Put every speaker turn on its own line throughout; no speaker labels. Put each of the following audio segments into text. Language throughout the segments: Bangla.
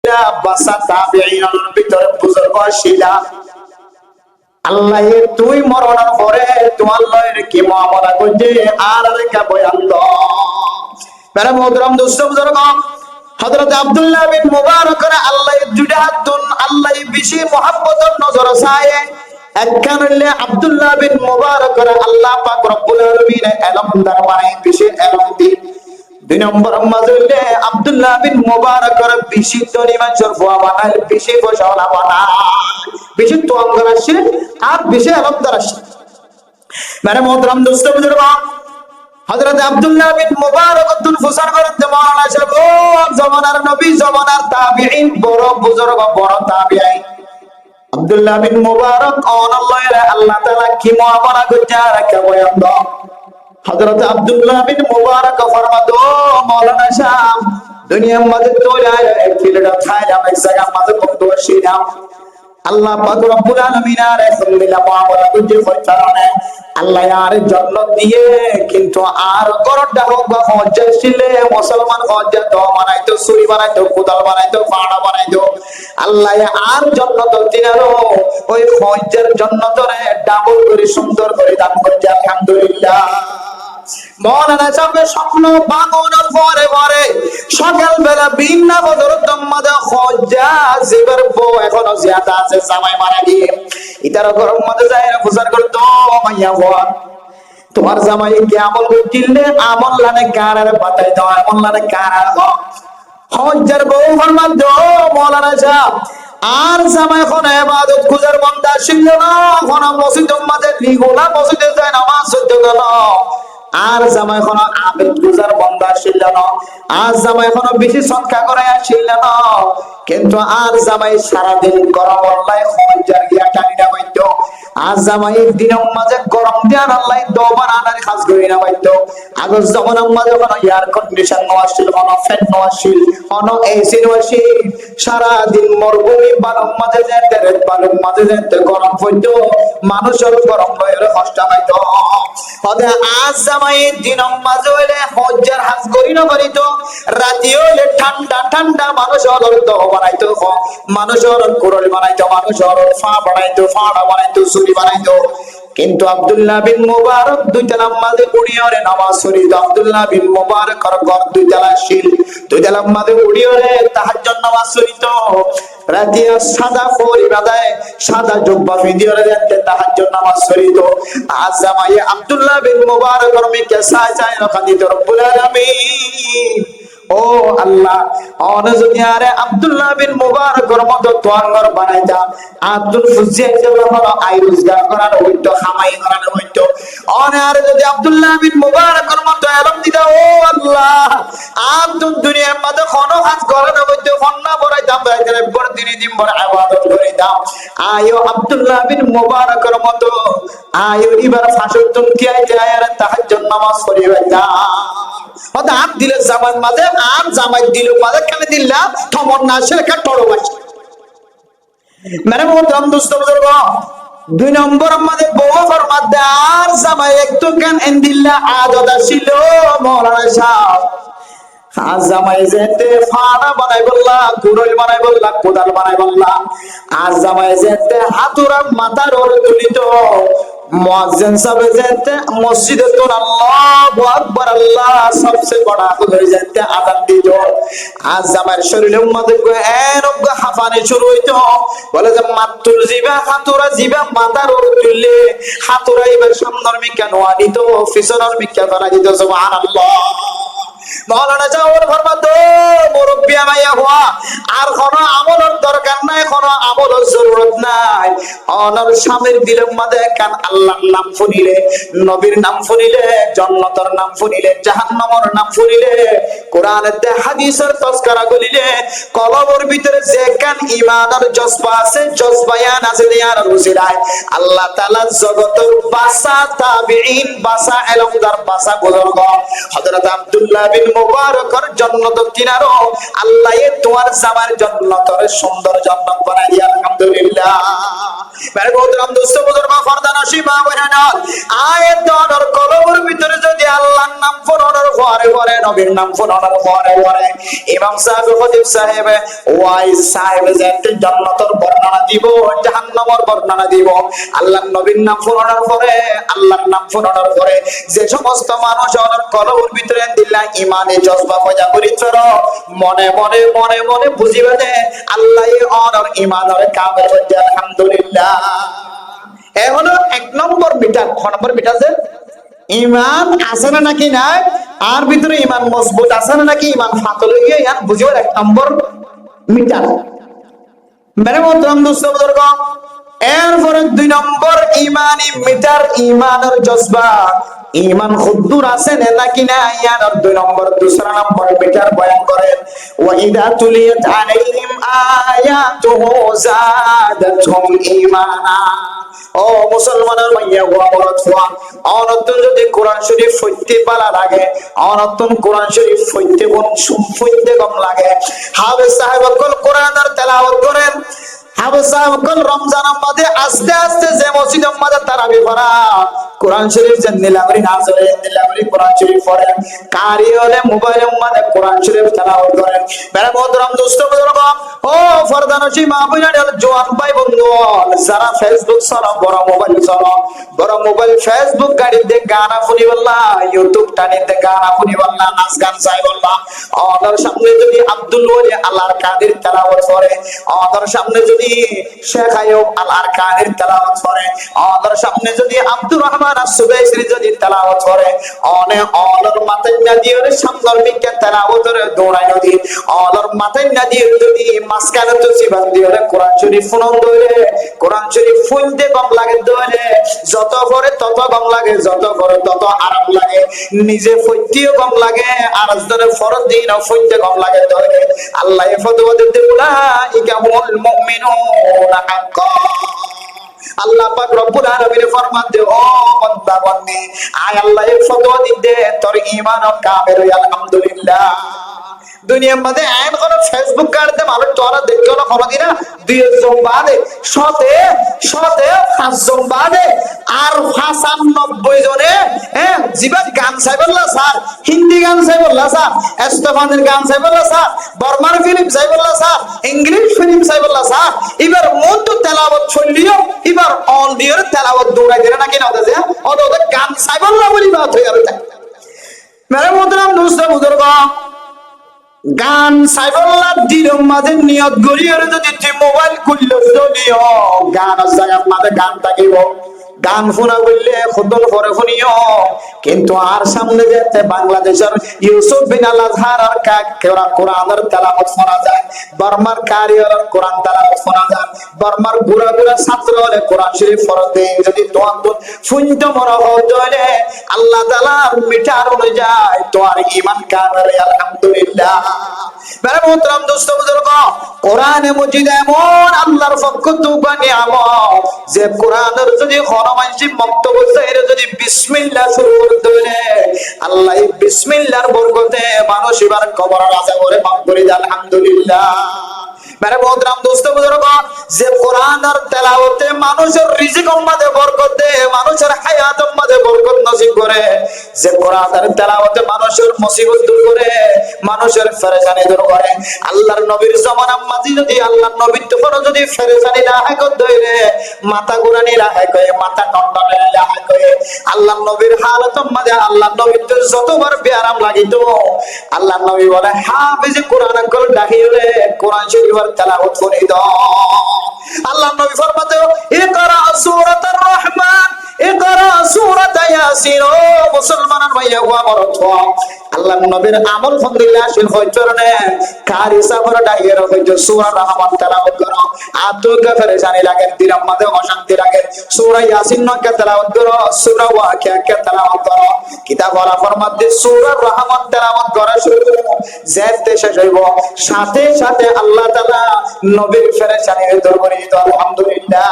দুইটা বাসা তাবিঈনের ভিতরে বুজুর্গ ছিল। আল্লাহ তুই মরণের পরে তোমার লয়ের কি মুআমালা করছে আর রেখা বয়ান দাও। মেরে মোহতরম দোস্ত বুজুর্গ, হযরত আব্দুল্লাহ বিন মুবারক আল্লাহ দুইটা হাত আল্লাহ বেশি মুহাব্বতের নজর চায়। একখান হইলে আব্দুল্লাহ বিন মুবারক আল্লাহ পাক রব্বুল আলামিন এলমদার বানাই বেশি এলম দিন। দুই নম্বর মাঝে হইলে আব্দুল্লাহ বিন মুবারক বেশি ধনী মানুষের ফুয়া বানাই, বেশি পয়সাওয়ালা বানাই, বেশি তোয়াঙ্গার আসে আর বেশি এলমদার আসে। মেরে মোহতরম দোস্ত বুজুর্গ, হযরত আব্দুল্লাহ বিন মুবারক তুল ফুসার করতে মাওলানা সাহেব ও জামানার নবী জামানার তাবিঈন বড় বুজুর্গ বড় তাবিঈন আব্দুল্লাহ বিন মুবারক আল্লাহ তাআলা কি মুআমালা করতে রাখা বয়ান দাও। হযরত আব্দুল্লাহ বিন মুবারক ফরমাতো মাওলানা সাহেব দুনিয়ার মাঝে তোলা এক কিলোটা খাইলাম, এক জায়গার মাঝে বন্ধু ছিলাম। আল্লাহ পাক রব্বুল আলামিন আর আলহামদুলিল্লাহ মুআমালা করতে ফয়সালা আল্লাহ আর জান্নাত দিয়ে, কিন্তু আর করডা হোক বা হজ্জা ছিলে মুসলমান হজ্জা তো বানাইতো, সুরি বানাইতো, কোদাল বানাইতো, পাড়া বানাইতো, আল্লাহ আর জান্নাত দিনারো ওই হজ্জার জান্নাতরে ডাবল করে সুন্দর করে দান করতে আলহামদুলিল্লাহ। মাওলানা সাহেবের স্বপ্ন ভাঙনের পরে পরে সকাল বেলা বিনা বদরতম মাঝে হজ্জা জীবের বউ এখনো জিয়াদা আছে জামাই মারা গিয়ে ইতার গরম মাঝে যায় প্রচার করতো মাইয়া হওয়া তোমার জামাই কি আমল করছিলে আমল লানে কারার বাতাই দাও, আমল লানে কারার হজ্জার বউ ফরমান দো মাওলানা সাহেব আর জামাই এখন ইবাদত গুজার বান্দা ছিল না, এখন মসজিদের মাঝে লিগোলা মসজিদে যায় নামাজ পড়তে গেল। আর জামাই এখন আবেদ গুজার বান্দা ছিল না, আর জামাই এখন বেশি সদকা করে আসছিল না, কিন্তু আর জামাই সারাদিন গরম আল্লাহ হজ্জার গিয়া টানিনা বাইতো। আর জামাই দিনের মাঝে গরম দেন আল্লাহ দোবার আনার খাস করি না বাইতো। আগের জমানার মাঝে কোনো এয়ার কন্ডিশন নওয়াছিল, কোনো ফ্যান নওয়াছিল, কোনো এসি নওয়াছিল, সারাদিন মরুভূমি বালুর মাঝে যেতে রেত বালুর মাঝে যেতে গরম হইতো, মানুষের গরম হয়ে কষ্ট পাইতো। আজ জামাই দিনের মাঝে হইলে হজ্জার হাজ করি না পারিত, রাতি হইলে ঠান্ডা ঠান্ডা মানুষের দহ বানাইতো, মানুষের কুরল বানাইতো, মানুষের ফা বানাইতো, ফাড়া বানাইতো, চুরি বানাইতো। কিন্তু আব্দুল্লাহ বিন মুবারক দুইটা নামাজে পড়িয়ে নামাজ পড়িত। আব্দুল্লাহ বিন মুবারক ঘর দুইতলা ছিল, দুইতলা নামাজে পড়িয়ে তাহাজ্জুদ নামাজ পড়িত। রাতে সাদা ফরি বাঁধায় সাদা জুব্বা পিঁধিয়ে রাতে তাহাজ্জুদ নামাজ পড়িত। আজ জামাই আব্দুল্লাহ বিন মুবারক মিকে সায় চায় রাখা দিত রব্বুল আলামিন। ও আল্লাহ যদি আরে আব্দুল্লাহ বিন মুবারকের মতো তোয়াঙ্গর বানাইতা, আব্দুল ফুজিয়া যেগুলো হলো আই রোজগার করার হইতো, খামাই করার হইতো, আরে যদি আব্দুল্লাহ বিন মুবারকের মতো এলম দিতা, ও আল্লাহ আব্দুল দুনিয়ার মধ্যে কোনো কাজ করানো হইতো, ফন্না বড়াইতাম বড় দিনে দিন বড় ইবাদত করিতাম। আয়ো আব্দুল্লাহ বিন মুবারকের মতো আয়ো এবার ফাঁসুর তুমকি আইতে আয়ার তাহাজ্জুদ নামাজ পড়ি হইতা। হয়তো আর দিলে জামার মাঝে আর জামাই দিল মাঝে কেন দিল্লা থমর না সে একটা টড়ো বাসি মেরে মোহতরম দোস্ত বুজুর্গ, দুই নম্বর মাঝে বউ ফরমাতে আর জামাই একটু কেন এন্দিল্লা আদত ছিল মাওলানা সাহেব। আজ জামাই যেতে ফাড়া বানাই বললা, কুড়ল বানাই বললা, কোদাল বানাই বললা, আজ জামাই যেতে হাতুরা মাথার ওর তুলিত, মুয়াজ্জিন সাহেব যেতে মসজিদে তো আল্লাহু আকবার আল্লাহ সবচেয়ে বড় হয়ে যেতে আযান দিত। আজ জামাইয়ের শরীরের মধ্যে এরকম হাঁপানি শুরু হইতো, বলে যে মাতুল জিবা হাতুরা জিবা মাথার ওর তুললে হাতুরা এবার সামনের মিকা নোয়া দিত, পিছনের মিকা করা দিত। সুবহানাল্লাহ। মাওলানা সাহেব ফরমাতো মুরব্বি মাইয়া হওয়া আর কোনো আমলের দরকার নাই, কোনো আমলের জরুরত নাই। অনর স্বামীর দিলের মধ্যে কান আল্লাহর নাম শুনিলে, নবীর নাম শুনিলে, জান্নাতের নাম শুনিলে, জাহান্নামের নাম শুনিলে, কোরআনের হাদিসের তজকরা করিলে কলবের ভিতরে যে কান ঈমানের জজবা আছে, জজবায়ান আছে দিয়ার রুজিলায় আল্লাহ তাআলা জগতের বাসা তাবিঈন বাসা এলমদার বাসা বুজুর্গ হযরত আব্দুল্লাহ বিন মুবারকের জান্নাতের কিনারো আল্লাহ তোমার জামার জান্নাতের সুন্দর জান্নাত বানাই দিয়া আলহামদুলিল্লাহ। মেরে গোত্রাম দুস্থ বুজুর্গ ফরদা নসিব বাবহানাল আয়াত দর কলবের ভিতরে যদি আল্লাহর নাম ফোনানোর পরে পরে নবীর নাম ফোনানোর পরে পরে ইমাম সাহেব খতিব সাহেব ওয়াইজ সাহেব যেতে জান্নাতের বর্ণনা দিব জাহান্নামের বর্ণনা দিব আল্লাহর নবীর নাম ফোনানোর পরে আল্লাহর নাম ফোনানোর পরে যে সমস্ত মানুষ ওর কলবের ভিতরে দিলা ঈমানে জজবা পয়দা করিছর মনে মনে মনে মনে বুঝিবে যে আল্লাহ ওর ঈমানের কামের মধ্যে আলহামদুলিল্লাহ এ হলো এক নম্বর মিটার কোন নম্বর মিটার আছে ঈমান আছে না নাকি নাই আর ভিতরে ঈমান মজবুত আছে না নাকি ঈমান ফাটল হয়ে গিয়ে ইয়ান বুঝিবার এক নম্বর মিটার মেরে মোহতরম দোস্ত বুজুর্গ এরপরে দুই নম্বর ঈমানি মিটার ঈমানের জজবা ঈমান খুদ্দুর আছে নাকি না ইয়ার দুই নম্বর দুসরা নম্বর মিটার বয়ান করেন ওয়া ইদা তুলিয়াত আলাইহিম আয়াতুহু যাদাতুহুম ঈমানা ও মুসলমানের মাইয়া গোয়া বলত হওয়া অনতুন যদি কোরআন শরীফ পড়তে পারা লাগে অনতুন কোরআন শরীফ পড়তে কম লাগে হাফেজ সাহেবগণ কোরআনের তেলাওয়াত করেন হাফেজ সাহেবগণ রমজানের মধ্যে আস্তে আস্তে যে মসজিদের মধ্যে তারাবি পড়া কোরআন শরীফ যে নিলামরি না চলে নিলামরি কোরআন শরীফ পড়েন কারি হলে মোবাইলের মধ্যে কোরআন শরীফ তেলাওয়াত করেন মেরে মোহতরম দোস্ত বুজুর্গ ও ফরদানসি মাহবুবের জওয়ান ভাই বন্ধু যারা ফেসবুক চালাও বড় মোবাইল চালাও বড় মোবাইল ফেসবুক গাড়িতে গানা শুনি বললা ইউটিউব টানিতে গানা শুনি বললা নাচ গান চাই বললা ওদের সামনে যদি আব্দুল ওলি আল্লাহর কাদের তেলাওয়াত করে ওদের সামনে যদি শেখ আইয়ুব আল্লাহর কাদের তেলাওয়াত করে ওদের সামনে যদি আব্দুর রহমান as-সুবাইসি যদি তেলাওয়াত করে ওদের মাথায় না দিয়ে সামনের দিকে তেলাওয়াত করে দৌড়ায় নদী ওদের মাথায় না দিয়ে যদি মাসকানে তো জীবন দিয়ে কোরআন শরীফ ফোন ধরে কোরআন শরীফ ফুলতে কম লাগে ধরে যত করে তত কম লাগে যত করে তত আরাম লাগে নিজে ফুলতেও কম লাগে আর জনে ফরজ দিন ফুলতে কম লাগে ধরে আল্লাহ ফতোয়া দিতে উলাইকা হুমুল মুমিনুনা হাক্কা আল্লাহ পাক রব্বুল আলামিন ফরমাতে ও বান্দা বান্দি আয় আল্লাহ ফতোয়া দিতে তোর ঈমান ও কামেল আলহামদুলিল্লাহ দুনিয়ার মধ্যে আইন কোন ফেসবুক কাটতে ভালো তোরা দেখছো না কোনদিন না 2 বাদে শতে শতে 5 বাদে আর 95 জনে জীবন গান চাইবল্লা স্যার হিন্দি গান চাইবল্লা স্যার এস্তফানের গান চাইবল্লা স্যার বর্মার ফিল্ম চাইবল্লা স্যার ইংলিশ ফিল্ম চাইবল্লা স্যার এবার মন তো তেলাওয়াত চলিও এবার অল দিয়ের তেলাওয়াত দৌড়াই দিলে নাকি না ওদের ওদের গান চাইবল্লা বলি বাত হয়ে গেল মেরে মোহতরম দোস্ত বুজুর্গ গান সাইবল্লাহ দিনের মাঝে নিয়ত করিয়ে যদি তুই মোবাইল খুললে যদিও গান জায়গার মাঝে গান থাকিব গান শোনা বললে খতন করে শুনিও কিন্তু আর সামনে যেতে বাংলাদেশের ইউসুফ বিন আল আজহার আর কাকেরা কোরআনের তেলাওয়াত শোনা যায় বর্মার কারিয়র কোরআন তেলাওয়াত শোনা যায় বর্মার বুড়া বুড়া ছাত্র হলে কোরআন শরীফ পড়তে যদি তোমার শুনতে মনে হলে আল্লাহ তাআলা মিটার অনুযায়ী তোমার ঈমান কামেল আলহামদুলিল্লাহ মেরে মোহতরম দোস্ত বুজুর্গ কোরআনে মজিদ এমন আল্লাহর পক্ষ থেকে নিয়ামত যে কোরআনের যদি হরমানসি বক্তব্য চাইরে যদি বিসমিল্লাহ শুরু করতে হলে আল্লাহ বিসমিল্লাহর বরকতে মানুষ এবার কবর রাজা করে মাফ করে দেয় আলহামদুলিল্লাহ মেরে মোহতরম দোস্ত বুজুর্গ যে কোরআনের তেলাওয়াতে মানুষের রিজিকের মধ্যে বরকত দেয় মানুষের হায়াতের মধ্যে বরকত নসিব করে যে কোরআনের তেলাওয়াতে মানুষের মুসিবত দূর করে মানুষের পেরেশানি দূর করে আল্লাহর নবীর জামানার মাঝে যদি আল্লাহর নবীর তখন যদি পেরেশানি না হয় ধরে মাথা ঘুরানি রাখে কয়ে মাথা টনটনে রাখে কয়ে আল্লাহর নবীর হালতের মধ্যে আল্লাহর নবীর যতবার বেআরাম লাগিত আল্লাহর নবী বলে হাফেজ কোরআন কল ডাকিলে কোরআন শরীফের তেলাওয়াত করে দাও আল্লাহর নবী ফরমাতে ইকরা সূরাতুর রহমান ইকরা সূরাত ইয়াসিন ও মুসলমানের ভাইয়া ওয়া বরতওয়া আল্লাহর নবীর আমল ফন্দিল্লাহ শিল হইচরনে কারি সাফর ডাইয়ের হইচ সূরা রহমান তেলাওয়াত করো আতুকা পেরেশানি লাগে দিনের মধ্যে অশান্তি লাগে সূরা ইয়াসিন কে তেলাওয়াত করো সূরা ওয়াকিয়া কে তেলাওয়াত করো কিতাব ওয়ালা ফরমাতে সূরা রহমান তেলাওয়াত করা শুরু করো যেতে শেষ হইব সাথে সাথে আল্লাহ তাআলা নবীর পেরেশানি দূর করে দিত আলহামদুলিল্লাহ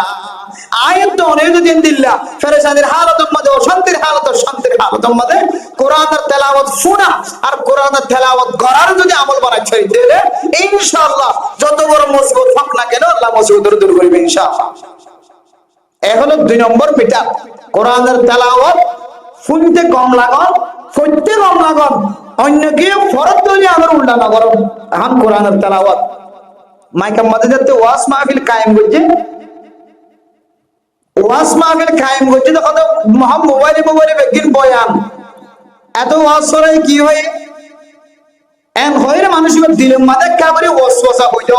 আয়াত তো অনেক দিন দিল্লা পেরেশানির হালতের মধ্যে অশান্তির হালত শান্তির হালতের মধ্যে কোরআনের তেলাওয়াত শোনা আর কোরআনের তেলাওয়াত করার যদি আমল বানাই দিলে ইনশাআল্লাহ যত বড় মুসিবত হোক না কেন আল্লাহ মুসিবত দূর করবে ইনশাআল্লাহ হলো 2 নম্বর মিটার। কোরআনের তেলাওয়াত শুনতে কম লাগন, পড়তে কম লাগন, অন্য কেউ ফরজ হলে আমার উল্টা না করো। এখন কোরআনের তেলাওয়াত মাইকা মসজিদে ওয়াজ মাহফিল কায়েম করছে, ওয়াজ মাহফিল কায়েম করছে তখন তো মোবাইলে বেগিন বয়ান এত ওয়াজ করে কি হয় এন হইরে মানুষ দিলের মাঝে কাবরে ওয়াসওয়াসা হইল।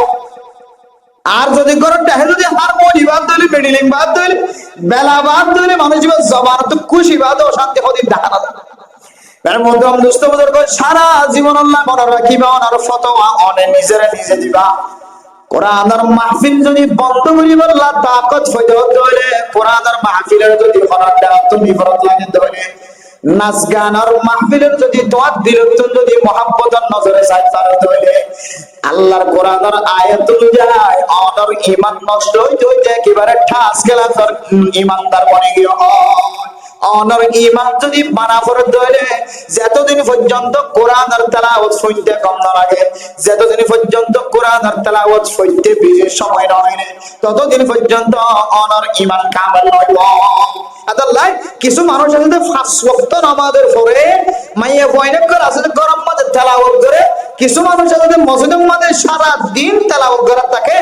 আর যদি করো তাহে যদি হারমোনি বাদ দিলে মেডিলিং বাদ দিলে বেলা বাদ দিলে মানুষ জবান তো খুশি বাদ অশান্তি হদিন দেখা না। এর মধ্যে দুস্থ বুজুর্গ সারা জীবন আল্লাহ মনে রাখিবা আর ফতোয়া অনে নিজেরা নিজে দিবা। কোরআনের মাহফিল যদি বন্ধ করি বললা তাকত হইতে হইলে কোরআনের মাহফিলের যদি হরাটা তুমি ফরত লাগে ধরে নাচ গান আর মাহফিলের যদি তোমার দিল যদি মহাব্বতের নজরে চাইতে হইলে আল্লাহর কোরআনের আয়াত অনুযায়ী অনর ঈমান নষ্ট হইতে হইতে একেবারে ঠাস গেলা তোর ঈমানদার বনে গিয়ে অনর ঈমান যদি বানা করে ধরে যতদিন পর্যন্ত কোরআনের তেলাওয়াত শুনতে কম না লাগে, যতদিন পর্যন্ত কোরআনের তেলাওয়াত শুনতে বেশি সময় না হয় ততদিন পর্যন্ত অনর ঈমান কামেল নয়। আল্লাহ কিছু মানুষ আছে 5 ওয়াক্ত নামাজের পরে মাইয়া বয়নে করে আসলে গরম মাঝে তেলাওয়াত করে, কিছু মানুষ আছে মসজিদের মধ্যে সারা দিন তেলাওয়াত করে থাকে।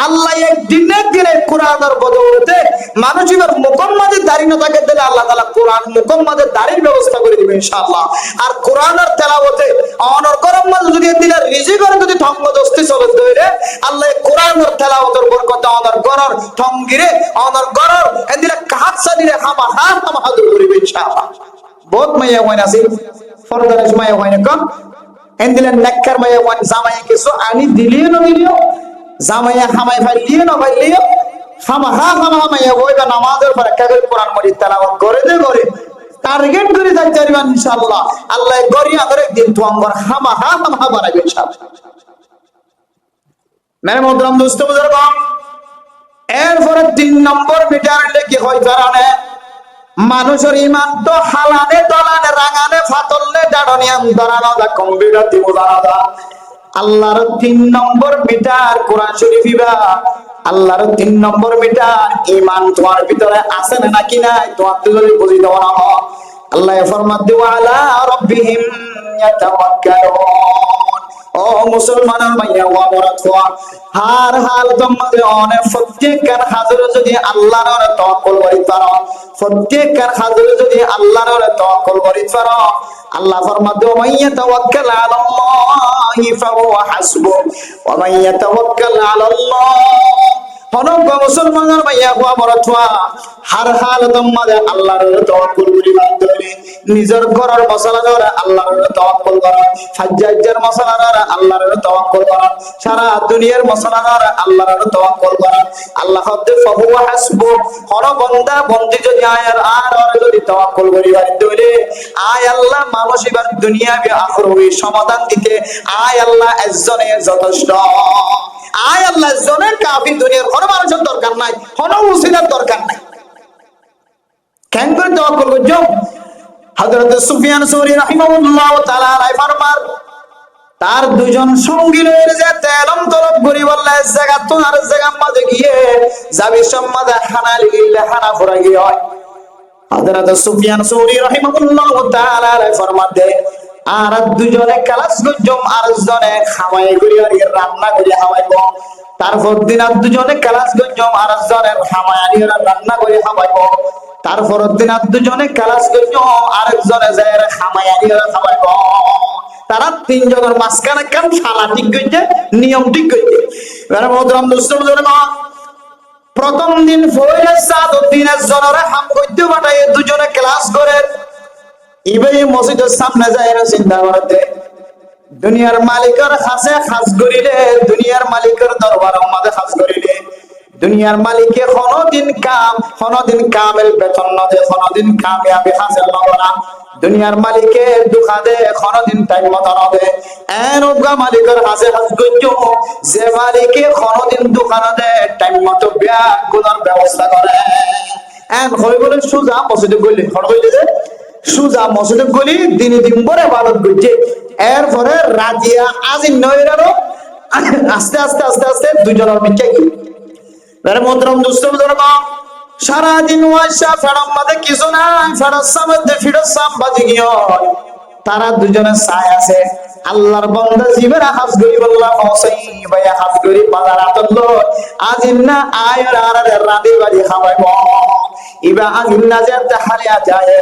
আল্লাহ একদিনে কোরআনের বদৌলতে মানুষ এবার মুখের মাঝে দাঁড়িয়ে না থাকে দিলে আল্লাহ তাআলা কোরআন মুখের মাঝে দাঁড়িয়ে ব্যবস্থা করে দিবে ইনশাআল্লাহ। আর কোরআনের তেলাওয়াতে অনর গরম মাঝে যদি দিলে রিজি করে যদি ঠঙ্গ দস্তি চলে ধরে আল্লাহ কোরআনের তেলাওয়াতের বরকতে অনর গরর ঠঙ্গিরে অনর গরর এদিলে কাহাত সাদিরে হামা দূর করিবে ইনশাআল্লাহ। বহুত মাইয়া হয় না সিল ফরদারেশ মাইয়া হয় না কম এদিলে নেককার মাইয়া হয় জামাই কিছু আনি দিলিও না দিলিও জামাইয়া হামাই ফাইলিও না ফাইলিও হামা মাইয়া হইবা নামাজের পর একটা করে কোরআন মজিদ তেলাওয়াত করে দে করে টার্গেট করে যাইতে পারবা ইনশাআল্লাহ। আল্লাহ গরিয়া করে একদিন তো আমার হামা বানাবে ইনশাআল্লাহ। মেরে মোহতরম দোস্ত বুজুর্গ এরপরে 3 নম্বর মিটার লেগে হয় জানে মানুষের ঈমান তো হালানে দলানে রাঙানে ফাতলনে ডাডনিয়াম দরানো দা কম্পিউটার দিব জানা আল্লাহর 3 নম্বর মিটার কোরআন শরীফ ইবা আল্লাহর 3 নম্বর মিটার ঈমান তোমার ভিতরে আছে না নাকি নাই তোমার তো যদি বুঝি দাও না আল্লাহ ফরমাত ওয়ালা রাব্বিহিম ইয়াতাওয়াক্কালুন। ও মুসলমানের মাইয়া ওয়া বরাতওয়া হার হাল তোমাদের অনেক প্রত্যেককার হাজরে যদি আল্লাহর তাওয়াক্কুল করি পারো, প্রত্যেককার হাজরে যদি আল্লাহর তাওয়াক্কুল করি পারো আল্লাহ ফরমাতে ওয়া মাইয়া তাওয়াক্কাল আলাল্লাহি ফাহুয়া হাসবুহ ওয়া মাইয়া তাওয়াক্কাল আলাল্লাহ। হনক মুসলমানের মাইয়া ওয়া বরাতওয়া হার হাল তোমাদের আল্লাহর তাওয়াক্কুল করি বান্দরে নিজের ঘরের মশলা ধরে আল্লাহর তাওয়াক্কুল করো, হাজ্জাজের মশলা ধরে আল্লাহর তাওয়াক্কুল করো, সারা দুনিয়ার মশলা ধরে আল্লাহর তাওয়াক্কুল করো। আল্লাহ হদ্দে ফাহুয়া হাসবুহ হর বান্দা বন্দি যদি আয়ার আর যদি তাওয়াক্কুল করি বান্দরে আয় আল্লাহ মানুষ এবার দুনিয়াবি আখিরাবি সমাধান দিতে আয় আল্লাহ একজনে যথেষ্ট। আয় আল্লাহ একজনে কাফি দুনিয়ার কোনো মানুষের দরকার নাই, কোনো উসিলার দরকার নাই। কেন করে তাওয়াক্কুল করছো? হযরত সুফিয়ান সৌরি রাহিমাহুল্লাহ তাআলা ফরমান তার দুজন সঙ্গী রয়েছে যে তেলম তলব করি বললে জায়গা তো আর জায়গা মাঝে গিয়ে যাবি সমাদে খানা লিলে খানা ফুরা গিয়ে হয়। হযরত সুফিয়ান সৌরি রাহিমাহুল্লাহ তাআলা ফরমান দে আর দুজনে কালাস গজম আর জনে খাওয়াই করি আর রান্না করে খাওয়াইবো। তারপর দিন আর দুজনে কালাস গজম আর জনে খাওয়াই আর রান্না করে খাওয়াইবো। তারপর দিন আর দুজনে কালাস গজম আর একজনে যায় খাওয়াই আর খাওয়াইবো। তারা 3 জনের মাঝখানে কান খালা ঠিক কইতে নিয়ম ঠিক কইতে এবারে মোহতরম দোস্ত বুজুর্গ প্রথম দিন ফয়রা সাত দিনের জনরে হাম কইতে পাঠায় দুজনে ক্লাস করে ইবাই মসজিদের সামনে যায় না চিন্তা করতে দুনিয়ার মালিকের কাছে খাস করিলে দুনিয়ার মালিকের দরবারের মধ্যে খাস করিলে দুনিয়ার মালিকে কোনদিন কামেল বেতন না দে, কোনদিন কামিয়াবি হাসিল না। দুনিয়ার মালিকে দুঃখা দে কোনদিন টাইম মতো না দে। এনগা মালিকের কাছে হাস গজ্জ যে মালিকে কোনদিন দুঃখা না দে টাইম মতো বিয়া গুনার ব্যবস্থা করে। এন হই বলে সুজা মসজিদে গলি হল হইলে যে সুজা মসজিদে গলি দিনে দিন পরে ইবাদত করছে। এরপরে রাজিয়া আজিন নয়রারও আস্তে আস্তে দুজনের মিটে গেল। মোহতরম দোস্ত বুজুর্গ সারাদিন ওয়াশা ফেরাম মাঝে কিছু নাই, ফেরার সামনে ফিরত সাম বাজি গিয়ে তারা দুজনে চাই আছে। আল্লাহর বান্দা জিবেরা হাফ গরি বললা হসাই ভাইয়া হাফ গরি বাজার আতল আজিন্না আয়র আর রাদি বাড়ি খাওয়াইব ইবা আজিন্না যে হারিয়া যায়।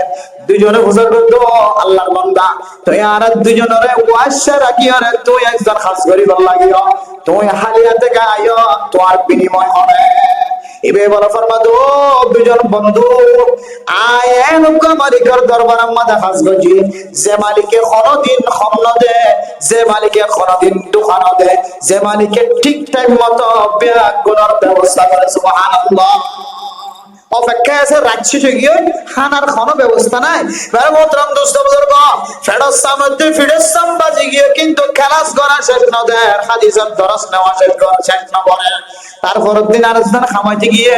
দুজনে বুঝার করতো আল্লাহর বান্দা তুই আর দুজনের ওয়াশা রাখিও রে, তুই একজন হাফ গরি বললা গিয়ে তুই হারিয়াতে গায় তোমার বিনিময় হবে। এবে বলা ফরমাদো দুজন বন্ধু আয়েন মালিকের দরবার আমাদের হাজ গজি, যে মালিকে কোনদিন খন্ন দে, যে মালিকে কোনদিন দোকান দে, যে মালিকে ঠিক টাইম মতো গুণের ব্যবস্থা করে। সুবহানাল্লাহ। অপেক্ষা আছে রাখছি গিয়ে খানার কোনো ব্যবস্থা নাই। মোহতরম দোস্ত বুজুর্গ ফেরস্তার মধ্যে ফিরস্তাম বাজি গিয়ে কিন্তু খেলাস করা শেষ ন দেয়, হাদিসের দরস নেওয়া শেষ ন করে। তারপরের দিন আরেকজন খামাইতে গিয়ে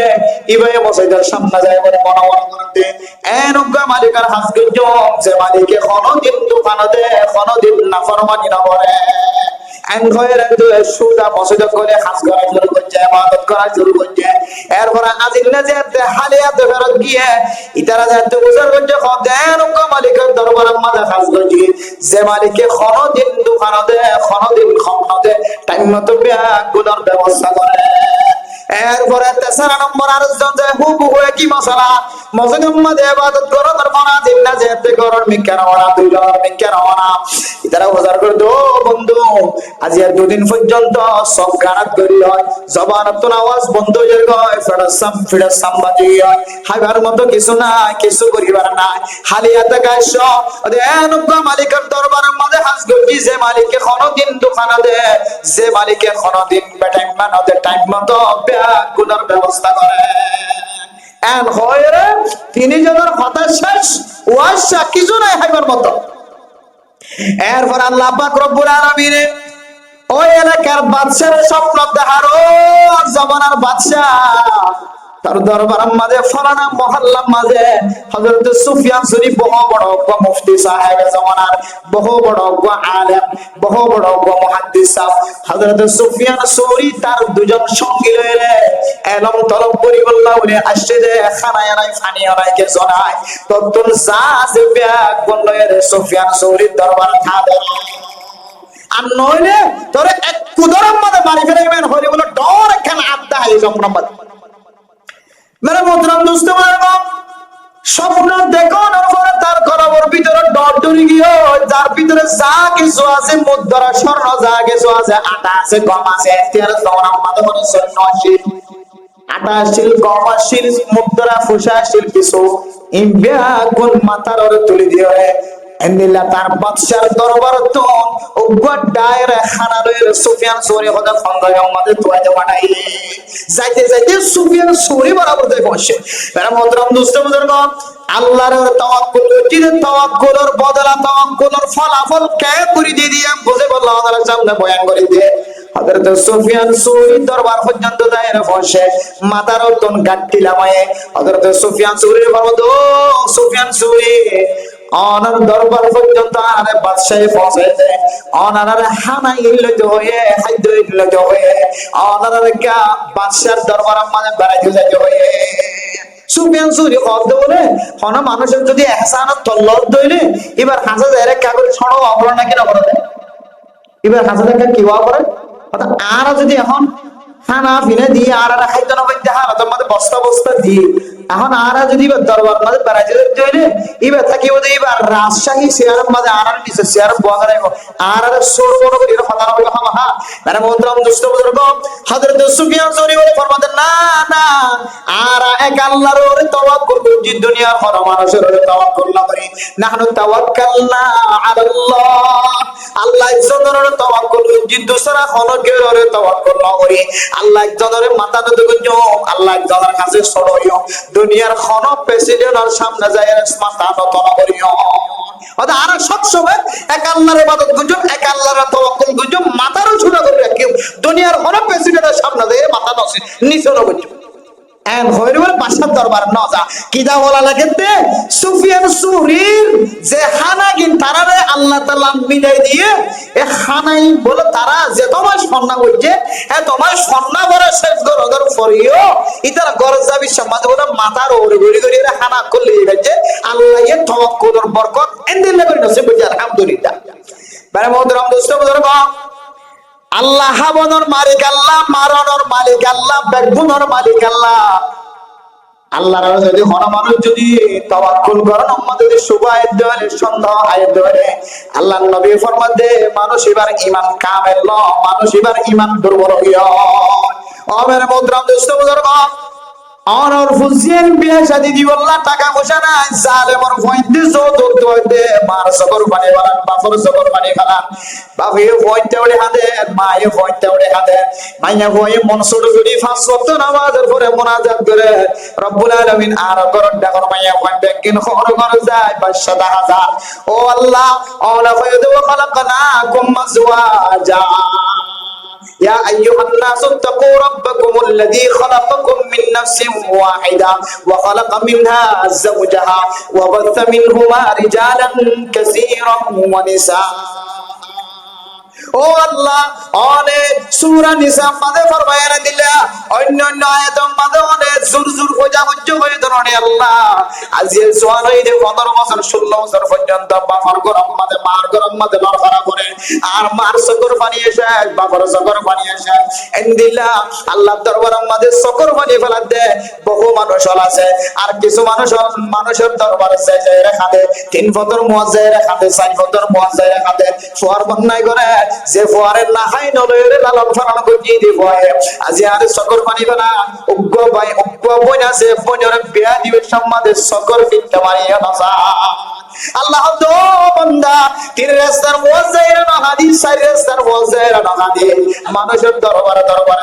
ইবাই মসজিদের সামনে যায় বলে মনোবল করতে এনজ্ঞ মালিকের হাজ গজ, যে মালিকে কোনদিন দোকান দে, কোনদিন নাফরমানি না করে। সুদা মসজিদ করে হাজ করা শুরু করছে, ইবাদত করা শুরু করছে। এরপরে আজিল্লা যে হালিয়াতে ফেরত গিয়ে ইতারা যাতে বুঝার করছে দেন মালিকের দরবার মাঝে হাজ করছি, যে মালিকে কোনদিন দোকান দে, কোনদিন খন্ন দে, টাইম মতো গুণের ব্যবস্থা করে। এরপরে তেসরা নম্বর আরেকজন যে হুবু হয়ে কি মশলা মসজিদের মধ্যে ইবাদত করো, তার মানা জিন্না যেতে করো মিক্কা রওনা, দুইজন মিক্কা রওনা। ইতারা বাজার করে দো বন্ধু আজ আর দুদিন পর্যন্ত সব গানাত করি হয়, জবানত আওয়াজ বন্ধ হয়ে যায়, ফিরাসাম বাজি হয়, হাইবার মতো কিছু নাই, কিছু করিবার নাই। হালিয়াতে গাইছ দেনজ্ঞ মালিকের দরবারের মধ্যে হাজ করছি, যে মালিকে কোনদিন দোকান দে, যে মালিকে কোনদিন বেটাইম না দে, টাইম মতো গুণের ব্যবস্থা করে। এন হয় রে তিনি জনের হতাশ শেষ ওয়াশা কিছু নাই হাইবার মতো। এরপর আল্লাহ পাক রব্বুল আলামিন ওই এলাকার বাদশার স্বপ্ন দেখার, ও জমানার বাদশা তার দরবার মাঝে ফলানা মহল্লার মাঝে হযরত সুফিয়ান সৌরি বহু বড় মুফতি সাহেব জমানার, বহু বড় আলেম, বহু বড় মুহাদ্দিস সাহেব হযরত সুফিয়ান সৌরি তার দুজন সঙ্গী লইলে এলম তলব করি বললা বলে আসছে যে খানায় নাই পানি নাই কে জনায় ততন যা আছে ব্যাগ বললে সুফিয়ান সৌরির দরবার থাকবে আর নইলে তোরে এক কুদরম মধ্যে বাড়ি ফেরাইবেন হইলে বলে ডর এখানে আড্ডা হাই সম্পর্ক। মেরে মোহতরম দোস্ত মারবো স্বপ্ন দেখো না পরে তার কলমের ভিতরে ডর ডরি গিয়ে যার ভিতরে যা কিছু আছে মুদ্রা স্বর্ণ যা কিছু আছে আটা আছে গম আছে এতিয়ারে তোমার আমাদের মনে সৈন্য আসিল আটা আসিল গম আসিল মুদ্রা ফুসা আসিল কিছু ইম্বিয়া কোন মাথার ওরে তুলি দিয়ে এন্দিলা তার বাদশার দরবার তো উগ্র ডায়রে খানারের সুফিয়ান সৌরি হদা ফন্দায় আমাদের তোয়াতে পাঠাই যাইতে যাইতে সুফিয়ান সৌরি বরাবর যায় বসে। এরা মোহতরম দোস্ত বুজুর্গ আল্লাহর তাওয়াক্কুল জিনে তাওয়াক্কুলের বদলা তাওয়াক্কুলের ফলাফল কে করে দিয়ে বুঝে বলল আল্লাহর সামনে বয়ান করে দিয়ে হযরত সুফিয়ান সৌরি দরবার পর্যন্ত যায় বসে মাথার উত্তন গাট্টি লামায়ে হযরত সুফিয়ান সৌরির বলদ ও সুফিয়ান সৌরি অনার দরবার পর্যন্ত আরে বাদশাহে পৌঁছেছে অনার হানা ইল্লত হয়ে হাইদ ইল্লত হয়ে অনার কা বাদশার দরবার মানে বেড়াইতে যাইতে হয়ে সুফিয়ান সৌরি কত বলে হন মানুষের যদি ইহসানত তল্লত দইলে এবার হাসা যায় কাগজ ছড়ো অপরাধ নাকি না করে এবার হাসা দেখা কি ওয়া করে অর্থাৎ আর যদি এখন খানা ফিনে দিয়ে আর খাইতে না পাইতে হারা তোমাদের বস্তা বস্তা দিয়ে এখন আর যদি দরবার মাঝে বেড়াইতে যাইলে এবার থাকি ওদের এবার রাজশাহী শেয়ারের মাঝে আর নিচে শেয়ার বোয়া করে আর সোর বড় করে কথা বলে হামা হা মানে মোহতরম দুষ্ট বুজুর্গ হযরত সুফিয়ান সৌরি বলে ফরমাতেন না না আর এক আল্লাহর উপরে তাওয়াক্কুল করি দুনিয়ার কোন মানুষের উপরে তাওয়াক্কুল না করি নাহনু তাওয়াক্কালনা আলাল্লাহ আল্লাহ একজনের উপরে তাওয়াক্কুল করি দুসরা কোন কেউ উপরে তাওয়াক্কুল না করি আল্লাহ একজনের মাথা নত করি আল্লাহ একজনের কাছে সরইও দুনিয়ার কোন প্রেসিডেন্টের সামনে যায় মাথা নত না করিও অর্থাৎ আর সব সময় এক আল্লাহর ইবাদত গুজব এক আল্লাহর তাওয়াক্কুল গুজব মাথারও ছোট করে রাখি দুনিয়ার কোন প্রেসিডেন্টের সামনে যায় মাথা নসে নিচে না গুজব এন হইরুল বাদশার দরবার না যা কিদা বলা লাগেতে সুফিয়ান সৌরির যে খানাগিন তারারে আল্লাহ তাআলা মিলাই দিয়ে এ খানাই বলে তারা যে তোমার সন্না হইছে এ তোমার সন্না করে শেষ করো পড়িও ইতার গরজাবি সমাজ বলে মাথার ওরে গড়ি গড়ি হানা করলে যে আল্লাহ এর তাওয়াক্কুলের বরকত এন্দিন লাগবে নসিব হইছে আলহামদুলিল্লাহ। মানে মোহতরম দোস্ত বুজুর্গ, আল্লাহ হাবনের মালিক আল্লাহ, মারণের মালিক আল্লাহ, বেগুনের মালিক আল্লাহ। আল্লাহর যদি হন মানুষ যদি তাওয়াক্কুল করেন, আমাদের যদি শুভ আয়াত দেওয়ালে সন্দেহ আয়াত দেওয়ালে আল্লাহর নবী ফরমাতে মানুষ এবার ঈমান কামেল ন, মানুষ এবার ঈমান দুর্বল হইয়া আমার মোহতরম দোস্ত বুজুর্গ, অনর ফুজিয়েন বিয়ে শাদি দিবল্লা টাকা পয়সা নাই জালেমর ফয়দে যৌতুক দইতে মার সকর পানি বানান বাপর সকর পানি খালান বাপে ফয়তে ওড়ে হাতে মায়ে ফয়তে ওড়ে হাতে মাইয়া ফয়ে মন ছোট করি পাঁচ ওয়াক্ত নামাজের পরে মুনাজাত করে রব্বুল আলামিন আর করন ডাকর মাইয়া ফয় বেকিন খর ঘর যায় 500,000 ও আল্লাহ আওলা ফায়দু খালাকনাকুম মাজওয়াজা يا أيها الناس اتقوا ربكم الذي خلقكم من نفس واحدة وخلق منها زوجها وبث منهما رجالا كثيرا ونساء ও আল্লাহ অনেক সূরা নিসা মাঝে ফরমায়া দিলা অন্য অন্য আয়াত মাঝে অনেক জোর জোর খোঁজা হজ্জ হয়ে ধরনে আল্লাহ আজিয়ে সোয়ালাই দে 15 বছর 16 বছর পর্যন্ত বাবার গরম মাঝে মার গরম মাঝে লড়াফাড়া করে আর মার সকর পানি এসে বাবার সকর পানি এসে এন্দিলা আল্লাহ দরবারের মাঝে সকর পানি ফেলা দে বহু মানুষ আছে আর কিছু মানুষের দরবারে যায় রেখা দে 3 ফতর মুয়াজ্জায় রেখা দে 4 ফতর মুয়াজ্জায় রেখা দে ফোয়ার বন্নাই করে যে ফোয়ারের না হাই নলয়ের লালন ফালান করিয়ে দিব আজি আর সকর পানি বানা উগ্র ভাই উগ্র বই আছে বইনের বিয়া দিবে সম্মাদে সকর ফিটটা মারিয়া নাসা আল্লাহ দো বান্দা তিন রাস্তার মুয়াজ্জাইরা না হাদিস চার রাস্তার মুয়াজ্জাইরা না হাদিস মানুষের দরবারে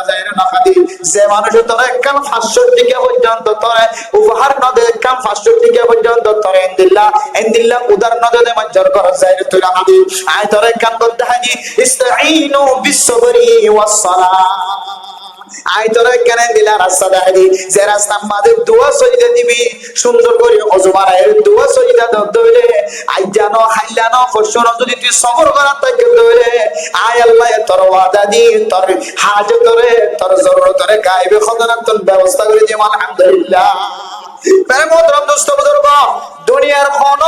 যায় না হাদিস যে মানুষের তোরা একদম 500 টাকা পর্যন্ত তোরা উপহার না দে একদম 500 টাকা পর্যন্ত তোরা ইনদিল্লাহ উদার না দে মঞ্জুর করা যায় না তুই হাদিস আয় তোরা একদম করতে হাদিস ইস্তাঈনু বিসসবরি ওয়াস সালাহ আই তোরা কেন দিলা রাস্তা দেখাই যে রাস্তার মাঝে দোয়া সজিদা দিবি সুন্দর করে অজুবারের দোয়া সজিদা দইলে আই জানো হাইলানো ফসন যদি তুই সবর করার তাকে দইলে আয় আল্লাহ তোর ওয়াদা দি তোর হাজত রে তোর জরুরত রে গায়বে খজানাতন ব্যবস্থা করে দিও আলহামদুলিল্লাহ। মেরে মোহতরম দোস্ত বুজুর্গ, দুনিয়ার কোন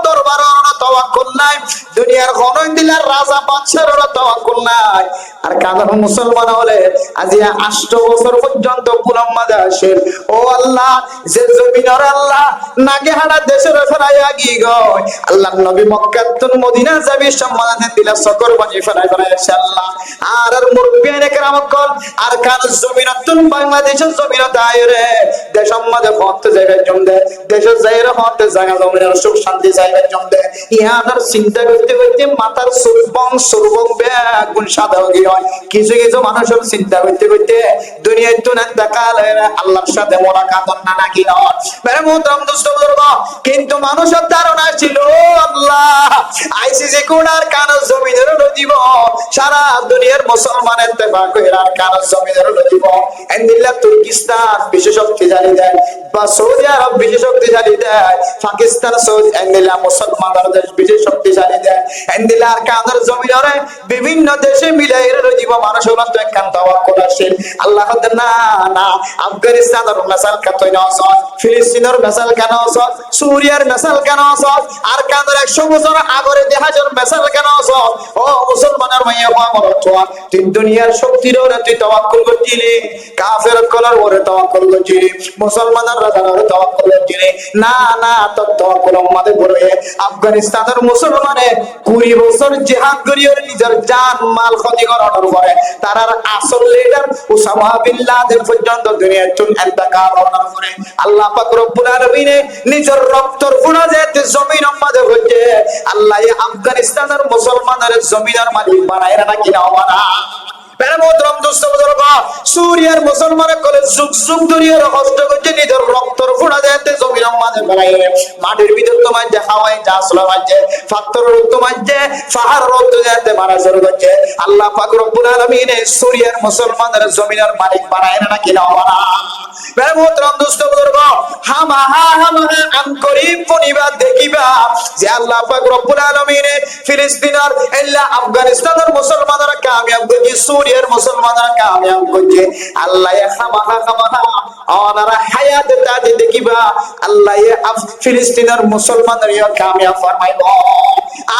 দরবারের তাওয়াক্কুল নাই, দুনিয়ার কোন দিলার রাজা বাদশার তাওয়াক্কুল নাই। আর কাদের মুসলমান হলে আজি 8 বছর পর্যন্ত পুলাম্মাদা আসেন ও আল্লাহ যে জমিনের আল্লাহ নাগে হারা দেশের ফেরাইয়া গি গয় আল্লাহর নবী মক্কা তুন মদিনা যাবি সম্মানে দিলা সকর বানি ফেরাই আল্লাহ আর মুরব্বিয়ানে কেরাম কল আর কান জমিনাতুন বাংলাদেশের জমিন দায়রে দেশ সম্মানে হতে জায়গা জমদে দেশের জায়গা হতে জায়গা জমিনের সুখ শান্তি জায়গা জমদে ইহাদের চিন্তা করতে করতে মাথার সুরবং বেগুন সাদা হয়ে হয় কিছু কিছু মানুষের চিন্তা করতে করতে দুনিয়ায় তো না দেখালে আল্লাহর সাথে মোলাকাত না নাকি নয় মেরে মোহতরম দোস্ত বুজুর্গ, কিন্তু মানুষের ধারণা ছিল আল্লাহ আইসিসি কোনার কান জমিনের দিব সারা দুনিয়ার মুসলমানের ইত্তেফাক করে আর কান জমিনের দিব এন্দিল্লা তুর্কিস্তান বিশেষ শক্তিশালী দেয় বা সৌদি আরব বিশেষ শক্তিশালী দেয় পাকিস্তান সৌদি এন্দিল্লা মুসলমানদের দেশ বিশেষ শক্তিশালী দেয় এন্দিল্লা আর কানের জমিনের বিভিন্ন দেশে মিলে দিব মানুষ হলো তো একখান তাওয়াক্কুল আসে আল্লাহ না না আফগানিস্তানের মেসাল কাতই না আসল ফিলিস্তিনের মেসাল কেন আসল সুরিয়ার মেসাল কেন আসল আর কাদের 100 বছর আগরে দেহাজের মেসাল কেন আসল ও মুসলমানের মাইয়া আমার তোয়া তুই দুনিয়ার শক্তির ওরে তুই তাওয়াক্কুল করছিলি কাফের কলার ওরে তাওয়াক্কুল করছিলি মুসলমানের রাজার ওরে তাওয়াক্কুল করছিলি না না তোর তাওয়াক্কুল আমাদের বড় আফগানিস্তানের মুসলমানে 20 বছর জিহাদ করিয়ে নিজের জান মাল ক্ষতি করানোর পরে তার আসল লিডার উসামা বিন লাদেন পর্যন্ত দুনিয়ার চুন ইন্তেকাল হওয়ার পরে আল্লাহ পাক রব্বুল আলামিন নিজের রক্তর গুণা যেতে জমিন আমাদে হচ্ছে আল্লাহ আফগানিস্তানের মুসলমানের জমিনের মালিক বানায় নাকি না বানা সুরিয়ার মুসলমানের কলে যুগ যুগ ধরে কষ্ট করছে নিজের রক্তর ফোড়া যেতে জমির মাঝে বেড়ায় মাটির ভিতর তোমার যে হাওয়ায় যা আসলো মাঝে ফাত্তর তোমার যে পাহাড় রক্ত যেতে মারা শুরু করছে আল্লাহ পাক রব্বুল আলামিন সুরিয়ার মুসলমানের জমিনের মালিক বানায় নাকি না বানা ফিলিস্তিনের আফগানিস্তানের মুসলমানরা কামিয়াব করছে সুরিয়ার মুসলমানরা কামিয়াব করছে আল্লাহ খামাখা ওনারা হায়াত তাতে দেখিবা আল্লাহ ফিলিস্তিনের মুসলমানের কামিয়াব ফরমাইব।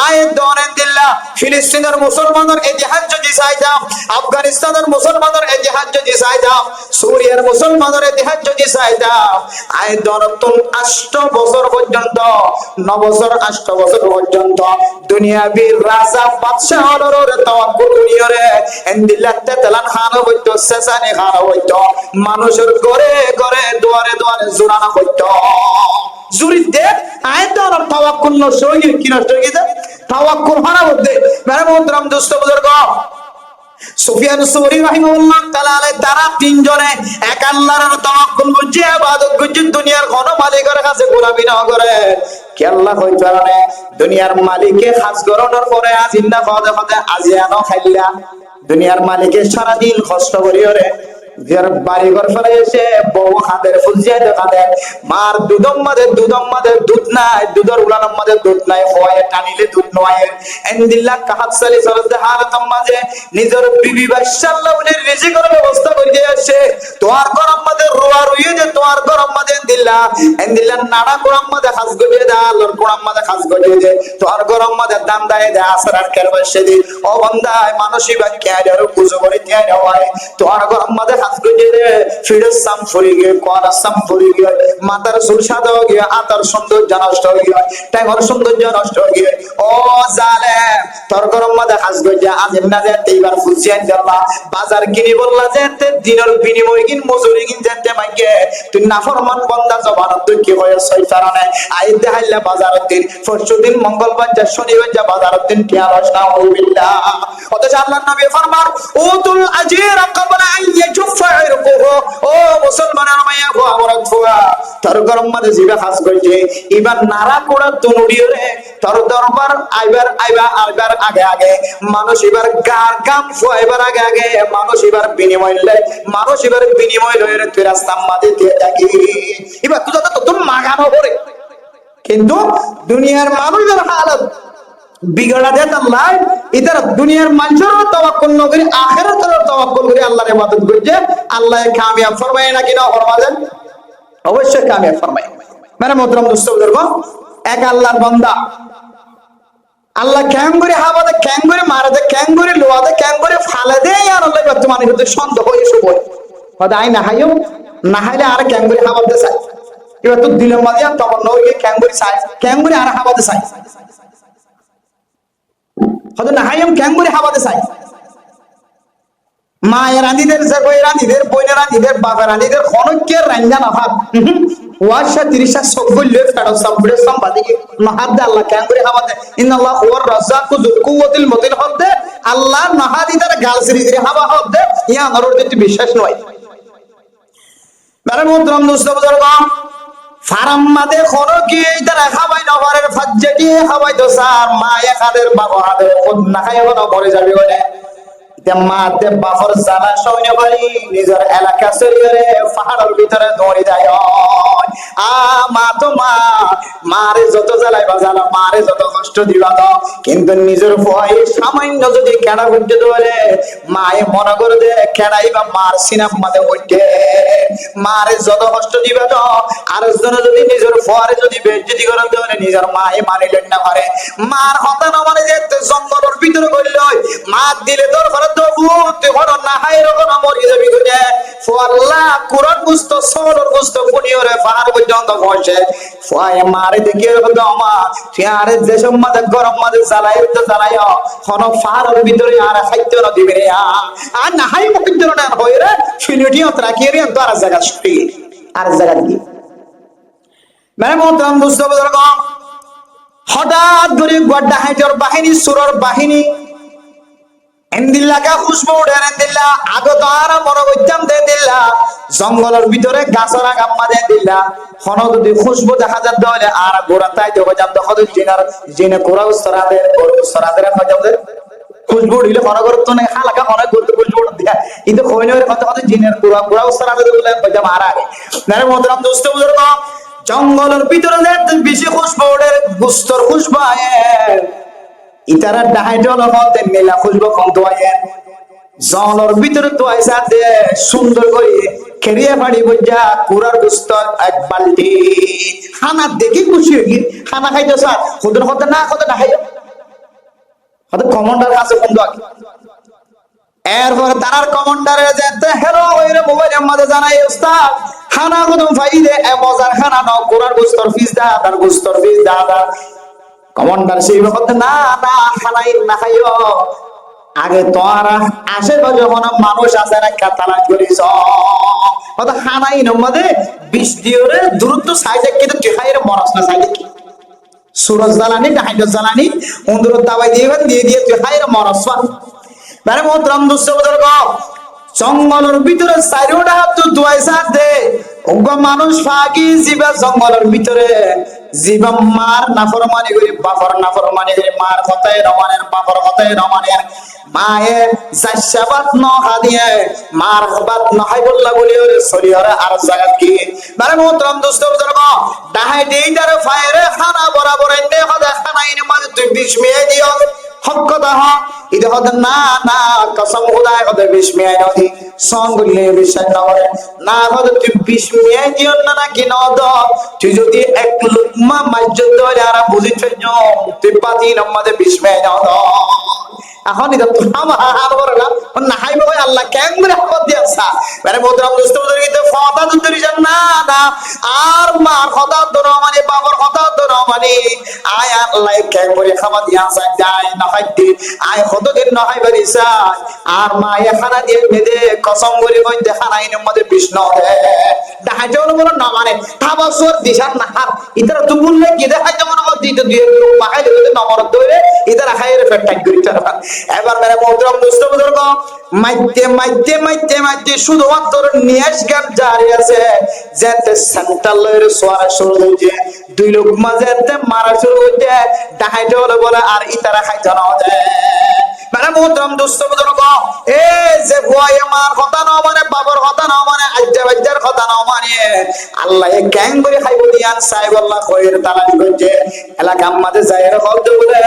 আয় দরেন দিল্লা ফিলিস্তিনের মুসলমানের ইতিহাস যদি চাইতাম, আফগানিস্তানের মুসলমানের ইতিহাস যদি চাইতাম, সুরিয়ার মুসলমানের ইতিহাস যদি চাইতাম, আয় দরতুন 8 বছর পর্যন্ত 9 বছর 8 বছর পর্যন্ত দুনিয়াবীর রাজা বাদশাহ হলরে তাওয়াক্কুল করিয়রে এন্দিল্লাতে তেলান খান হইতো, সেসানি খান হইতো, মানুষের ঘরে ঘরে দুয়ারে দুয়ারে জোরানা হইতো। জুরিতে আয় তো আর তাওয়াক্কুল নষ্ট হয়ে গেছে, কি নষ্ট হয়ে গেছে? তাওয়াক্কুল হারা হতে মেরে মোহতরম দোস্ত বুজুর্গ, সুফিয়ান সুরি রাহিমাহুল্লাহ তাআলা আলাইহি তারা তিনজনে এক আল্লাহর তাওয়াক্কুল করছে, ইবাদত করছে, দুনিয়ার কোন মালিকের কাছে গোলামি না করে। কি আল্লাহ কইতো না দুনিয়ার মালিকে খাস গরনের পরে আজিনা ফাদে ফাদে আজিয়ানো খাইলা, দুনিয়ার মালিকে সারা দিন কষ্ট করিওরে যার বাড়ি ঘর ফেলে এসে বউ হাতের ফুলজিয়া দেখাতে মার দুধম মাঝে দুধ নাই, দুধের উলানোর মাঝে দুধ নাই, হয়ে টানিলে দুধ নয় এন্দিল্লাহ কাহাত সালি সরতে হারাতম মাঝে নিজের বিবি বাদশাল্লাহ উনি রিজিকের ব্যবস্থা করে আসে। তোমার গরম মাঝে রোয়া রুইয়ে যে তোমার গরম মাঝে এন্দিল্লাহ নাড়া কোরআন মাঝে খাস গজিয়ে দে, আল্লাহর কোরআন মাঝে খাস গজিয়ে দে, তোমার গরম মাঝে দাম দায়ে দে আসরার কের বসে দি ও বন্দায় মানসিক বাক্যা আর বুঝো করে তিয়াই হয় তোমার গরম মাঝে খাস গজিয়ে দে, ফিরস সাম ফুরি গিয়ে কোয়ার সাম ফুরি গিয়ে মাথার চুল সাদা হয়ে গিয়ে আতার সৌন্দর্য নষ্ট হয়ে গিয়ে টাইমর সৌন্দর্য নষ্ট হয়ে গিয়ে ও জালেম তোর গরম মাঝে খাস গজিয়ে আজিম না যেতে এইবার ফুজিয়ান দিল্লা বাজার কিনি বললা যেতে দিনের বিনিময় কিন মজুরি কিন যেতে মাইকে তুই নাফরমান বন্দা জবানত তুই কি হয়ে শয়তানে আইতে হাইলা বাজারের দিন পরশু দিন মঙ্গলবার যা শনিবার যা বাজারের দিন টিয়ারস না বিল্লাহ। অথচ আল্লাহর নবী ফরমান উতুল আজির ক্বাবলা আন ইয়াজফা ইরকুহু, ও মুসলমানের মাইয়া গো আমরা ফুয়া তোর গরম মাঝে জিবা খাস কইছে এবার নারা কোড়া তনুড়িরে তোর দরবার আইবার আগে আগে মানুষ এবার গার গাম ফুয়াইবার আগে আগে মানুষ এবার বিনিময় লয়, মানুষ এবার বিনিময় লয় রে তুই রাস্তা মাঝে দিয়ে থাকি এবার তুই তো তোর মাগানো করে। কিন্তু দুনিয়ার মানুষের হালত বিগড়া দেয় আল্লাহ ইতার দুনিয়ার মানুষেরও তাওয়াক্কুল না করে আখিরাতের তাওয়াক্কুল করে আল্লাহর ইবাদত করছে, আল্লাহ কামিয়াব ফরমায় নাকি না ফরমাবেন? অবশ্যই কামিয়াব ফরমায়। মানে মোহতরম দোস্ত বুজুর্গ, এক আল্লাহর বান্দা আল্লাহ ক্যাং করে হাওয়াতে ক্যাং করে মারাতে ক্যাং করে লোয়াতে ক্যাং করে ফালে দেয় আর আল্লাহ বর্তমানে কিন্তু সন্দেহ এসে বলে হয়তো আই না হাইও না হাইলে আর ক্যাং করে হাওয়াতে চাই এবার তো দিলের মাঝে তখন নইলে ক্যাং করে চাই ক্যাং করে আর হাওয়াতে চাই হয়তো না হাইম ক্যাং করে হাওয়াতে চাই মায়ের রানীদের রানীদের বইনের রানীদের বাবার রানীদের খনকের রাঞ্জা না ভাব ওয়াশা 30 সকল ফেরো সাবড়ে সম্পাদিকে মাহাদ আল্লাহ ক্যাং করে হাওয়াতে ইন্নাল্লাহ হুয়ার রাজ্জাকু যুল কুওয়াতিল মতিন হদে আল্লাহ নাহাদিদের গালসরি দিয়ে হাওয়া হদে ইয়া আমার যদি বিশ্বাস নয়। মানে মোহতরম দোস্ত বুজুর্গ ফারাম মাদে খনকে তারা খাওয়াই না ঘরের ফাজ্জাটি খাওয়াই তো স্যার মা একাদের বাবা হাতে খুদ না খাই না মরে যাবে বলে মাতে বাফর জালা সৈন্য বাড়ি নিজের এলাকা সরিয়ে পাহাড়ের ভিতরে দৌড়ে যায়। মা তো মারে যত জ্বালাই বাজালা মারে যত কষ্ট দিবা তো কিন্তু নিজের ভয়ে সামান্য যদি কেডা করতে ধরে মায়ে মনে করে দে কেডাই বা মার সিনাম মাঝে উঠে মারে যত কষ্ট দিবা তো আর যদি নিজের ভয়ে যদি বেজ্জতি করে ধরে নিজের মায়ে মানিলেন না পারে মার হতা না মানে যে জঙ্গলের ভিতরে করল মা দিলে তোর ঘরে তো তুই ঘর না হাই রকম মরে যাবি করে আল্লাহ কোরআন বুঝত সরর বুঝত পুনিয়রে পাহাড় পর্যন্ত বসে ফয় মারে দেখে আমা তুই আরে যেসব মাঝে গরম মাঝে জ্বালাই তো জ্বালাই কোন পাহাড়ের ভিতরে আর খাইতে না দিবে রে আর না হাই মুখির জন্য না হয়ে রে ফিলিটিও রাখিয়ে রে তো আর জায়গা ছুটি আর জায়গা দিয়ে মানে মোহতরম দোস্ত বুজুর্গ হঠাৎ করে গড্ডা হাইজর বাহিনী সুরর বাহিনী এন্দিল্লাকা খুশবু উঠে এন্দিল্লা আগত আর মনে করতাম দে দিল্লা জঙ্গলের ভিতরে গাছরা গাম্মা দে দিল্লা হন যদি খুশবু দেখা যাত হলে আর গোড়া তাই দেবো যাম দখল জিনার জিনে কোরা উস্তরাদের উস্তরাদের ফাজাদের খুশবু উঠলে মনে করতো না হালকা মনে করতে খুশবু দিয়া কিন্তু কইনের কথা কথা জিনের কোরা কোরা উস্তরাদের বলে কইতাম আর আগে নারে মোহতরম দোস্ত বুজুর্গ জঙ্গলের ভিতরে যে বেশি খুশবু উঠে গুস্তর খুশবু আয় ইতারা ডাহাইটল হতে মেলা খুশবু কম তো আয় জলের ভিতরে তো আইসা দে সুন্দর করে খেরিয়ে পানি বুঝা কুরার গুস্ত এক বালতি খানা দেখি খুশি হয়ে খানা খাইতে স্যার খুদের হতে না খাই হয়তো কমান্ডার কাছে বন্ধু আগে এরপরে তার কমান্ডারে যেতে হেরো ওইরে মোবাইলের মধ্যে জানাই ওস্তাদ খানা কদম ফাইদে এ মজার খানা নাও কুরার গুস্তর ফিস দা তার গুস্তর ফিস দা কমান্ডার সেই বলতে না না খানাই না খাইও আগে তোরা আশেপাশে যখন মানুষ আছে না তালাশ করিস হয়তো খানাই নমদে 20 দিয়ে দূরত্ব সাইজে কিন্তু তুই খাইরে মরস না সাইজে কি সুরজ জ্বালানি হাইড্রোজ জ্বালানি অন্দর দাবাই দিয়ে তুই খাইরে মরস মানে মোহতরম দোস্ত বুজুর্গ জঙ্গলের ভিতরে চারিওটা হাত দুয়াই সাথ দে ওগো মানুষ ফাঁকি জিবা জঙ্গলের ভিতরে জিবা মার নাফরমানি করে বাফর নাফরমানি করে মার কথায় রমানের বাফর কথায় রমানের মায়ে জাসাবাত নহা দিয়ে মার বাত নহাই বললা বলি ওরে শরীরে আর জায়গা কি মানে মোহতরম দোস্ত বুজুর্গ দাহাই দেইটার ফায়রে খানা বরাবর এনে হদা খানা ইনে মাঝে তুই বিষ মিলাই দিও হক কথা হ এটা হতে না না কসম খোদায় হতে বিষ মিলাই নদী সঙ্গলে বিশ্বাস না করে না হতে তুই বিষ মিলাই দিও না নাকি নদ তুই যদি এক লুকমা মাইজ্জত ধরে আর বুঝি ফেলছ তুই পাতি নম্মাদে বিষ মিলাই নদ এখন এটা তো আমার বড় না না হাই ভাই আল্লাহ কেন করে আপদ দিয়াছা মানে মোদরাম দোস্ত বুজুর্গিতে ফাতা দুদরি জান না না আর মার কথা দর মানে বাবার কথা দর মানে আয় আল্লাহ কেন করে খাওয়া দিয়াছা যায় না হাইতে আয় কতদিন না হাই বারিসা আর মা এখানা দিয়ে বেদে কসম করে কই দেখা নাই এর মধ্যে বিষ্ণু দে দেখা যাও না না মানে তাবাসর দিশার না হার ইতারা তো বললে কি দেখা যাও না দিতে দিয়ে বাহাই দিতে নমর ধরে ইতারা খাইরে ফেট টাইট করি তারা এবার মেরে মোহতরম দোস্ত বুজুর্গ মাইতে শুধুমাত্র নিয়াজ গান জারি আছে যেতে সেন্ট্রালের সোয়ারা শুরু হইছে দুই লোক মাঝে মারা শুরু হইছে ডাহাইতে হলে বলে আর ইতারা খাইতে না যায় মানে মোহতরম দোস্ত বুজুর্গ এ যে ভয় আমার কথা না মানে বাবার কথা না মানে আজ্জার কথা না মানে আল্লাহ এ ক্যাং করে খাইব দিয়ান সাহেব আল্লাহ খয়ের তালাশ করছে এলাকা আমাদের জায়ের বলতে বলে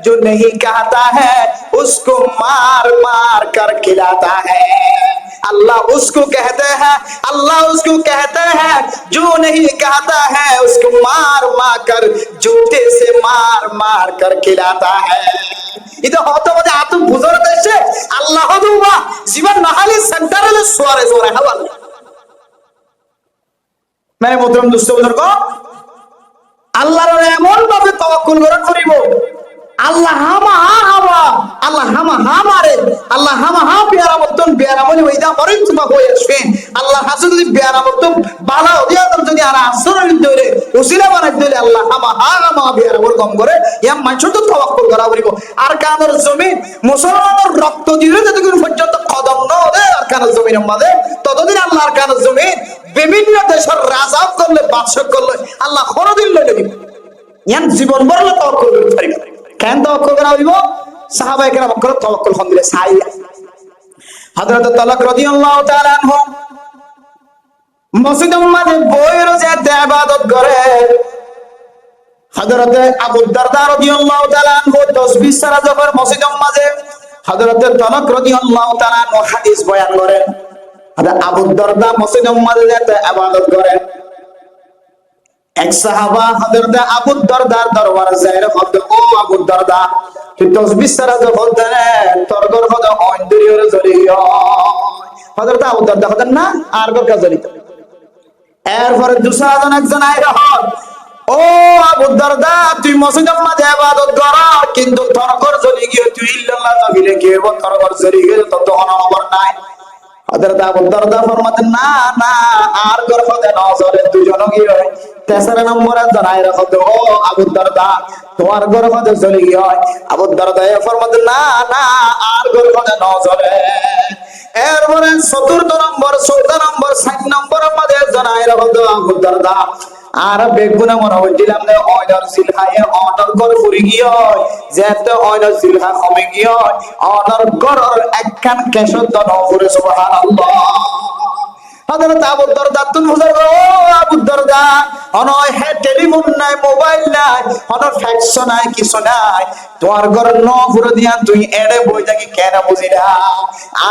जो नहीं कहता है उसको मार मार कर खिलाता है अल्लाह उसको कहते हैं अल्लाह उसको कहते हैं जो नहीं कहता है उसको मार मार कर जूते से मार मार कर खिलाता है ಇದು ಹೌತವದೆ ಆತು ಬುಜುರ್ಗ ದೇಶೆ আল্লাহ দুবা জীবন নাহালি সেন্টারে সোয়ারে সোয়ারে হাওয়া মানে মোহতরম দোস্ত বুজুর্গ আল্লাহর এমন ভাবে তাওয়াক্কুল করিব আল্লাহ হামা আল্লাহ হামারে আল্লাহ হামা পেয়ারা মতন পেয়ারা মনে ওইদা পরে তোমা কই আসবে আল্লাহ হাসু যদি পেয়ারা মতন বালা ওদিয়া যদি আর আসর ধরে উসিলা বানাই দিলে আল্লাহ হামা পেয়ারা ওর কম করে ইয়া মানুষ তো তাওয়াক্কুল করা করিব আর কানের জমিন মুসলমানের রক্ত দিলে যতক্ষণ পর্যন্ত কদম ন দে আর কানের জমিনের মধ্যে ততদিন আল্লাহর কানের জমিন বিভিন্ন দেশের রাজা করলে বাদশা করলে আল্লাহ কোনদিন লইলে দিব ইয়ান জীবন ভর তাওয়াক্কুল করতে পারিব কেন তাওয়াক্কুল করা হইব সাহাবায়ে কেরাম করে তাওয়াক্কুল হন্দিলে সাইয়া হযরত তালাক রাদিয়াল্লাহু তাআলা আনহু মসজিদের মধ্যে বইয়ের যেতে ইবাদত করে হযরত আবু দারদা রাদিয়াল্লাহু তাআলা আনহু তাসবিহ সারা যখন মসজিদের মধ্যে হযরত তালাক রাদিয়াল্লাহু তাআলা আনহু হাদিস বয়ান করেন আর আবু দারদা মসজিদের মধ্যে যেতে ইবাদত করেন এক সাহাবা হযরত আবু দারদার দরবারে যায় বলতে ও আবু দারদা তুই তাসবিহ সারা যখন দেন তোর ঘর কত অন্তরিয়রে চলে গিয়ে হযরত আবু দারদা হতেন না আর ঘর কাজ জড়িত এরপরে দুসাজন একজন আইরা হল ও আবু দারদা তুই মসজিদের মধ্যে ইবাদত কর কিন্তু তোর ঘর চলে গিয়ে তুই ইল্লাল্লাহ তাবিলে কি হবে তোর ঘর চলে গিয়ে তো খবর নাই হযরত আবু দারদা ফরমাতেন না না আর ঘর কত নজরে দুজন গিয়ে তেসরা নম্বরে জানাই রাখো তো ও আবু দারদা তোমার ঘর কত চলে গিয়ে আবু দারদা ফরমাতেন না না আর ঘর কত নজরে এরপরে চতুর্থ নম্বর 14 নম্বর 7 নম্বরের মধ্যে জানাই রাখো তো আবু দারদা আর বেগুনা মনে হইছিলাম যে অয়নর সিলহায়ে অনর ঘর ফুরি গিয়ে যেতে অয়নর সিলহা কমে গিয়ে অনর ঘরের একখান কেশর দন করে সুবহানাল্লাহ হযরত আবু দরদা তুন হুজুর গো আবু দরদা অনয় হে টেলিফোন নাই মোবাইল নাই অন ফ্যাক্স নাই কিছু নাই তোমার ঘর নফুর দিয়া তুই এড়ে বই থাকি কেন বুঝিরা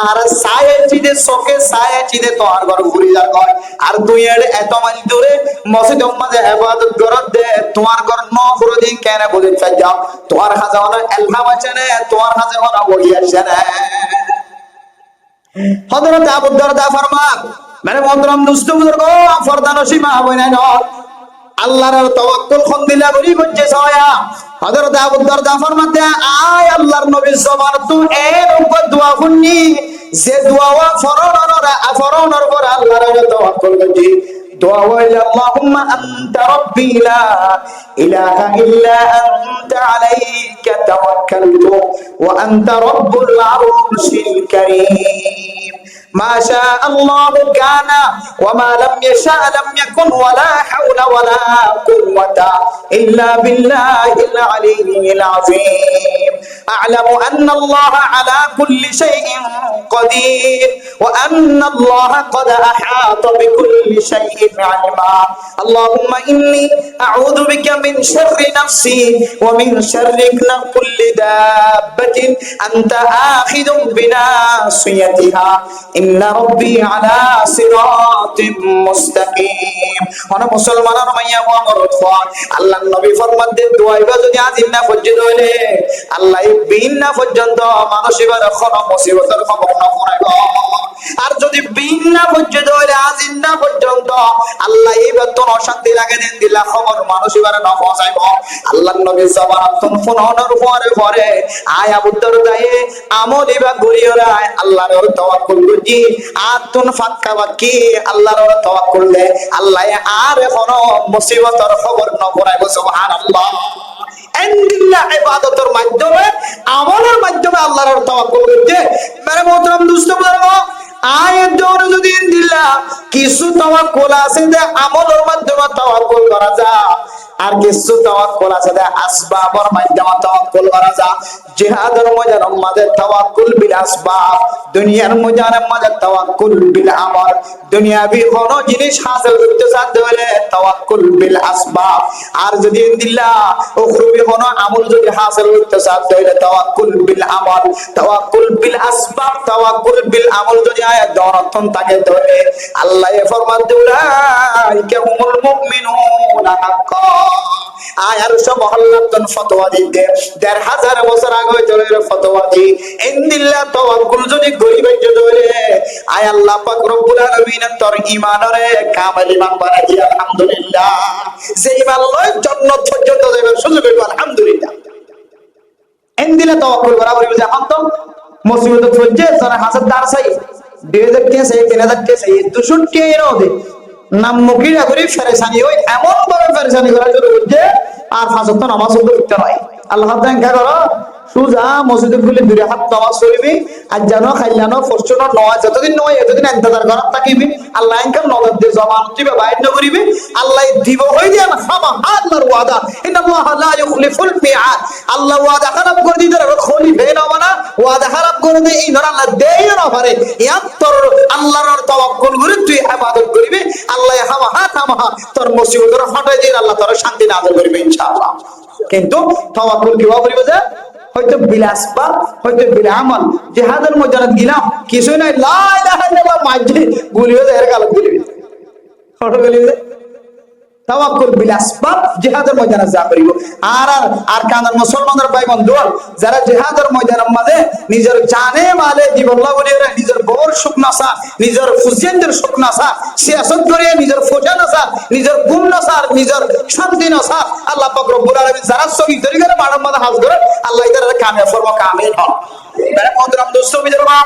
আর সায়ে চিদে সোকে সায়ে চিদে তোমার ঘর ঘুরি যা কয় আর তুই এড়ে এত মাইল দূরে মসজিদ মাঝে ইবাদত করত দে তোমার ঘর নফুর দিয়া কেন বুঝি যাও তোমার হাজা হলো এলহাম আছে না তোমার হাজা হলো ওই আছে না হযরত আবু দরদা ফরমান মানে মহতরম দোস্ত বুজুর্গ ফরদানসী মা বইনা নয় আল্লাহর তাওয়াক্কুল খন্দিলা বলি করছে সয়া হযরত আবু দরদা ফরমাতে আয় আল্লাহর নবী জবান তু এর উপর দোয়া শুননি যে দোয়া ফরনের পর আল্লাহর তাওয়াক্কুল করছি দোয়া হইল আল্লাহুম্মা আনতা রাব্বি লা ইলাহা ইল্লা আনতা আলাইকা তাওয়াক্কালতু ওয়া আনতা রাব্বুল আরশিল কারীম ما شاء الله كان وما لم يشاء لم يكن ولا حول ولا قوة إلا بالله العلي العظيم أعلم أن الله على كل شيء قدير وأن الله قد أحاط بكل شيء علما اللهم إني أعوذ بك من شر نفسي ومن شر كل دابة أنت آخذ بناصيتها إن ربي على صراط مستقيم أنا مسلمان رميا ومرفوع الله النبي فرمان دين دعاء بجد عزيزنا فجد ولي الله يبيننا فجد মানুষের কোন মুসিবতের খবর না পড়াইব আর যদি বিনা পর্যন্ত হইলে আজিন না পর্যন্ত আল্লাহ এই বেতন অশান্তি লাগে দেন দিলা খবর মানুষের না পৌঁছাইব আল্লাহর নবী জবানতন ফোনের পরে আয় আবু দরদায়ে আমলি বা গরিয়রা আল্লাহর তাওয়াক্কুল করছি আর তুন ফাক্কা বাকি আল্লাহর তাওয়াক্কুল দে আল্লাহ আর কোন মুসিবতের খবর না পড়াইব সুবহানাল্লাহ এন্দিল্লাহ ইবাদতের মাধ্যমে আমলের মাধ্যমে আল্লাহর তাওয়াক্কুল করতে মানে মোহতরম দোস্ত বুজুর্গ আয়াত জোরে যদি দিলা কিছু তাওয়াক্কুল আছে যে আমলের মাধ্যমে তাওয়াক্কুল করা যায় আর কিছু তাওয়াক্কুল আছে যে আসবাবের মাধ্যমে তাওয়াক্কুল করা যায় জিহাদের ময়দানের মাঝে তাওয়াক্কুল বিল আসবাব দুনিয়ার ময়দানের মাঝে তাওয়াক্কুল বিল আমল দুনিয়াবি কোন জিনিস হাসিল করতে চাইতে হলে তাওয়াক্কুল বিল আসবাব আর যদি দিলা উখরবি কোন আমল যদি হাসিল করতে চাইতে হলে তাওয়াক্কুল বিল আমল তাওয়াক্কুল বিল আসবাব তাওয়াক্কুল বিল আমল যদি আয়াত দরতন তাকে ধরে আল্লাহ ফরমান উলাইকা হুমুল মুমিনুনা হাক্কা আয়ার সব মহল্লাতন ফতোয়া দিতে ১৫০০ বছর আগে ধরে ফতোয়া দি ইনদিল্লাহ তাওয়াক্কুল যদি গরিবের ধরে আয় আল্লাহ পাক রব্বুল আলামিন তোর ঈমানরে কামাল ঈমান বানাই দি আলহামদুলিল্লাহ যে ঈমান লয় জান্নাত পর্যন্ত যাবে সুযোগ হইব আলহামদুলিল্লাহ ইনদিল্লাহ তাওয়াক্কুল করা বলিবে যে এখন তো মুসিবত হচ্ছে যারা হাজার দার চাই ২০০০ কে চাই ৩০০০ কে চাই ৬২ কে এর ওদের নাম মুকিরা করে ফেরেশানি হয় এমন ভাবে ফেরেশানি করা শুরু করছে আর ফাজর তো নামাজ পড়তে নয় আল্লাহ দেখা করো সুজা মসজিদে গুলি ২ হাত নামাজ পড়বি আর জানো খাইলানো ফরচুনো নয় যতদিন নয় এতদিন ইন্তজার করার থাকিবি আল্লাহ ইনকাম নগদ দিয়ে জমানত দিবে বাইর না করিবি আল্লাহ দিব হই দিয়া না খাবা আল্লাহর ওয়াদা ইন্নাল্লাহ লা ইখলিফুল মিআদ আল্লাহ ওয়াদা খারাপ করে দিতে খলিফে না বানা ওয়াদা খারাপ করে দিয়ে ইনর আল্লাহ দেয় না পারে ইয়াত্তর আল্লাহর তাওয়াক্কুল করে তুই ইবাদত করিবি আল্লাহ হামা তোর মুসিবতের হটাই দিয়ে আল্লাহ তোর শান্তি নাযিল করবে ইনশাআল্লাহ কিন্তু তাওয়াক্কুল কিভাবে করিব যে হয়তো বিলাসপা হয়তো বিল আমল জিহাদের ময়দানে গিলাম কিছু নাই লা ইলাহা ইল্লাল্লাহ মাঝে গুলিও এর গাল গুলি ফটো গলি তাওয়াক্কুল বিলাসপা জিহাদের ময়দানে যা করিব আর আর কানার মুসলমানদের ভাই বন্ধু যারা জিহাদের ময়দানের মাঝে নিজের জানে মালে জীবন লাগুলিয়ে নিজের বউর সুখ নাসা নিজের ফুজিয়ানদের সুখ নাসা সিয়াসত করে নিজের ফোজা নাসা নিজের গুম নাসা নিজের শান্তি নাসা আল্লাহ পাক রব্বুল আলামিন যারা সহি তরিকার মানব মাঝে হাজ করে আল্লাহ এদের কামিয়াব করবে কামিল হন মানে মহতরম দোস্ত বিজরমা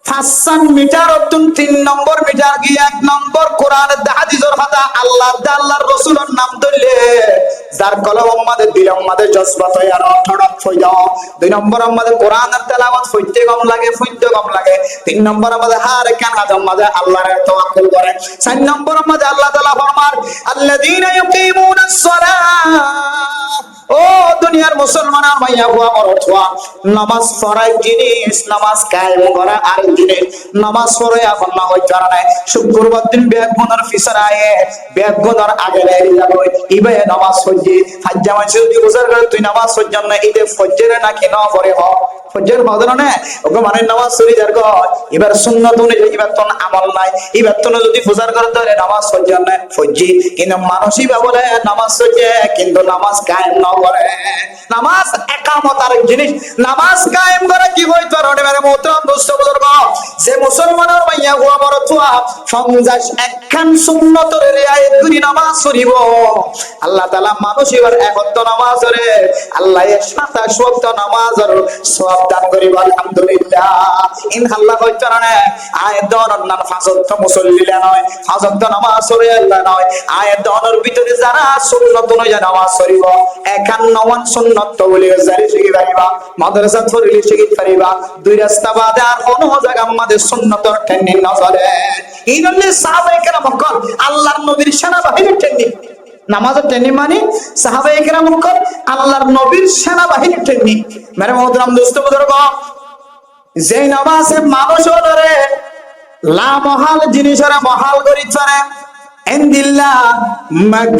৫ মিটার অতুন ৩ নম্বর মিটার গিয়ে ১ নম্বর কোরআনের হাদিসের কথা আল্লাহর রাসূলের নাম ধরলে যার কলম আমাদের দিল আমাদের জজবাত হয় আর অঠড়ক হয়ে যাও ২ নম্বর আমাদের কোরআনের তেলাওয়াত হইতে কম লাগে ৩ নম্বর আমাদের হার কান আদম আমাদের আল্লাহর তাওয়াক্কুল করে ৪ নম্বর আমাদের আল্লাহ তাআলা ফরমান আল্লাযীনা ইউকিমুনাস সালাহ ও দুনিয়ার মুসলমান আর ভাইয়া বুয়া মরথুয়া, নামাজ পড়াই জিনিস, নামাজ কায়েম করা আর জিনিস। নামাজ পড়ে এখন না হই জানা নাই, শুক্রবার দিন ব্যাগ গুনার ফিসার আয়ে ব্যাগ গুনার আগে লেগে যাবে। ইবে নামাজ পড়জি হাজ্জা মাসে যদি বুঝার করে তুই নামাজ পড়ছন না, ঈদে ফজরে নাকি না পড়ে হ ফজর ফজর না ওকে মানে নামাজ পড়ি যার কর এবার সুন্নাত অনুযায়ী এবার তো আমল নাই, এবার তো যদি ফুজার করে তাহলে নামাজ ফজর না ফজি, কিন্তু মানুষই বলে নামাজ পড়ছে কিন্তু নামাজ কায়েম না করে। নামাজ একামত আর জিনিস, নামাজ কায়েম করে কি হইতো রডে মেরে মোহতরম দোস্ত বুজুর্গ, যে মুসলমানের মাইয়া হুয়া বড় তুয়া সংজাস একখান সুন্নতের রিয়ায়েত করি নামাজ পড়িব, আল্লাহ তাআলা মানুষ এবার একত্ব নামাজ পড়ে আল্লাহ এর 27 ওয়াক্ত নামাজের সওয়াব দান করিব। আলহামদুলিল্লাহ ইনশাআল্লাহ হইতো না আয়াত দরন না ফাজত মুসল্লিলা নয়, ফাজত নামাজ পড়ে আল্লাহ নয়, আয়াত দরনের ভিতরে যারা সুন্নত অনুযায়ী নামাজ পড়িব 51 সুন্নত বলে জারি শিখি পারিবা, মাদ্রাসা পড়িলে শিখি পারিবা, দুই রাস্তা বাদে আর কোন জায়গা আমাদের সুন্নতর ট্রেনিং না চলে। এই জন্য সাহাবায়ে কেরাম বলেন আল্লাহর নবীর সেনাবাহিনীর ট্রেনিং, নামাজের ট্রেনিং মানে সাহাবায়ে কেরাম বলেন আল্লাহর নবীর সেনাবাহিনীর ট্রেনিং। মেরে মোহতরম দোস্ত বুজুর্গ, যে নামাজে মানুষ ধরে লা মহাল জিনিসের মহাল করি চলে, ইনদিল্লাহ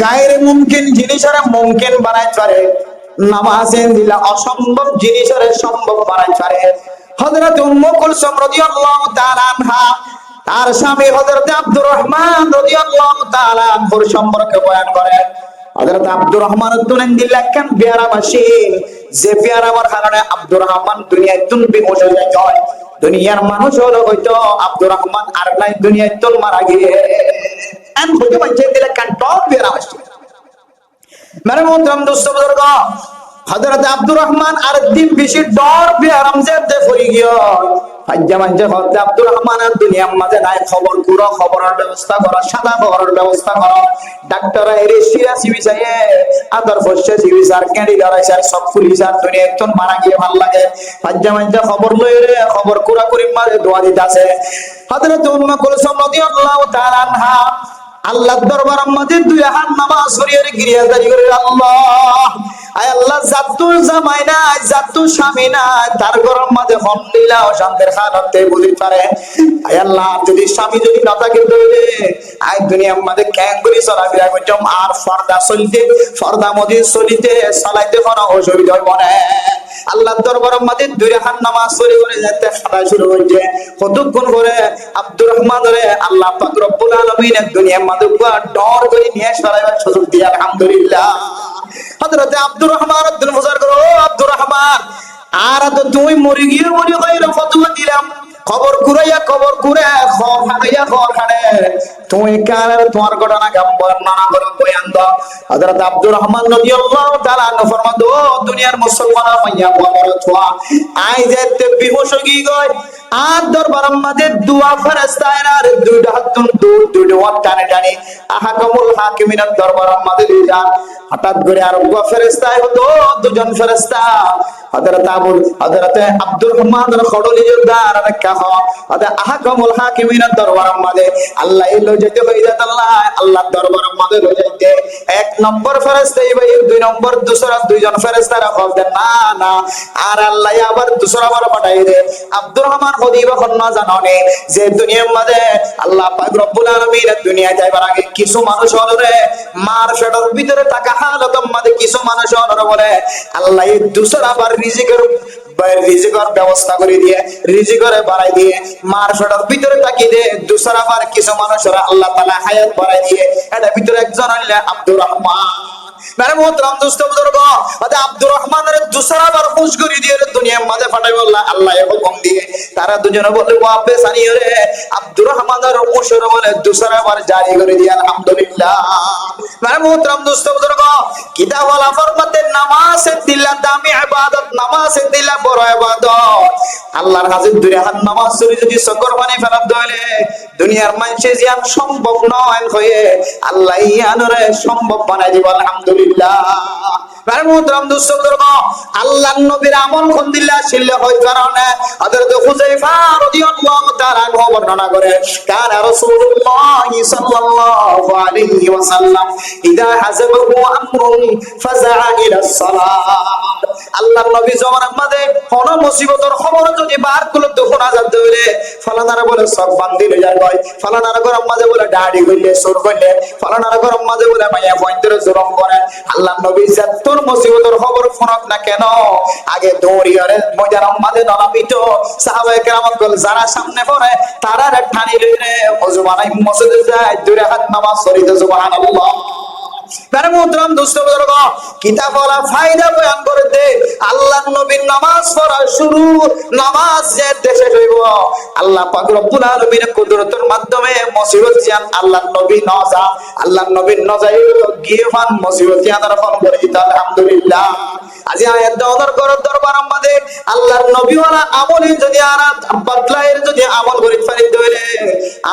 গায়রে মুমকিন জিনিসের মুমকিন বানাই পারে, নামাজে ইনদিল্লাহ অসম্ভব জিনিসের সম্ভব বানাই পারে। হযরত উম্মে কুলসুম রাদিয়াল্লাহু তাআলা আনহা তার স্বামী হযরত আব্দুর রহমান রাদিয়াল্লাহু তাআলা আনহুর সম্পর্কে বয়ান করেন। হযরত আব্দুর রহমান ইনদিল্লাহ কেন পেয়ারা মাসি, যে পেয়ারা আমার কারণে আব্দুর রহমান দুনিয়ায় তুন বিমোশ হয়ে যায়, দুনিয়ার মানুষ হলো হয়তো আব্দুর রহমান আর নাই দুনিয়ায় তুন মারা গিয়ে এন হইতে বাঁচে দিলে কেন টপ পেয়ারা মাসি। মেরে মোহতরম দোস্ত বুজুর্গ, হযরত আব্দুর রহমান আর দিন বেশি ডর পেয়ারাম যেতে পড়ে গিয়ে হাজ্জা মানজে হযরত আব্দুর রহমান আর দুনিয়ার মাঝে নাই খবর পুরো খবরের ব্যবস্থা করা, সাদা খবরের ব্যবস্থা করা, ডাক্তার এর সিরিয়াসি বিষয়ে আদর ফসে সিবিসার ক্যান্ডি দাঁড়াইছে সব পুলিশ আর দুনিয়ায় তো মারা গিয়ে ভাল লাগে, হাজ্জা মানজে খবর লইরে খবর কুরা করি মাঝে দোয়া দিতেছে। হযরত উম্মে কুলসুম রাদিয়াল্লাহু তাআলা আনহা আল্লাহর দরবার মধ্যে দুই হাত নামাজ পড়িয়ে গিরিয়াদারি করে আল্লাহ আয় আল্লাহ জাতু জামাই নাই জাতু স্বামী নাই তার গরম মাঝে হন লীলা ও শান্তের খানতে বুঝি পারে, আয় আল্লাহ যদি স্বামী যদি না থাকে তাহলে আয় দুনিয়ার মধ্যে ক্যাঙ্গুরি চলাফেরা করতাম আর ফর্দা চলিতে ফর্দা মধ্যে চলিতে চালাইতে কোনো অসুবিধা হইব না। আল্লাহর দরবারের মধ্যে দুই রাকাত নামাজ পড়ে করে যেতে খাটা শুরু হইছে, কতক্ষণ করে আব্দুর রহমান ধরে আল্লাহ পাক রব্বুল আলামিন দুনিয়ার মধ্যে ডর করে নিয়ে সরাইবার সুযোগ দিয়ে আলহামদুলিল্লাহ। হযরত আব্দুর রহমান আব্দুল মুজার করো আব্দুর রহমান আর তো তুই মরে গিয়ে মরে হইলো ফতোয়া দিলাম, খবর কুরাইয়া খবর কুরে খবর হাঁটাইয়া খবর হাঁটে তুই কার তোমার ঘটনা গাম বর্ণনা করো বয়ান দাও। হযরত আব্দুর রহমান রাদিয়াল্লাহু তাআলা আনহু ফরমাতো দুনিয়ার মুসলমান মাইয়া বড় ছোয়া আই যেতে বিহুশ গই গয় আর দরবারের মধ্যে দুয়া ফেরেশতা আর দুইটা হাত দুইটা ওয়াট টানে টানে আহকামুল হাকিমিনের দরবারের মধ্যে যা হঠাৎ করে আর ফেরেশতা হতো দুজন ফেরেশতা হযরত আব্দুর রহমানের খড়লি জোরদার রাখা হয় আহকামুল হাকিমিনের দরবারের মধ্যে আল্লাহ এলো যেতে হই যাত আল্লাহর দরবারের মধ্যে লয়ে যাইতে এক নম্বর ফেরেশতা ভাই দুই নম্বর দুসরা দুইজন ফেরেশতারা বলতেন না না আর আল্লাহ আবার দুসরা বার পাঠাই দে আব্দুর রহমান খদিবা খন্না জাননে যে দুনিয়ার মধ্যে আল্লাহ পাক রব্বুল আলামিন দুনিয়া যাইবার আগে কিছু মানুষ হলো রে মার ফেডর ভিতরে থাকা হালতের মধ্যে কিছু মানুষ হলো বলে আল্লাহ এই দুসরা বার রিজিকের ব্যবস্থা করে দিয়ে রিজিকের বাড়াই দিয়ে মার ফেডর ভিতরে তাকিয়ে দিয়ে দুসরা বার কিছু মানুষরা আল্লাহ তাআলা হায়াত বাড়াই দিয়ে এটা ভিতরে একজন হইলে আব্দুর রহমান। মেরে মোহতরম দোস্ত বুজুর্গ, আব্দুর রহমানের দুসরা বার খুশ করে দিয়ে দুনিয়ার মাঝে পাঠাই বললা আল্লাহ হুকুম দিয়ে তারা দুজনে বলে বাপে সানিয়ে রে আব্দুর রহমানের মুশর বলে দুসরা বার জারি করে দিয়ে আলহামদুলিল্লাহ। মেরে মোহতরম দোস্ত বুজুর্গ, কিতাব ওয়ালা ফরমাতে নামাজ দিল্লাহ দামি ইবাদত, নামাজ দিল্লাহ বড় ইবাদত। আল্লাহর হাজির দুই হাত নামাজ পড়ে যদি সকর বানি ফেলাত দইলে দুনিয়ার মানুষে জিয়ান সম্ভব নয় হয়ে আল্লাহ ইয়ানরে সম্ভব বানাই দিব আলহামদুলিল্লাহ। তার মুহতরম দোস্ত বুজুর্গ, আল্লাহর নবীর আমল কোন দিল্লা শিল্লে হয় কারণে হযরত হুযায়ফা রাদিয়াল্লাহু তাআলা বর্ণনা করে, কানা রাসূলুল্লাহ সাল্লাল্লাহু আলাইহি ওয়াসাল্লাম ইদা হাযাবাহু আমরুন ফাযাআ ইলা সালাত। আল্লাহর নবী জমানার মধ্যে কোন মুসিবতের খবর যদি বার করলে তখন আজাদ হইলে ফলানারা বলে সব বান্দি হয়ে যায়, ফলানারা গরম মাঝে বলে দাড়ি হইলে সুর হইলে, ফলানারা গরম মাঝে বলে মাইয়া পয়েন্টের জোরম করে। আল্লাহর নবী তোর মুসিবতের খবর ফোনক না কেন, আগে দৌড়িয়ারে ময়দানের মাঝে দলাপিত সাহাবায়ে কেরামত বল যারা সামনে পড়ে তারা ঠানি লইলে ওযু বানাই মসজিদে যায়, দুই রাকাত নামাজ পড়িতে সুবহানাল্লাহ। তার মুহতরম দোস্ত বুজুর্গ, কিতাব ওয়ালা ফায়দা বয়ান করে দে আল্লাহর নবীর নামাজ পড়া শুরু, নামাজ যে দেশে হইব আল্লাহ পাক রব্বুল আলামিনের কুদরতের মাধ্যমে মুসিবত জিয়ান আল্লাহর নবী নজা, আল্লাহর নবীর নজাই গিয়ে ফান মুসিবত জিয়াদার ফল করে দিতে আলহামদুলিল্লাহ। আজি আয়াত দাওয়ার করার দরবারের মধ্যে আল্লাহর নবী ওয়ালা আমলে যদি আর বদলায়ের যদি আমল করি ফরিদ হইলে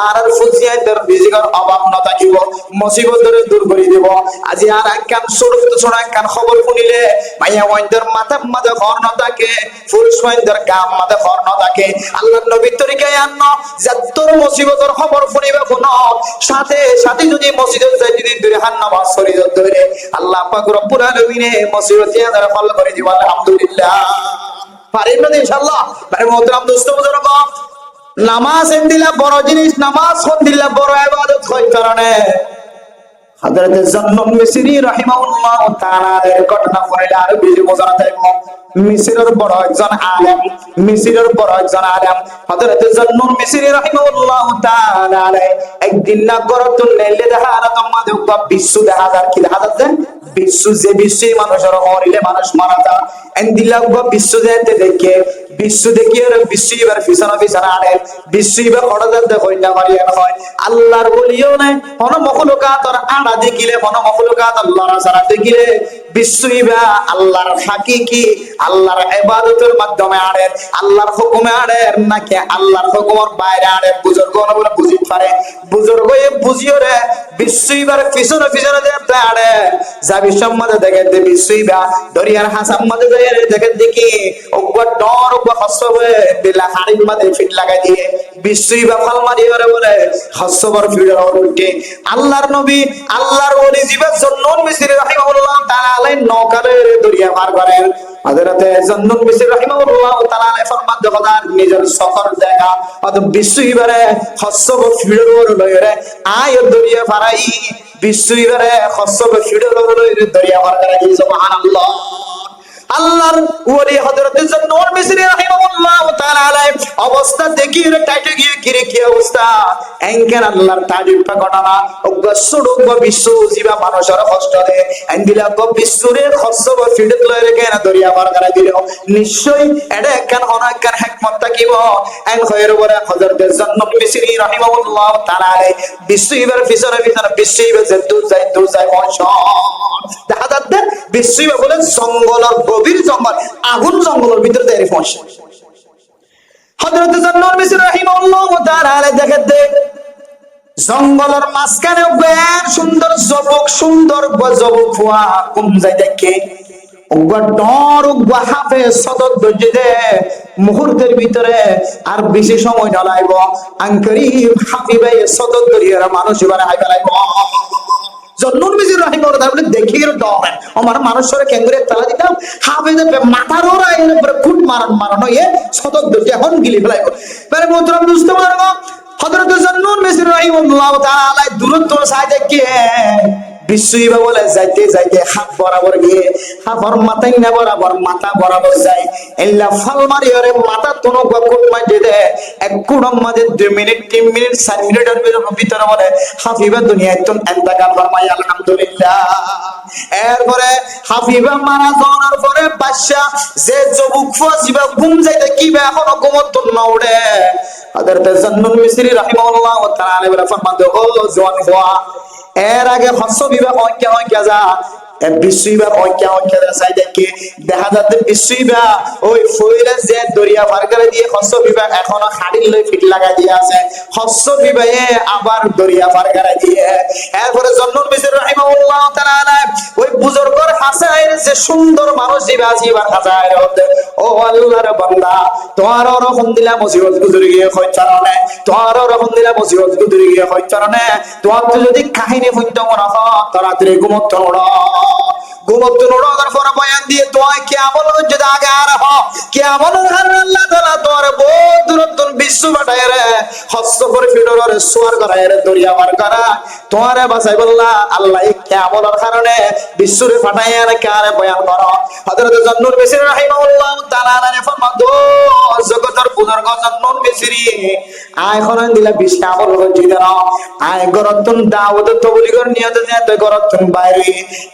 আর ফুজিয়াতের রিজিকের অভাব না থাকিব, মুসিবতের দূর করে দিব। আজি আর একখান ছোট একখান খবর শুনিলে মাইয়া ওয়াইন্দের মাথার মাঝে ঘর না থাকে, পুরুষ ওয়াইন্দের গাম মাঝে ঘর না থাকে। আল্লাহর নবীর তরিকায় আন্ন যতর মুসিবতের খবর শুনিবে শুনো, সাথে সাথে যদি মসজিদে যাই যদি দুই হাত নামাজ পড়ি ধরে আল্লাহ পাক রব্বুল আলামিনে মুসিবত ইয়াদার ফল করে দিব আলহামদুলিল্লাহ। পারেন না ইনশাআল্লাহ। আরে মুহতারাম দোস্ত বুজুর্গ, নামাজ দিলা বড় জিনিস, নামাজ কোন দিলা বড় ইবাদত হয় কারণে হযরত জান্নুন মিসরি রাহিমাহুল্লাহ তাআলা এর ঘটনা পড়লে আর বেশি বোঝা যায়। মিসরের বড় একজন আলেম, মিসরের বড় একজন আলেম হযরত জান্নুন মিসরি রাহিমাহুল্লাহ তাআলা একদিন না করত নেলে দেখা আর তোমাদের বিশ্ব দেখা যায়, কি দেখা যায় বিশ্ব, যে বিশ্বে মানুষের হরিলে মানুষ মারা যায় এন্দিলা বিশ্ব যেতে দেখে বিশ্ব দেখি আর বিশ্ব এবার ফিসানা ফিসানা আনে, বিশ্ব এবার হঠাৎ দেখই না মারিয়া হয়। আল্লাহর বলিও নাই কোন মখলুকাতর আড়া দেখিলে, কোন মখলুকাত আল্লাহর সারা দেখিলে বিশ্ব এবার আল্লাহর হাকিকি আল্লাহর ইবাদতের মাধ্যমে আড়ে, আল্লাহর হুকুমে আড়ে নাকি আল্লাহর হুকুমের বাইরে আড়ে। বুজুর্গ বলে বুঝি পারে, বুজুর্গ এ বুঝিও রে বিশ্ব এবার ফিসানা ফিসানা দেখতে আড়ে যা বিশ্বের মধ্যে দেখে বিশ্ব এবার দরিয়ার হাসাম মধ্যে দেখে দেখি ওগর ডর হসবে বিলা হাড়ির মধ্যে ফিট লাগাই দিয়ে বিশ্বই বা ফাল মারি বলে হসবর ফিড়ে উঠে আল্লাহর নবী আল্লাহর ওলি জীবের জান্নুন মিসরি রাহিমাহুল্লাহ তাআলা নৌকারে দরিয়া পার করেন। হযরত জান্নুন মিসরি রাহিমাহুল্লাহ তাআলা ফরমান দেখার নিজের সফর দেখা অত বিশ্বই বারে হসব ফিড়ে লইরে আয় দরিয়া পারাই বিশ্বই বারে হসব ফিড়ে লইরে দরিয়া পার করে সুবহানাল্লাহ। আল্লাহর ওলি হযরত জান্নুন মিসরি রাহিমাহুল্লাহ তাআলা অবস্থা দেখি রে টাইটে গিয়ে কিরে কি অবস্থা এনকেন আল্লাহর তাজিব ঘটনা অগসড় বিশ্ব জীবা মানুষের কষ্ট দে এন্দিলা বিশ্বরে খসব ফিডত লয় কেন দরিয়া পার করা দিল, নিশ্চয়ই এটা একখান অনেকখান হিকমত থাকিব। এন খয়ের বলে হযরত জান্নুন মিসরি রাহিমাহুল্লাহ তাআলা বিশ্ব ইবার ফিসরে ফিসরে বিশ্ব ইবার দূর যায় দেখা যাচ্ছে বিশ্ব বলে জঙ্গলের গভীর জঙ্গল, আগুন জঙ্গলের ভিতরে তৈরি ফসে। হযরত জান্নুন মিসরি রাহিমাহুল্লাহ তাআলা দেখতে জঙ্গলের মাঝখানে সুন্দর জবক, সুন্দর জবক হওয়া কোন যায় দেখে মুহূর্তের ভিতরে আর বেশি সময় না লাগব আঙ্করি হাফিবে সদর দরিয়ার মানুষ এবারে হাইবে লাগব। জান্নুন মিসরি রাহিমাহুল্লাহ তাআলা দেখি ডর আমার মানুষের কেঙ্গুরে তালা দিতাম হাফিজে মাথার ওরা এর উপরে ফুট মারানো এ সদর দরিয়া এখন গিলি ফেলাইব। মানে মুহতরম বুঝতে পারবো হযরত জান্নুন মিসরি রাহিমাহুল্লাহ তাআলা দূরত্ব সাই দেখে বিশ্বইবা বলে যাইতে যাইতে হাত বরাবর গিয়ে হাফর মাথায় না বরাবর মাথা বরাবর যায় এল্লা ফাল মারি ওরে মাথা তোনো গকুট মাঝে দে এক কুড়ম মাঝে 2 মিনিট 3 মিনিট 4 মিনিটের ভিতরে বলে হাফিবা দুনিয়ায় তুম ইন্তেকাল ফরমায় আলহামদুলিল্লাহ। এরপরে হাফিবা মারা যাওয়ার পরে বাদশা যে জবুক ফাজিবা ঘুম যাইতে কি বে এখনো ঘুমত না উড়ে হযরত জান্নুন মিসরি রাহিমাহুল্লাহ তাআলা বলে ফরমান ও জওয়ান হওয়া এর আগে হস্য বিবাহ হয় যা বিশ্বইবা ঐক্যা ঐক্যা চাই দেখে দেখা যাচ্ছে বিশ্বইবা ওই ফইরা যে দরিয়া পার করে দিয়ে হস্ত বিভাগ এখনো খাড়ির লই ফিট লাগা দিয়ে আছে হস্ত বিভাগে আবার দরিয়া পার করে দিয়ে এরপরে জন্নুল মিসরি রাহিমাহুল্লাহ তাআলা ওই বুজুর্গর হাসায়ের যে সুন্দর মানুষ জিবা জিবার হাসায়ের ও আল্লাহর বান্দা তোমার রহম দিলা মুসিবত গুজরে গিয়ে হইছারনে তোমার রহম দিলা মুসিবত গুজরে গিয়ে হইছারনে তোমার যদি কাহিনী হইতো মনে হয় তাড়াতাড়ি ঘুমত নোড়া ঘুমত নোড়ার পর বয়ান দিয়ে তোমায় কেমন হচ্ছে আগে আর হ কেমন আল্লাহ তাআলা তোর বহুত দূরত্ব বিশ্ব পাঠায় রে হস্ত করে ফিডর সোয়ার করায় রে দরিয়া পার করা তোমারে বাঁচাই বললা আল্লাহ কেমনের কারণে বিশ্বরে পাঠায় রে কারে বয়ান করো হযরত জন্নুল মিসরি রাহিমাহুল্লাহ তাআলা নে ফরমাতো জগতের বুজুর্গ জন্নুল মিসরি আয় খরন দিলা বিশ আমল হচ্ছে না আয় গরতন দাওয়াত তবলিগর নিয়ত নিয়ত গরতন বাইরে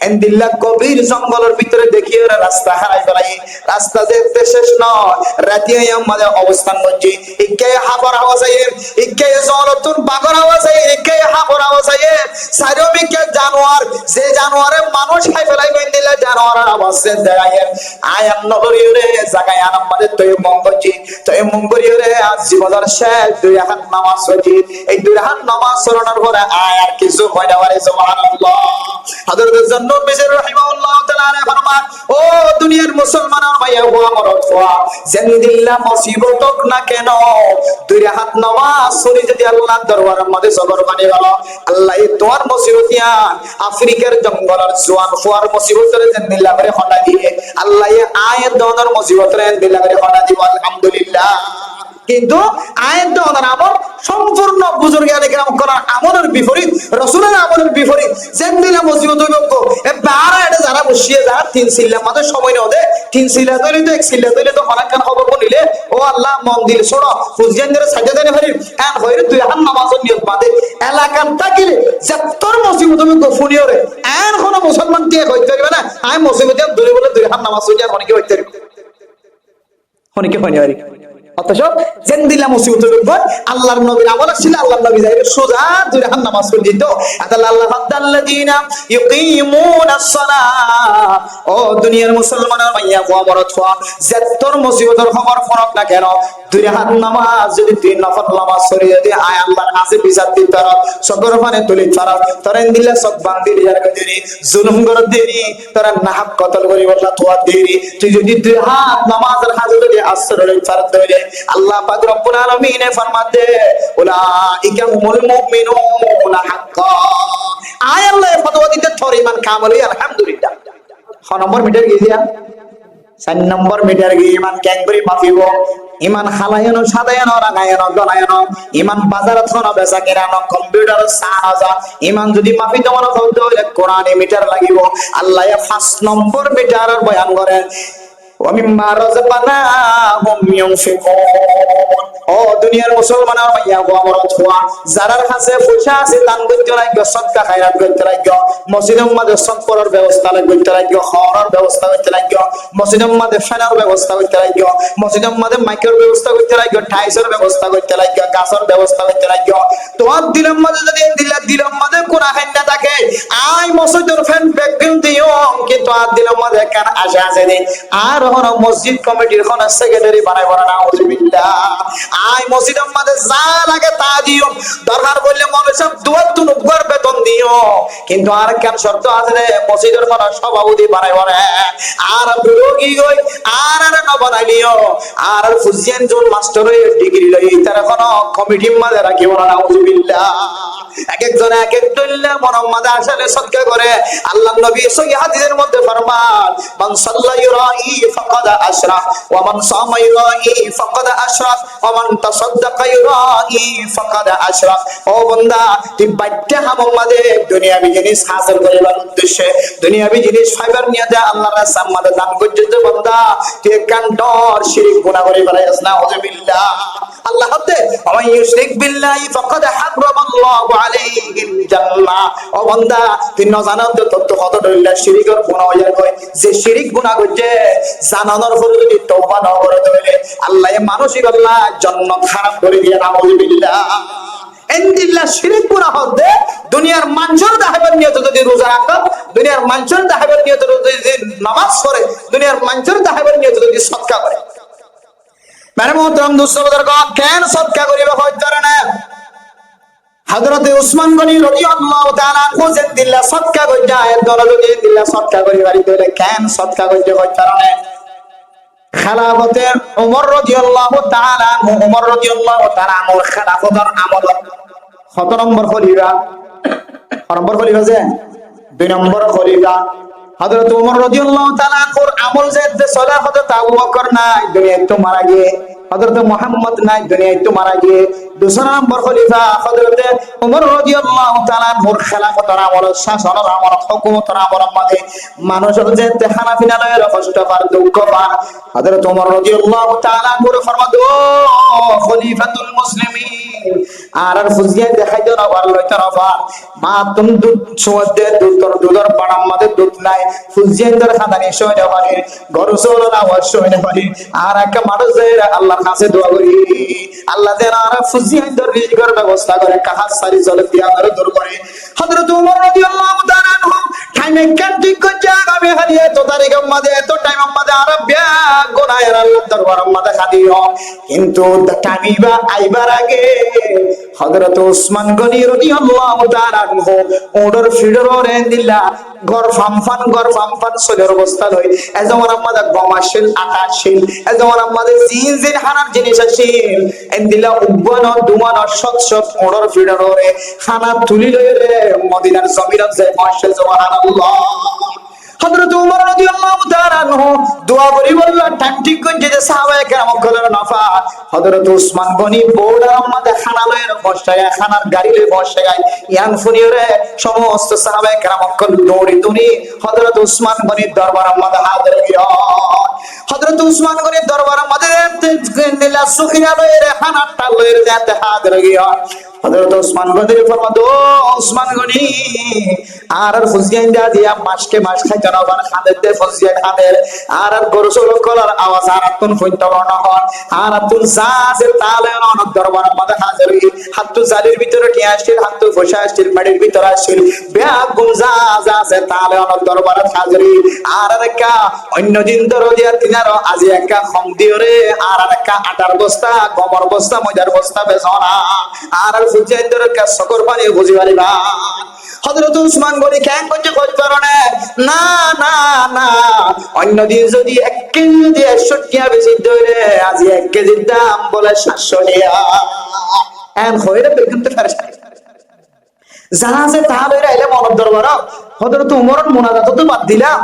এন্দিল্লা কবির জঙ্গলের ভিতরে দেখিয়ে ওরা রাস্তা হারাই ফেলাই রাস্তা দেখতে শেষ নয় রাতে আমাদের অবস্থান করছি ইকে হাফর আওয়াজায়ে ইকে জলতুন বাগর আওয়াজায়ে ইকে হাফর আওয়াজায়ে সাইরোমিকে জানোয়ার যে জানোয়ারে মানুষ খাই ফেলাই এন্দিল্লা জানোয়ারের আওয়াজ দেখায় আয়াম নগরীরে জায়গায় আমাদের তৈমম করছি তৈমম করিয়ে আজ জীবনের শেষ দুই হাত নামাজ পড়ছি এই দুই হাত নামাজ পড়ানোর পরে আর কিছু কয়টা পারে সুবহানাল্লাহ হযরত জন্নুল মিসরি রাহিমাহুল্লাহ তাআলা ফরমান ও দুনিয়ার মুসলমানের ভাইয়া ও আমার ওয়া জানিদিল্লাহ মুসিবত না কেন দুই হাত নামাজ পড়ি যদি আল্লাহর দরবারের মধ্যে সবর মানে গেল আল্লাহ তোমার মুসিবতিয়া আফ্রিকার জঙ্গলের জোয়ান ফুয়ার মুসিবতরে জানিদিল্লাহ করে হটা দিয়ে আল্লাহ আয়াত দনের মুসিবতরে জানিদিল্লাহ করে হটা দিব আলহামদুলিল্লাহ কিন্তু আয়াত ওনার আমল সম্পূর্ণ বুজুর্গে আলেকেরাম করার আমলের বিপরীত রাসূলের আমলের বিপরীত যেদিন মুসিবত হইব এ বারা এটা যারা বসিয়ে যা তিন সিল্লা মাঝে সময় নদে তিন সিল্লা ধরে তো এক সিল্লা ধরে তো হলাকান খবর বলিলে ও আল্লাহ মন দিল ছোড়ো ফুজজানদের সাজা দেনে ভারি এন হইরে তুই হান নামাজের নিয়ত বাদে এলাকান থাকিলে যতর মুসিবত হইব ফুনিয়রে এন কোন মুসলমান দিয়ে কইতে পারবে না আই মুসিবত দূরে বলে দুই হান নামাজ হইয়া অনেকে হইতে পারবে অনেকে হয়নি আরে অথচ জেন্দিলা মুসিবত হইব আল্লাহর নবীর আমল ছিল আল্লাহর নবী যাইবে সোজা দুই রাকাত নামাজ পড়ে দিত আল্লাহ ফাদাল্লাযিনা ইউকিমুনাস সালাহ ও দুনিয়ার মুসলমানের মাইয়া গোবরত ফা যতর মুসিবতের খবর ফরক না কেন দুই রাকাত নামাজ যদি তিন নফল নামাজ পড়ে যদি আয় আল্লাহর কাছে বিচার দিতে পারো সকর মানে তুলি ছাড়া তরেন দিলা সব বান্দি রিয়ার গদিনি জুলুম কর দেরি তোরা নাহক কতল করি বললা তোয়া দেরি তুই যদি দুই হাত নামাজের হাজত যদি আসরের ফারদ ধরে আল্লাহ পাক রব্বুল আলামিন ফরমাতে উলাইকা হুমুল মুমিনুনা হাক্কা আয় আল্লাহ ফতোয়া দিতে তোর ঈমান কামল আলহামদুলিল্লাহ 6 নম্বর মিটার গিয়া 4 নম্বর মিটার গিয়ে ঈমান ক্যাঙ্গরি মাফিব ঈমান হালায়নো সাদায়নো রাগায়নো গনায়নো ঈমান বাজারত কোন বেচা কেনানো কম্পিউটার সাহায্য ঈমান যদি মাফি তোমার হতে হলে কোরআনে মিটার লাগিব আল্লাহ 5 নম্বর মিটারের বয়ান করেন ওয়ামিম্মা রাযাকনাহুম ইউনফিকুন ও দুনিয়ার মুসলমানের ভাইয়া গো আমার অথবা যারার কাছে পয়সা আছে দান করতে লাগবে সদকা খায়রাত করতে লাগবে মসজিদের মধ্যে সৎপরের ব্যবস্থা করতে লাগবে খাওয়ার ব্যবস্থা করতে লাগবে মসজিদের মধ্যে ফ্যানের ব্যবস্থা করতে লাগবে মসজিদের মধ্যে মাইকের ব্যবস্থা করতে লাগবে টাইসের ব্যবস্থা করতে লাগবে গাছের ব্যবস্থা করতে লাগবে তোমার দিলের মধ্যে যদি দিলের মধ্যে কোন আইনা থাকে আই মসজিদের ফ্যান ব্যাকগ্রাউন্ড দিও কিন্তু আর দিলের মধ্যে কেন আশা আছে আর মসজিদ কমিটির কোন সেক্রেটারি বানাই বড় না আউযুবিল্লাহ আই মসজিদের মধ্যে যা লাগে তা দিও দরকার বললে মৌলভী সাহেব দুয়াতুন উপর বেতন দিও কিন্তু আর কেন শর্ত আছে রে মসজিদের কোন সভাপতি বানাই বড় আর বিরোধী হই আর না বানাইলিও আর ফুজিয়ান জন মাস্টার ডিগ্রি লই তার কোন কমিটির মধ্যে রাখি বড় না আউযুবিল্লাহ এক একজন এক এক দল্লা মুহাম্মদ আসলে সদকা করে আল্লাহর নবী সহিহ হাদিসের মধ্যে ফরমান মান সাল্লা ইউরাই ফাকাদ আশরাক ওয়া মান সামা ইউরাই ফাকাদ আশরাক ওয়া মান তাসাদদাকা ইউরাই ফাকাদ আশরাক ও বান্দা তুই বাইতে মুহাম্মদে দুনিয়াবি জিনিস হাসিল করার উদ্দেশ্যে দুনিয়াবি জিনিস ফাইবার নিয়ে দে আল্লাহর রাস্তায় মাদে দান করছিস বান্দা তুই কান্ডর শিরক গুনাহ করে ফেলাইস না আউযুবিল্লাহ আল্লাহ হাতে ওয়া ইউশরিক বিল্লাহি ফাকাদ হারামাল্লাহু আলাইহিল জান্নাহ ও বান্দা তুই না জানো তো কত দলিলা শিরকের গুনাহ হইয়া কয় যে শিরক গুনাহ করছে জানানোর পরে যদি তওবা না করে তাহলে আল্লাহ মানসিক আল্লাহ জান্নাত হারাম করে দিয়ে নাউযুবিল্লাহ এন্দিল্লাহ শিরক গুনাহ হতে দুনিয়ার মানুষের দেখাবার নিয়ে যদি রোজা রাখো, দুনিয়ার মানুষের দেখাবার নিয়ে যদি নামাজ পড়ে, দুনিয়ার মানুষের দেখাবার নিয়ে যদি সদকা করে, মানে মোহতরম দুঃসবদের কেন সদকা করিবে হইতারে না। হযরত উসমান গনি রাদিয়াল্লাহু তাআলা আনহু যে দিল্লা সদকা কইরা একদল যদি দিল্লা সদকা করি বাড়ি দিলে কেন সদকা কইতে হইতারে না। খেলাফতে ওমর রাদিয়াল্লাহু তাআলা আনহু, ওমর রাদিয়াল্লাহু তাআলা আনহুর খেলাফতের আমল কত নম্বর খলিফা? নম্বর খলিফা যে 2 নম্বর খলিফা হযরত ওমর রাদিয়াল্লাহু তাআলা আনহুর আমল যে চলে হযরত আবু বকর নাই দুনিয়ায় তো মারা গিয়ে, হযরত মুহাম্মদ নাই দুনিয়ায় তো মারা গিয়ে, 2 নম্বর খলিফা হযরত ওমর রাদিয়াল্লাহু তাআলা আনহুর খেলাফতের আমল, শাসনের আমল, হুকুমতের আমল মধ্যে মানুষের যে হানাফিনা লয়ের কষ্ট পার, দুঃখ পার, হযরত ওমর রাদিয়াল্লাহু তাআলা আনহুর ফরমাদ ও খলিফাতুল মুসলিমিন আর ফুজিয়া দেখাই দাও আর লইতে রাফা মা তুম দুধ ছোঁয়াতে দুধর পাড়ার মধ্যে দুধ নাই ফুজিয়াদের খাদানি সইনে পারি গরু চলো না সইনে পারি আর একটা মানুষ আল্লাহর কাছে দোয়া করি আল্লাহ যেন আর ফুজিয়াদের রিজিকের ব্যবস্থা করে, কাহার সারি জলে দিয়া করে দূর করে। হযরত ওমর রাদিয়াল্লাহু তাআলা আনহু টাইমে কাটিক করে আগামী হারিয়ে তো তারিখের মধ্যে এত টাইম মধ্যে আর বিয়া গোনায়ের আল্লাহ দরবারের মধ্যে খাদিও, কিন্তু টাইমইবা আইবার আগে হযরত উসমান গনি রাদিয়াল্লাহু তাআলা আনহু ওডর ফিডররে দিলা গর ফামফান সলের অবস্থা লই এজমান আমাদের গমাশিল আকাশিল এজমান আমাদের জিন হানার জিনিস আসিল এন্দিলা উব্বান দুমান সৎ ওডর ফিডররে খানা তুলি লইরে মদিনার জমিনত যে মাশে সুবহানাল্লাহ। হযরত ওমর রাদিয়াল্লাহু তাআলা আনহু দোয়া করি বললা টাইম ঠিক করে যে সাহাবায়ে কেরাম কলের নাফা হযরত উসমান গনি বোর্ডার মধ্যে খানা লয়ের বসায় খানার গাড়ি লয়ে বসায় ইয়াং ফুনিয়রে সমস্ত সাহাবায়ে কেরাম কল দৌড়ি দৌড়ি হযরত উসমান গনির দরবারের মধ্যে হাজির হইয়া হযরত উসমান গনির দরবারের মধ্যে দিলা সুখিয়া লয়ের খানাটা লয়ের যাতে হাজির হইয়া হযরত উসমান গনি ফরমাদ ও উসমান গনি আর ফুজিয়া দিয়া মাসকে মাস খাইতে না বান খাদের দে ফুজিয়া খাদের আর গরু চলো কলার আওয়াজ আর তুন ফইতে না হন আর তুন জাজে তালে অন দরবার মধ্যে হাজির হাতু জালির ভিতরে টিয়া আসছিল হাতু ফসা আসছিল মাটির ভিতরে আসছিল বেয়া গুমজা জাজে তালে অন দরবার হাজির আর রেকা অন্য দিন ধরে দিয়া তিনার আজি একা কম দিওরে আর রেকা আটার বস্তা গমর বস্তা ময়দার বস্তা বেজনা আর ফুজিয়া ধরে কা সকর পানি বুঝি পারিবা। হযরত উসমান গনি কেন কইতে কই কারণে না না না অন্য দিন যদি 1 কেজি যদি 100 টাকা বেশি ধরে আজ 1 কেজির দাম বলে 700 টাকা এন হইরে বেগুনতে ফারস জানাজে তাহলে আইলে মনের দরবার হযরত উমরের মুনাজাত তো বাদ দিলাম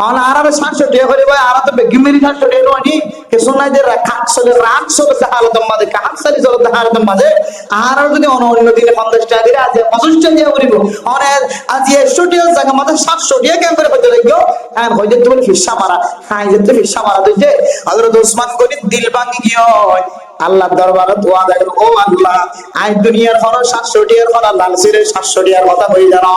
আর আর 700 টাকা করে ভাই আর তো বেগুন মেরি 700 টাকা ননি কে শোনাই দে রাখাত চলে রাত চলে হালত মাঝে কাহাত সারি চলে হালত মাঝে আর যদি অন্য দিনে 50 টাকা দিলে আজ 25 টাকা দিয়া করিব আর আজ 100 টাকা জায়গা মাঝে 700 টাকা কেন করে হইতে লাগিও আর হইতে তুমি ফিসা মারা খাই যেতে ফিসা মারা দিতে হযরত ওসমান গনি দিল ভাঙি গিয়ে আল্লাহর দরবারে দোয়া দেন ও আল্লাহ আই দুনিয়ার হলো 700 টাকার হলো লাল সিরে 700 টাকার কথা হই জানো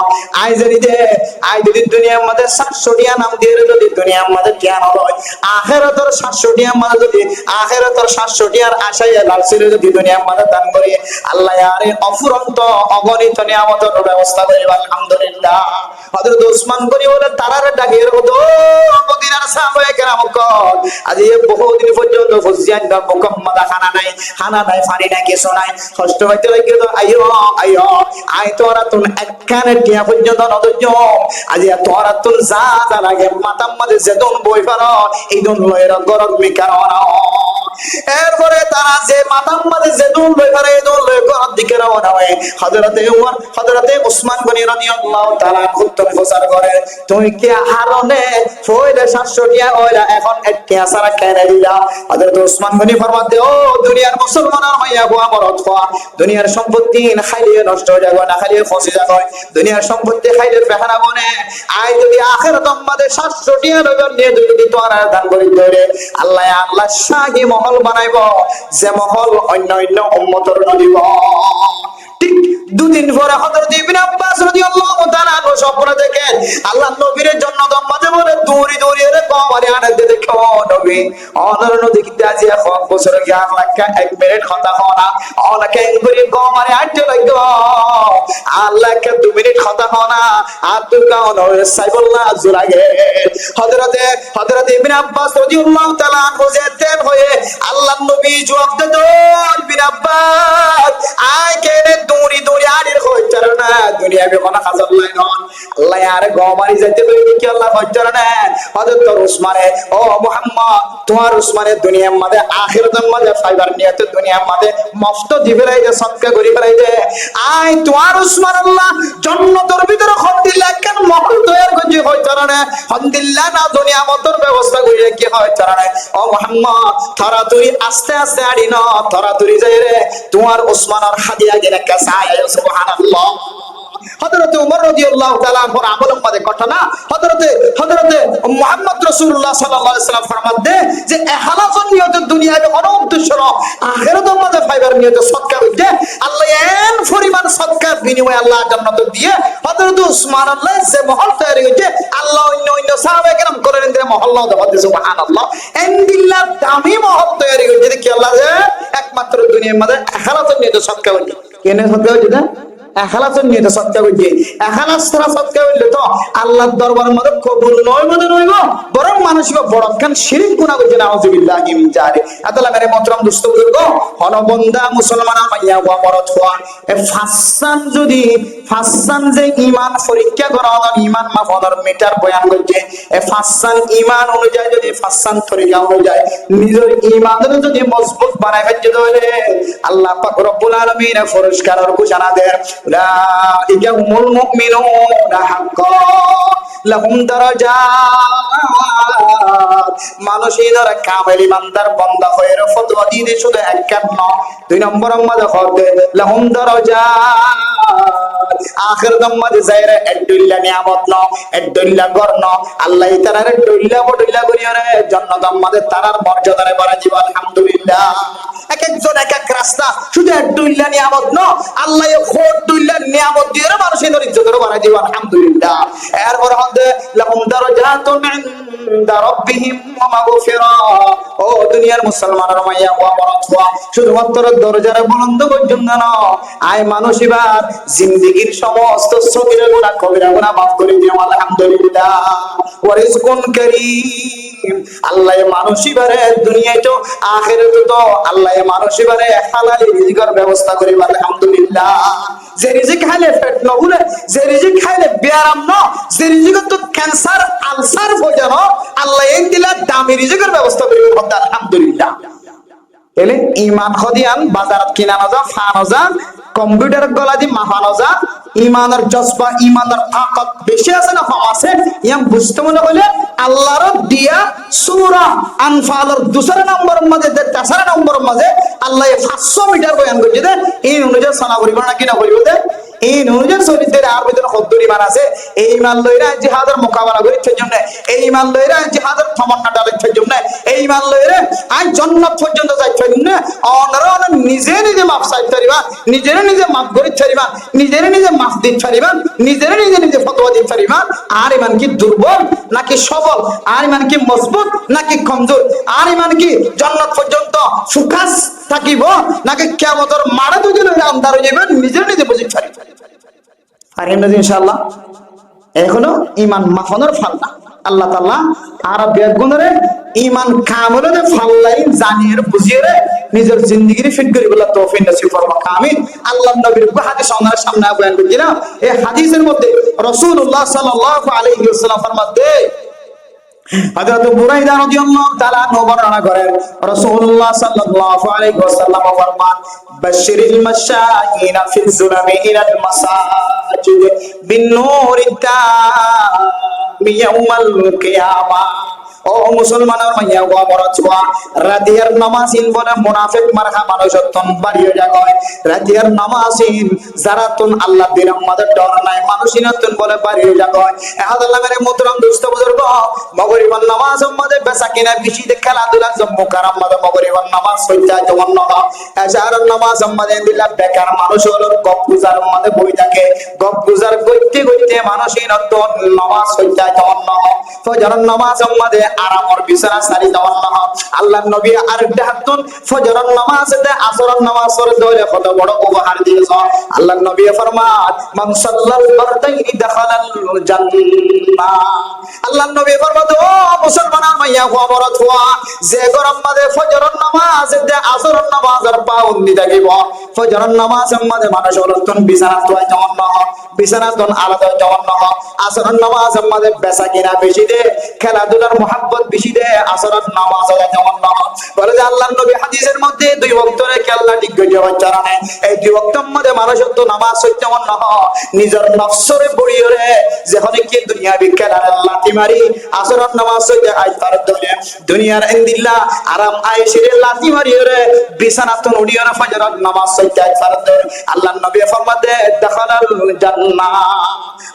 আই যদি দুনিয়ার মধ্যে 700 টাকা নাম দিয়ে যদি দুনিয়ার মধ্যে জ্ঞান হয় আখিরাতের 700 টাকা মানে যদি আখিরাতের 700 টাকার আশায় লাল সিরে যদি দুনিয়ার মধ্যে দান করি আল্লাহ আরে অফুরন্ত অগণিত নিয়ামতের ব্যবস্থা করে আলহামদুলিল্লাহ। হযরত ওসমান গনি বলে তারার ডাকের মতো মদিনার সাহাবায়ে কেরাম কল আজ এই বহুদিন পর্যন্ত ফুজিয়ান দর মুকাম্মাদা খানা নাই পানি নাই কিছু নাই কষ্ট হইতে লাগে তো আইও আই তোরা তুন একখানে টিয়া পর্যন্ত নদর্য আজ তোরা তুন যা লাগে মাতাম মাঝে যেদন বই পারো এই দন লয়ের গরম মিকারণ এরপরে তারা যে মাতাম মাঝে যেদন বই পারে এই দন লয়ের গরম দিকে রওনা হয় হযরতে উসমান গনি রাদিয়াল্লাহু তাআলা খুতম প্রচার করে তুই কি হারনে ফয়লে 700 টিয়া ওইলা এখন একটা সারা কেনে দিলা হযরত উসমান গনি ফরমাতে ও দুনিয়ার মুসলমানের মাইয়া গো আমার অথবা দুনিয়ার সম্পত্তি খাইলে নষ্ট হয়ে যাবে না খাইলে ফসে যাবে দুনিয়ার সম্পত্তি খাইলে ফেহানা বনে আই যদি আখিরাত আমাদের 700 টিয়া লইবেন নিয়ে যদি তোরা দান করি ধরে আল্লাহ শাহী মহল বানাইব যে মহল অন্য উম্মতের দিব। ঠিক দুদিন পরে হযরত ইবনে আব্বাস রাদিয়াল্লাহু তাআলা স্বপ্ন দেখেন আল্লাহ নবীর জন্য দম্মাতে বলে দৌড়ি দৌড়ি রে কমারে আনতে দেখো নবী অনর নদী কিতা জিয়া হক বছর গিয়া লাক্কা 1 মিনিট কথা হনা অনাকে এঙ্গুরি কমারে আটে লাগো আল্লাহকে 2 মিনিট কথা হনা আর দুকা অনর সাইবুল্লাহ জুলাগে হযরতে ইবনে আব্বাস রাদিয়াল্লাহু তাআলা আনহু যেতেন হয়ে আল্লাহর নবী জবাব দেন ইবনে আব্বাস আই কেনে দৌড়ি আড়ির হইতার না দুনিয়া বে কোন হাজার লাইন আল্লাহ আর গমারি যাইতে কই কি আল্লাহ হইতার না হযরত উসমানে ও মুহাম্মদ তোমার উসমানে দুনিয়ার মধ্যে আখিরাতের মধ্যে ফাইবার নিয়তে দুনিয়ার মধ্যে মফত দিবেলাই যে সদকা করি বেলাই দে আই তোমার উসমান আল্লাহ জান্নাতের ভিতরে খন্দিল্লাহ কেন মহল তৈয়ার করছে হইতার না খন্দিল্লাহ না দুনিয়া মতর ব্যবস্থা কইরে কি হইতার না ও মুহাম্মদ থরা তুই আস্তে আস্তে আড়ি না থরা তুই যাই রে তোমার উসমানের হাদিয়া গেলে কাসায় সুবহানাল্লাহ হযরত ওমর রাদিয়াল্লাহু তাআলা আনহুর আমলের মধ্যে ঘটনা হযরতে মুহাম্মদ রাসূলুল্লাহ সাল্লাল্লাহু আলাইহি ওয়াসাল্লাম ফরমাতে যে ইখলাসের নিয়তে দুনিয়াতে কোন উদ্দেশ্য না আখিরাতের মধ্যে ফাইবার নিয়তে সদকা হইতে আল্লাহ এন পরিমাণ সদকার বিনিময়ে আল্লাহ জান্নাত দিয়ে হযরত উসমান আল্লাহ যে মহল তৈরি হইছে আল্লাহ অন্য সাহাবায়ে কেরাম করে নিতে মহল্লা দেওয়া সুবহানাল্লাহ এন্দিল্লাহ দামি মহল তৈরি হইছে কি আল্লাহ যে একমাত্র দুনিয়ার মধ্যে ইখলাসের নিয়তে সদকা হইছে কেন সদকা হইছে এখলাসের নিয়তে সদকা হইছে এখলাস ছাড়া সদকা হইলে তো আল্লাহর দরবারের মধ্যে কবুল নয় বরং মানুষ বড় কান শিরক গুনাহ করছে নাউযুবিল্লাহি মিন যালিক আতালা মেরে মোহতরম দোস্ত বুজুর্গ হনবন্দা মুসলমান মাইয়া ওয়া মরদ হওয়া এ ফাসান যে ঈমান পরীক্ষা করা ঈমান মাফনের মিটার বয়ান করছে এ ফাসান ঈমান অনুযায়ী যদি ফাসান তরিকা অনুযায়ী নিজের ঈমানের যদি মজবুত বানায় ফেলতে হলে আল্লাহ পাক রব্বুল আলামিন পুরস্কারের ঘোষণা দেন উলাইকা হুমুল মুমিনুনা হাক্কান লাহুম দারাজাত মানুষের কামেল ইমানদার বান্দা হয়ে ফতোয়া দিনে শুধু একখান না 2 নম্বর মধ্যে হতে লাহুম দারাজাত আখিরাতের মধ্যে যায়রা এডুল্লা নিয়ামত ন এডুল্লা গর্ণ আল্লাহ তাআলার এডুল্লা বডুল্লা করিয়া রে জান্নাতের মধ্যে তারার মর্যাদারে বাড়া জীব আলহামদুলিল্লাহ এক একজন এক এক রাস্তা শুধু এডুল্লা নিয়ামত ন আল্লাহ খোদুল্লা নিয়ামত দিয়ে রে মানুষের ইজ্জতের বাড়া জীব আলহামদুলিল্লাহ এরপর হতে লাহুম দারাজাতুন ইনদা রাব্বিহিম ওয়া মাগফিরা ও দুনিয়ার মুসলমানের মাইয়া ওয়া বরতওয়া শুধুমাত্র দরজার বুলন্দ পর্যন্ত না আয় মানুষ এবার জিন্দেগীর সমস্ত সগীরা গুনাহ কবিরা গুনাহ মাফ করে দিও আলহামদুলিল্লাহ ওয়া রিজকুন কারীম আল্লাহ মানুষ এবারে দুনিয়ায় তো আখিরাতে তো আল্লাহ মানুষ এবারে হালালি রিজিকের ব্যবস্থা করে আলহামদুলিল্লাহ যে রিজিক খাইলে পেট ন উলে যে রিজিক খাইলে বিয়ারাম ন যে রিজিক তো ক্যান্সার আলসার হয়ে জানো আল্লাহ এই দিলা দামি রিজিকের ব্যবস্থা করে আলহামদুলিল্লাহ এলে ঈমান খদিয়ান বাজারত কিনানো যা ফানো যা কম্পিউটার গলা দি মাফানো যা ঈমানের জজবা ঈমানের তাকত বেশি আছে না কম আছে ইয়াম বুঝতে মনে হলে আল্লাহর দিয়া সূরা আনফালের 2 নম্বরের মাঝে 3 নম্বরের মাঝে আল্লাহ 500 মিটার বয়ান করছে দে এই অনুযায়ী সানা করিব না কিনা করিব দে এই অনুযায়ী শরীরের আর ভিতরে কদ্দুর ঈমান আছে এই ঈমান লইরা জিহাদের মোকাবেলা করির জন্য এই ঈমান লইরা জিহাদের তামান্না ডালের জন্য এই ঈমান লইরা আজ জান্নাত পর্যন্ত যাইতে জন্য অনরন নিজে মাফ চাইতে পারিবা নিজে মাফ করিতে পারিবা নিজে মাফ দিতে পারিবা নিজে ফতোয়া দিতে পারিবা আর ঈমান কি দুর্বল নাকি সবল আর ঈমান কি মজবুত নাকি কমজোর আর ঈমান কি জান্নাত পর্যন্ত সুখাস থাকিব নাকি কিয়ামতের মাড়া দুই দিন আন্ধার হয়ে যাবে নিজে বুঝিতে পারিবা পারিম না ইনশাআল্লাহ এখনো ঈমান মাফনের ফাল্লা আল্লাহ তাআলা আর বেগুনরে ঈমান কামলে ফাল্লাই জানিয়ে বুঝিয়ে নিজের জিন্দেগির ফিট করি বলা তৌফিক নসিব ফরমা আমিন আল্লাহর নবীর হাদিস ওনার সামনে বয়ান করছি না এই হাদিসের মধ্যে রাসূলুল্লাহ সাল্লাল্লাহু আলাইহি ওয়াসাল্লাম ফরমাতে হযরত বুরাইদা রাদিয়াল্লাহু তাআলা বর্ণনা করেন রাসূলুল্লাহ সাল্লাল্লাহু আলাইহি ওয়াসাল্লাম ফরমান বাশশিরিল মাশাইনা ফিল যুলামি ইলাল মাসাজিদ বিন-নূরিত তাম ইয়াউমাল কিয়ামাহ ও মুসলমানের মাইয়া ওয়া মরচওয়া রাতের নামাজিন বলে মুনাফিক মারহা মানুষতন বাড়িয়ে যায় রাতের নামাজিন যারা তুন আল্লাহ দিন আমাদের ডর নাই মানুষিনতন বলে বাড়িয়ে যায় আল্লাহ মেরে মোহতরম দোস্ত বুজুর্গ মাগরিবের নামাজ আমাদের বেচা কিনা বেশি খেলাধুলা জম্মু কারাম মাদের মাগরিবের নামাজ হইতা যেমন না এশারের নামাজ আমাদের দিলা বেকার মানুষ হলো গপ গুজার আমাদের বই থাকে গপ গুজার করতে ফইতে মানুষই নতুন নামাজ হইতা জন্য ফজরের নামাজ আমাদের আরামর বিছানা সারি দেওয়ান্ন আল্লাহর নবী আরেকটা হাতুন ফজরের নামাজে আসরের নামাজ পড়ে দলে কত বড় উপহার দিয়েছ আল্লাহর নবী ফরমান মান সাল্লাল ফারদাইনি দাখালাল জান্নাহ আল্লাহর নবী ফরমান ও মুসলমান মাইয়া খবরত হওয়া যে গরম মাঝে ফজরের নামাজে আসরের নামাজের পাবন্দি থাকিব ফজরের নামাজ আমাদের মানুষ রতন বিছানা তোয় জন্য বিছানা তন আলাদা জন্য আসরের নামাজ আমাদের বেচা কিনা বেশি দে খেলাধুলার মোহাব্বত বেশি দে আসরের নামাজ জন্য বলে যে আল্লাহর নবী হাদিসের মধ্যে দুই ওয়াক্তের খেলা ঠিক করে বাচ্চারা নেই এই দুই ওয়াক্তের মধ্যে মানুষ তো নামাজ হইতে মন না নিজের নফসরে বড়িয়ে যখন কি দুনিয়া বিখ্যাত লাঠি মারি আসরের নামাজ হইতে আই তার দুনিয়ার ইন্দিল্লাহ আরাম আয়েশিরে লাঠি মারিয়ে রে বিছানা তো উড়িয়ে না ফজরের নামাজ হইতে আই তার আল্লাহর নবী ফরমাতে দাখালাল জান্নাহ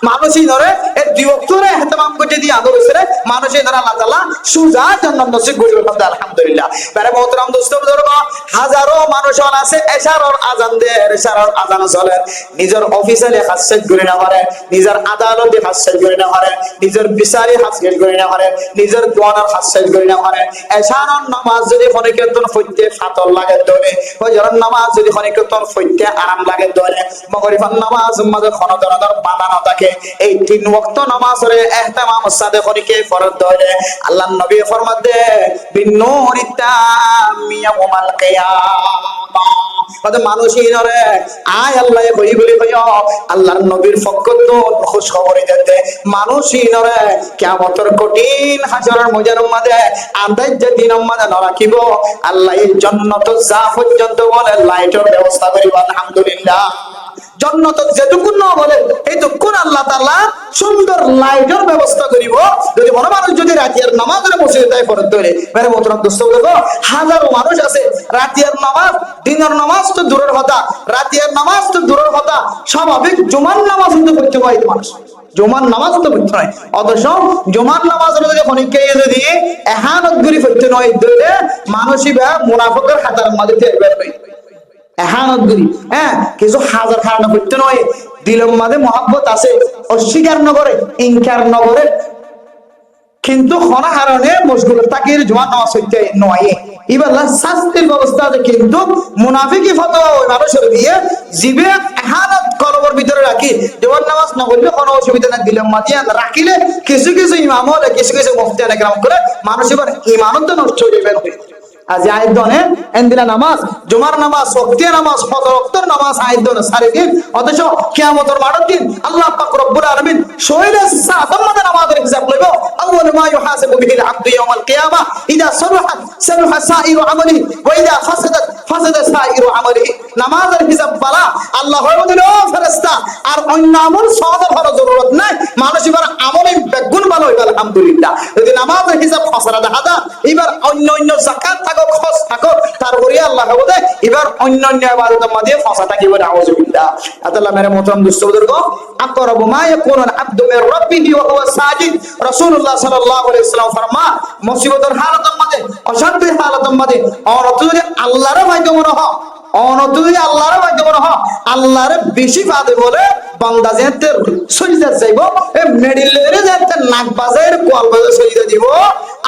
মানুষই ধরে এই দুই ওয়াক্তের ইহতিমাম করে দিয়ে আদর করে মানুষই ধরে আল্লাহ তাআলা সুজা জান্নাত নসিব করিবে আলহামদুলিল্লাহ প্যারে মোহতরম দোস্ত বুজুর্গ হাজারো মানুষ আছে এশারার আজান দেয় এশারার আজান চলে নিজের অফিসে কাজ শেষ করে না পারে নিজের আদালতে কাজ শেষ করে না পারে নিজের বিচারে কাজ শেষ করে না পারে নিজের দোয়ানার কাজ শেষ করে না পারে এশারার নামাজ যদি ফনে কেতন ফইতে ফাতর লাগে দলে ফজরের নামাজ যদি ফনে কেতন ফইতে আরাম লাগে দলে মাগরিবের নামাজ মাঝে খন দরদর বাঁধানো থাকে এই তিন ওয়াক্ত নামাজের ইহতিমাম সাদে করিকে ফরজ দলে আল্লাহর নবী ফরমাতে বিন্নুরিতা মিয়াউমাল কিয়ামা কত মানুষই নরে আয় আল্লাহ কই বলি কই আল্লাহর নবীর পক্ষ তো খুশ খবর দিতে মানুষই নরে কিয়ামতের কঠিন হাজারের মজার মধ্যে আদায় যে দিন মধ্যে ন রাখিব আল্লাহ এই জান্নাত যা পর্যন্ত বলে লাইটের ব্যবস্থা করিব আলহামদুলিল্লাহ জান্নাত যেটুকু না বলে এইটুকু আল্লাহ তাআলা সুন্দর লাইটের ব্যবস্থা করিব যদি মনে মানুষ যদি রাতের নামাজের বসে তাই পড়তে ধরে মেরে মোহতরম দোস্ত দেখো হাজারো মানুষ আছে রাতের নামাজ দিনের নামাজ তো দূরের কথা রাতের নামাজ তো দূরের কথা স্বাভাবিক জুমার নামাজ কিন্তু পড়তে হয় মানুষ জুমার নামাজ তো পড়তে হয় অথচ জুমার নামাজের যদি খনিকে যদি এহানত গুলি পড়তে নয় দিলে মানুষই বা মুনাফিকের হাতার মধ্যে বের হয় এহানত গুলি হ্যাঁ কিছু হাজার হারানো করতে নয় দিলের মাঝে মহাব্বত আছে অস্বীকার নগরে ইনকার নগরে কিন্তু খনা হারণে মশগুল তাকির জমা নামাজ হইতে নয় এবার শাস্তির ব্যবস্থা আছে কিন্তু মুনাফিকি ফতোয়া ওই মানুষের দিয়ে জিবে এহানত কলবের ভিতরে রাখি জোয়ার নামাজ না করলে কোনো অসুবিধা না দিলেম মাতিয়া রাখিলে কিছু কিছু ইমাম হলে কিছু কিছু মুফতি একরাম করে মানুষ এবার ইমানত নষ্ট হয়ে যাবে আজ আইদনে এন্দিলা নামাজ জুমার নামাজ ওয়াক্তিয়া নামাজ ফজর ওয়াক্তের নামাজ আইদনে সারি দিন অথচ কিয়ামতের মাঠের দিন আল্লাহ পাক রব্বুল আলামিন শহীদের সাহাবাদের মধ্যে নামাজের হিসাব লইব আউয়াল মা ইউহাসাবু বিহিল আবদু ইয়াউমাল কিয়ামা ইদা সালাহাত সালাহা সাইরু আমালিহি ওয়া ইদা ফাসাদাত ফাসাদা সাইরু আমালিহি নামাজের হিসাব বলা আল্লাহ বলেন ও ফেরেশতা আর অন্য আমল সওয়াবের হলো জরুরত নাই মানুষ এবার আমলে বেগুন ভালো হইবে আলহামদুলিল্লাহ যদি নামাজের হিসাব ফাসাদা দাদা এবার অন্য যাকাত খরচ থাকো তারপরে আল্লাহ বলে এবার অন্যান্য ইবাদতের মধ্যে ফাঁসা থাকিব নাউযুবিল্লাহ আল্লাহ মেরে মোহতরম দোস্ত বুজুর্গ আকরাবু মা ইয়াকুনু আল-আবদু মির রাব্বিহি ওয়া হুয়া সাজিদ রাসূলুল্লাহ সাল্লাল্লাহু আলাইহি ওয়াসাল্লাম ফরমান মুসিবতের হালাতের মধ্যে অশান্তির হালাতের মধ্যে অনত যদি আল্লাহর ভাগ্য মনে হয় অনত যদি আল্লাহর ভাগ্য মনে হয় আল্লাহর বেশি পাবে বলে বান্দা যেতে সজদা যাইব এ মেডিলেরে যেতে নাক বাজায়ের কোয়াল বাজায় সজদা দিব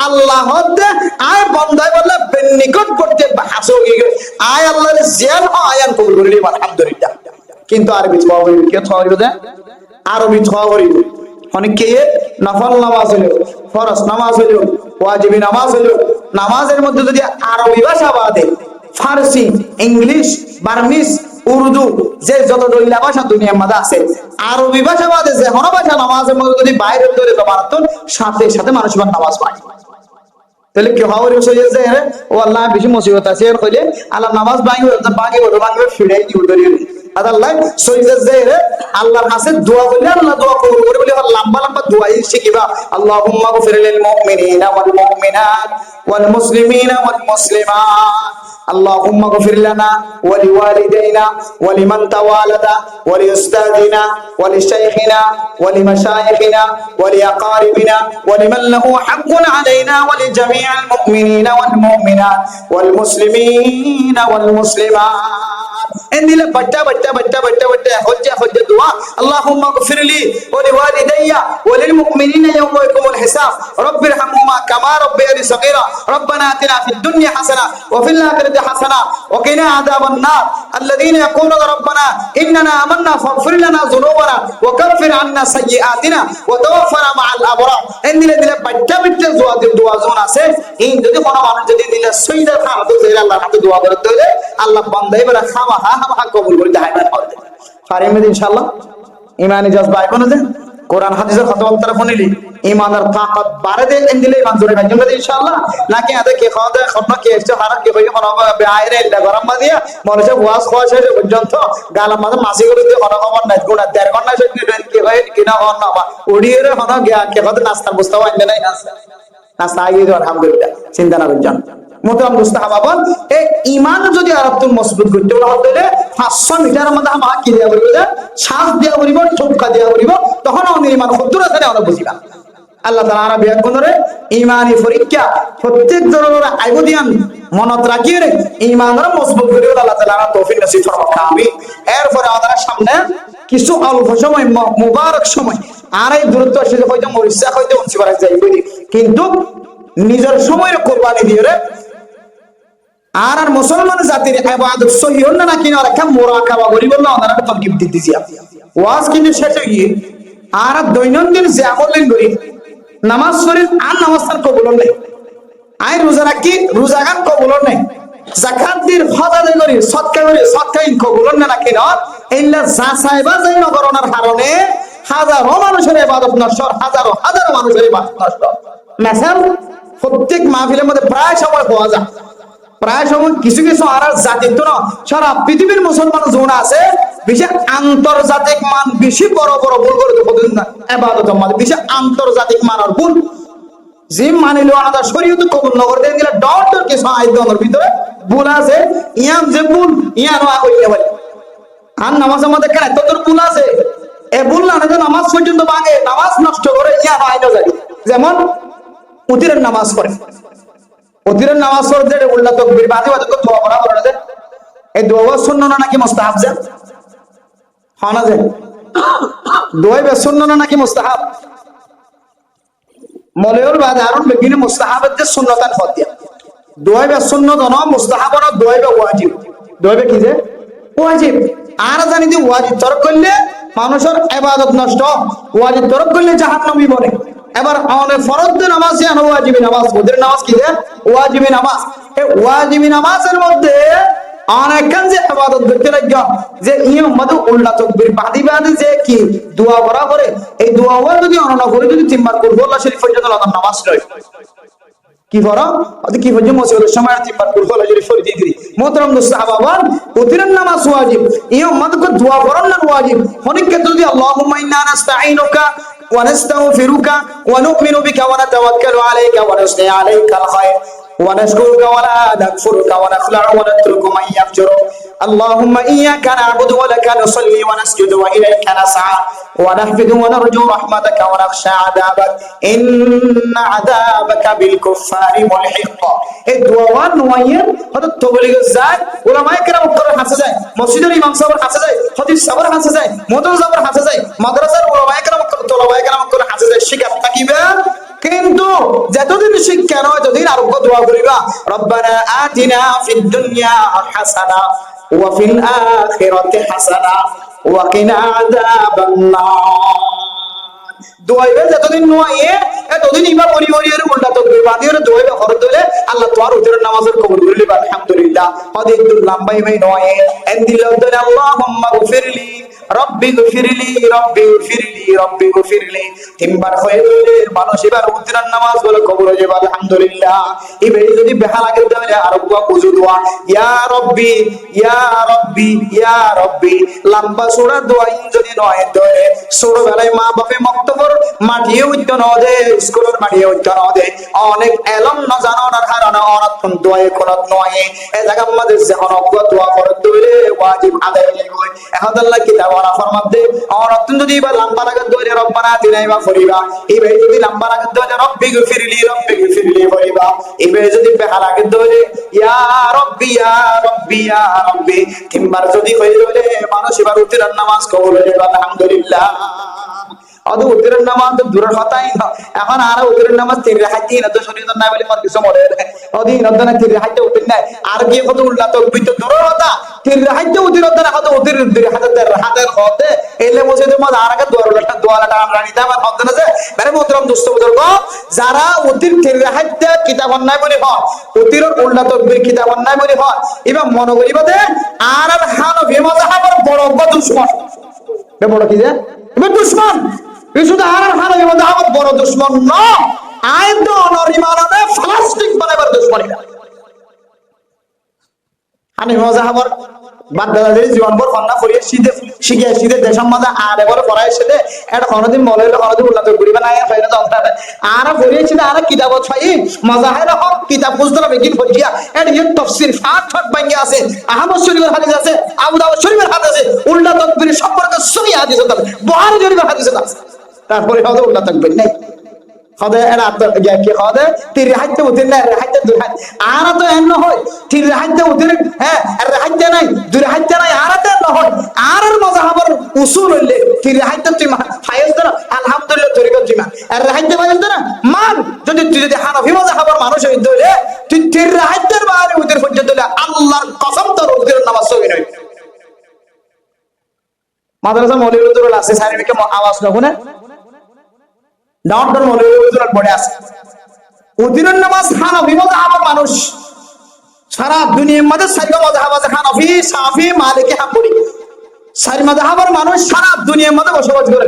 আল্লাহ হতে আয় বান্দায় বলে বেনিকট করতে হাসো গিয়ে আয় আল্লাহর জিয়ান আয়ান কবুল করিলি আলহামদুলিল্লাহ কিন্তু আরবি ছোয়া হইবে কে ছোয়া হইবে আরবি ছোয়া হইবে অনেকে নফল নামাজ হলো ফরজ নামাজ হলো ওয়াজিব নামাজ হলো নামাজের মধ্যে যদি আরবি ভাষা বাদে ফারসি ইংলিশ বার্মিজ উর্দু যে যত দলিলা ভাষা দুনিয়ার মধ্যে আছে আরবি ভাষা বাদে যে হন ভাষা নামাজের মধ্যে যদি বাইরে ধরে জমাতন সাথে সাথে মানুষ নামাজ পড়ে তাহলে কি হওয়ার বিষয় আছে ও আল্লাহ বেশি মুসিবত আছে এর কইলে আল্লাহ নামাজ ভাঙিবে ফিরাই দিও দরিয়ে আল্লাহ সইজা যায়রে আল্লাহর কাছে দোয়া করলে আল্লাহ দোয়া কবুল করে বলে লম্বা লম্বা দোয়াই শিখিবা আল্লাহুম্মা গফির লিল মুমিনিনা ওয়াল মুমিনাত ওয়াল মুসলিমিনা ওয়াল মুসলিমাত اللهم اغفر لنا ولوالدينا ولمن توالد ولأستاذنا ولشيخنا ولمشايخنا ولأقاربنا ولمن له حق علينا ولجميع المؤمنين والمؤمنات والمسلمين والمسلمات ان দিলে বাচ্চা হজ্জা দোয়া আল্লাহুম্মা গফিরলি ওয়া লিওয়ালিদাইয়া ওয়া লিল মুমিনিনা ইয়াওমা ইয়াকুমুল হিসাব রব্বিরহামহুমা কামা রাব্বায়ানি সগীরা রব্বানা আতিনা ফিদ দুনিয়া হাসানাহ ওয়া ফিল আখিরাতি হাসানাহ ওয়া কিনা আযাবান নার الذين يقولون ربنا اننا آمنا فاغفر لنا ذنوبنا وكفر عنا سيئاتنا وتوفنا مع الابرار ان দিলে বাচ্চা দোয়া জোন আছে এই যদি কোন মানুষ যদি দিলে সৈয়দ খান তো আল্লাহর হাতে দোয়া করতে হলে আল্লাহ বান্দা এবারে খামা কবুল করে দেয় না বলতে পারেন ইনশাআল্লাহ ইমানি জজবা এখন যে কোরআন হাদিসের কথা বলতে ফোনিলি ইমানের তাকত বাড়ে দে দিলে ইমান জোরে কাজ হবে ইনশাআল্লাহ নাকি আদে কি খাওয়া খতনা কি এসে হারা কি হই কোন বাইরে এলে গরম দিয়া মরছে ওয়াজ খাওয়া শেষ পর্যন্ত গালা মাঝে মাসি করে দিয়ে কোন খবর নাই গুণা 1.5 ঘন্টা সে কি হয় কিনা হন না ওডিরে হন গিয়া কে কথা নাস্তা মুস্তাওয়া আনবে নাই নাস্তা আইয়ে তো আলহামদুলিল্লাহ চিন্তা না করছেন মোহতারাম মুস্তাহাবাবান এই ঈমান যদি আরতুল মজবুত করতে হলে 500 মিটারের মধ্যে আমা কি দেয়া বলিব শ্বাস দেয়া বলিব ঠোকা দেয়া বলিব তখন আমাদের ঈমান কতটা আছে আমরা বুঝিবা আল্লাহ তাআলা আরবি একজনের ঈমানি পরীক্ষা প্রত্যেক জনের আইবদিয়ান মনত রাখিয়ে ঈমানের মজবুত করে আল্লাহ তাআলা তৌফিক নসিব ফরমাক আমি এরপরে আমাদের সামনে কিছু অল্প সময় মুবারক সময় আর এই দূরত্ব আসলে হয়তো মরিসা হয়তো অংশীবার যাইবে কিন্তু নিজের সময়ের কোরবানি দিয়ে আর মুসলমান জাতির ইবাদত সহিহ না নাকি না রাখা মুরাকাবা করি বললে ওনারা তরকিব দিতেছি ওয়াজ কিন্তু শেষ হয়ে গিয়ে আর দৈনন্দিন যে আমলেন করি নামাজ শরীফ আর নামাজ তার কবুল নাই আই রোজা রাখি রোজা গান কবুল নাই যাকাত দির হজ আদায় করি সদকা ইন কবুল না নাকি না এইলা যা চাইবা যাই নগরণের কারণে হাজারো মানুষের ইবাদত নষ্ট হাজারো মানুষের ইবাদত নষ্ট মেসাল প্রত্যেক মাহফিলের মধ্যে প্রায় সময় পাওয়া যায় প্রায় সময় কিছু আর জাতির তো না সারা পৃথিবীর মুসলমান জোন আছে বিশেষ আন্তর্জাতিক মান বেশি বড় ভুল করে প্রতিদিন না ইবাদত মানে বিশেষ আন্তর্জাতিক মানের ভুল যে মানিলো আলাদা শরীয়ত কবুল নগর দিয়ে গেলে ডর কিছু আইনের ভিতরে ভুল আছে ইয়াম যে ভুল ইয়ানো হইলে বলে আর নামাজ আমাদের কেন তোর ভুল আছে এ ভুল না যে নামাজ পর্যন্ত ভাঙে নামাজ নষ্ট করে ইয়ানো আইনো যায় যেমন উতিরের নামাজ পড়ে উতিরের নামাজ পড়তে উল্লাহ তাকবীর বাদে তো দোয়া করা বলে যে এই দোয়া সুন্নাহ নাকি মুস্তাহাব যে হানা যে দোয়া বে সুন্নাহ নাকি মুস্তাহাব মলেউল বাদে আরন বেগিনে মুস্তাহাবের যে সুন্নাতান ফতিয়া দোয়া বে সুন্নাহ না মুস্তাহাব না দোয়া বে ওয়াজিব দোয়া বে কি যে ওয়াজিব আর জানি যে ওয়াজিব তরক করলে মানুষের ইবাদত নষ্ট ওয়াজিব তরক করলে জাহান্নামী বলে এবার আমাদের ফরজ নামাজ আর ওয়াজিবি নামাজ ওদের নামাজ কি যে ওয়াজিবি নামাজ এই ওয়াজিবি নামাজের মধ্যে অনেকখান যে ইবাদত করতে লাগা যে ইমাম মদ উল্লাহ তাকবীর বাদি যে কি দোয়া করা করে এই দোয়া যদি অননা করে যদি তিনবার করব আল্লাহ শরীফ পর্যন্ত নামাজ নয় কি করো আদি কি হচ্ছে মসজিদের সময় তিনবার করব আল্লাহ শরীফ ফরি দিয়ে দিই মোহতারাম সাহাবাবান ওদের নামাজ ওয়াজিব ইমাম মদ কো দোয়া করার না ওয়াজিব অনেক ক্ষেত্রে যদি আল্লাহুম্মা ইন্না নাস্তাঈনুকা ونستغفرك ونؤمن بك ونتوكل عليك ونثني عليك الخير ونشكرك ولا نكفرك ونخلع ونترك من يفجرك اللهم إياك نعبد ولك نصلي ونسجد وإليك نسعى ونحفظ ونرجو رحمتك ونخشى عذابك إن عذابك بالكفار ملحق الدعاء نوير هذا التبليغ الزاد علماء كرام القرآن حسزاي مسجد الإمام صبر حسزاي خطيب صبر حسزاي موضوع صبر حسزاي مدرسة علماء كرام القرآن حسزاي শিকার থাকিবে কিন্তু যতদিন শিক্ষা নয় ততদিন আরোগ্য দোয়া করিবা রব্বানা আতিনা ফিদ দুনিয়া হাসানা ওয়া ফিল আখিরাতি হাসানা ওয়া কিনা আযাবান নার দোয়াইবে যতদিন নয় এতদিন ইমা পরিবারের উল্টা তাকবীর বাদিয়ে দোয়াইবে হরত দিলে আল্লাহ তোর উজরের নামাজের কবুল করিলে আলহামদুলিল্লাহ হদিদুল লাম্বাই ভাই নয় এন্দিল আল্লাহুম্মা গফিরলি রব্বি গফিরলি রব্বি গফিরলি রব্বি গফিরলি তিনবার হয়ে গেলে মানুষ এবার উজরের নামাজ বলে কবুল হয়ে যাবে আলহামদুলিল্লাহ এবারে যদি বেহাল আগে তাহলে আরোগ্য ওযু দোয়া ইয়া রব্বি ইয়া রব্বি ইয়া রব্বি লম্বা সূরা দোয়া যদি নয় ধরে ছোটবেলায় মা বাপে মাটিয়ে উঠতে নদে স্কুলের মাটিয়ে উঠতে নদে অনেক এলম ন জানানোর কারণে অনক্ষণ দোয়াই কোনত নয় এ জায়গা আমাদের যখন অজ্ঞ দোয়া করে দইলে ওয়াজিব আদায় হয়ে গই এখন আল্লাহ কিতাব ওরা ফরমাতে অনক্ষণ যদি বা লম্বা লাগে দইলে রব্বানা আতিনা ফরিবা এবারে যদি লম্বা লাগে দইলে রব্বি গফিরলি ফরিবা এবারে যদি বেহাল লাগে দইলে ইয়া রব্বি তিনবার যদি হয়ে দইলে মানুষ এবার উত্তরের নামাজ কবুল হয়ে যাবে আলহামদুলিল্লাহ আদু উত্তরের নামাজ তো দূরের কথাই না এখন আর উত্তরের নামাজ তিন রাখাইতে না তো শরীয়তের না বলে কিছু মনে অধীন অধ্যয়ন তিন রাখাইতে উঠেন না আর কি কত উল্টা তো বিদ্যুৎ দূরের কথা তিন রাখাইতে উত্তর অধ্যয়ন কত উত্তর হাতের হতে এলে মসজিদের মধ্যে আর আগে দোয়ালাটা আমরা নিতে আমার হতে না যে মানে মোহতরম দোস্ত বুজুর্গ যারা উত্তর তিন রাখাইতে কিতাব অন্যায় বলে হয় উত্তরের উল্টা তকবীর কিতাব অন্যায় বলে হয় এবার মনে করি বাদে আর হানফি মাযহাবের বড় দুশমন বড় কি যে এবার দুশমন শুধু আর হানফি মাযহাবের বড় দুশমন ন আইন তো অনরিমানাতে প্লাস্টিক বানাবার দুশমন হানফি মাযহাবের বাদদাদের জীবন ভর ফন্না করিয়ে শিখে দেশের মধ্যে আর এবারে পড়াই সেটা এটা কোনোদিন মনে হইলো কোনোদিন উল্লাত করিবে না ফাইনা দরকার আর পড়িয়েছিল আর কিতাব ছাই মাজাহের হক কিতাব বুঝতে হবে কি পড়িয়া এর ইয়ে তাফসীর ফাট ভাঙে আছে আহমদ শরীফের হাদিস আছে আবু দাউদ শরীফের হাদিস আছে উল্টা তাকবীর সম্পর্কে সহি হাদিস আছে বুখারী শরীফের হাদিস আছে তারপরে হবে উল্টা তাকবীর নাই خذ أنا أبدأ جاكي خذ تري حتى وترنا حتى دور حتى أنا تو إنه هو تري حتى وتر ها حتى ناي دور حتى ناي أنا تو إنه هو أنا المذهب الأصول اللي تري حتى تما حيزدنا الحمد لله تري كم تما حتى ما يزدنا مان جد حنا في مذهب المانوش يدوله تري حتى باري وتر فجد له الله قسم ترى وتر نماز سوينه মাদ্রাসা মৌলভীদের আছে সারিকে আওয়াজ নগুনে ডাউন মৌলভীদের পড়ে আছে উদিনের নামাজ হানাফি মাযহাবের মানুষ সারা দুনিয়ার মধ্যে সারি মাযহাব আছে হানাফি শাফি মালিকি হাম্বলি সারি মাযহাবের মানুষ সারা দুনিয়ার মধ্যে বসবাস করে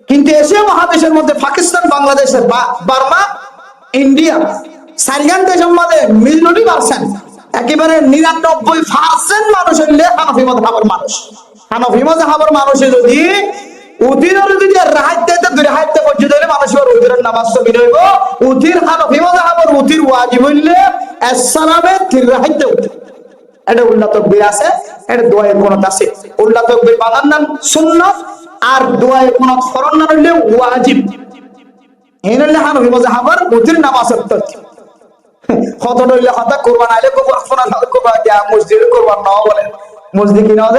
কিন্তু এশিয়া মহাদেশের মধ্যে পাকিস্তান বাংলাদেশ বার্মা ইন্ডিয়া সারিগান দেশের মধ্যে মিজরিটি পারসেন্ট একেবারে 99% মানুষ হইলে হানাফি মাযহাবের মানুষ হানাফি মাযহাবের মানুষ যদি উদিনের যদি রাহাত দিতে দুই রাহাতে পর্যন্ত হলে মানুষের উদিনের নামাজ সবই হইব উদির হানাফি মাযহাবের উদির ওয়াজিব হইলে আসসালামে তিন রাহাতে উঠে এটা উল্টা তাকবীর আছে এটা দোয়ায়ের কোনত আছে উল্টা তাকবীর বানান নাম সুন্নাত আর দোয়ায়ের কোনত ফরজ না হইলে ওয়াজিব এর হইলে হানাফি মাযহাবের উদির নামাজের তরতিব কত হইলে কথা কুরবান আইলে কুরবান কুরবান দিয়া মসজিদে কুরবান নাও বলে মসজিদ কি নাও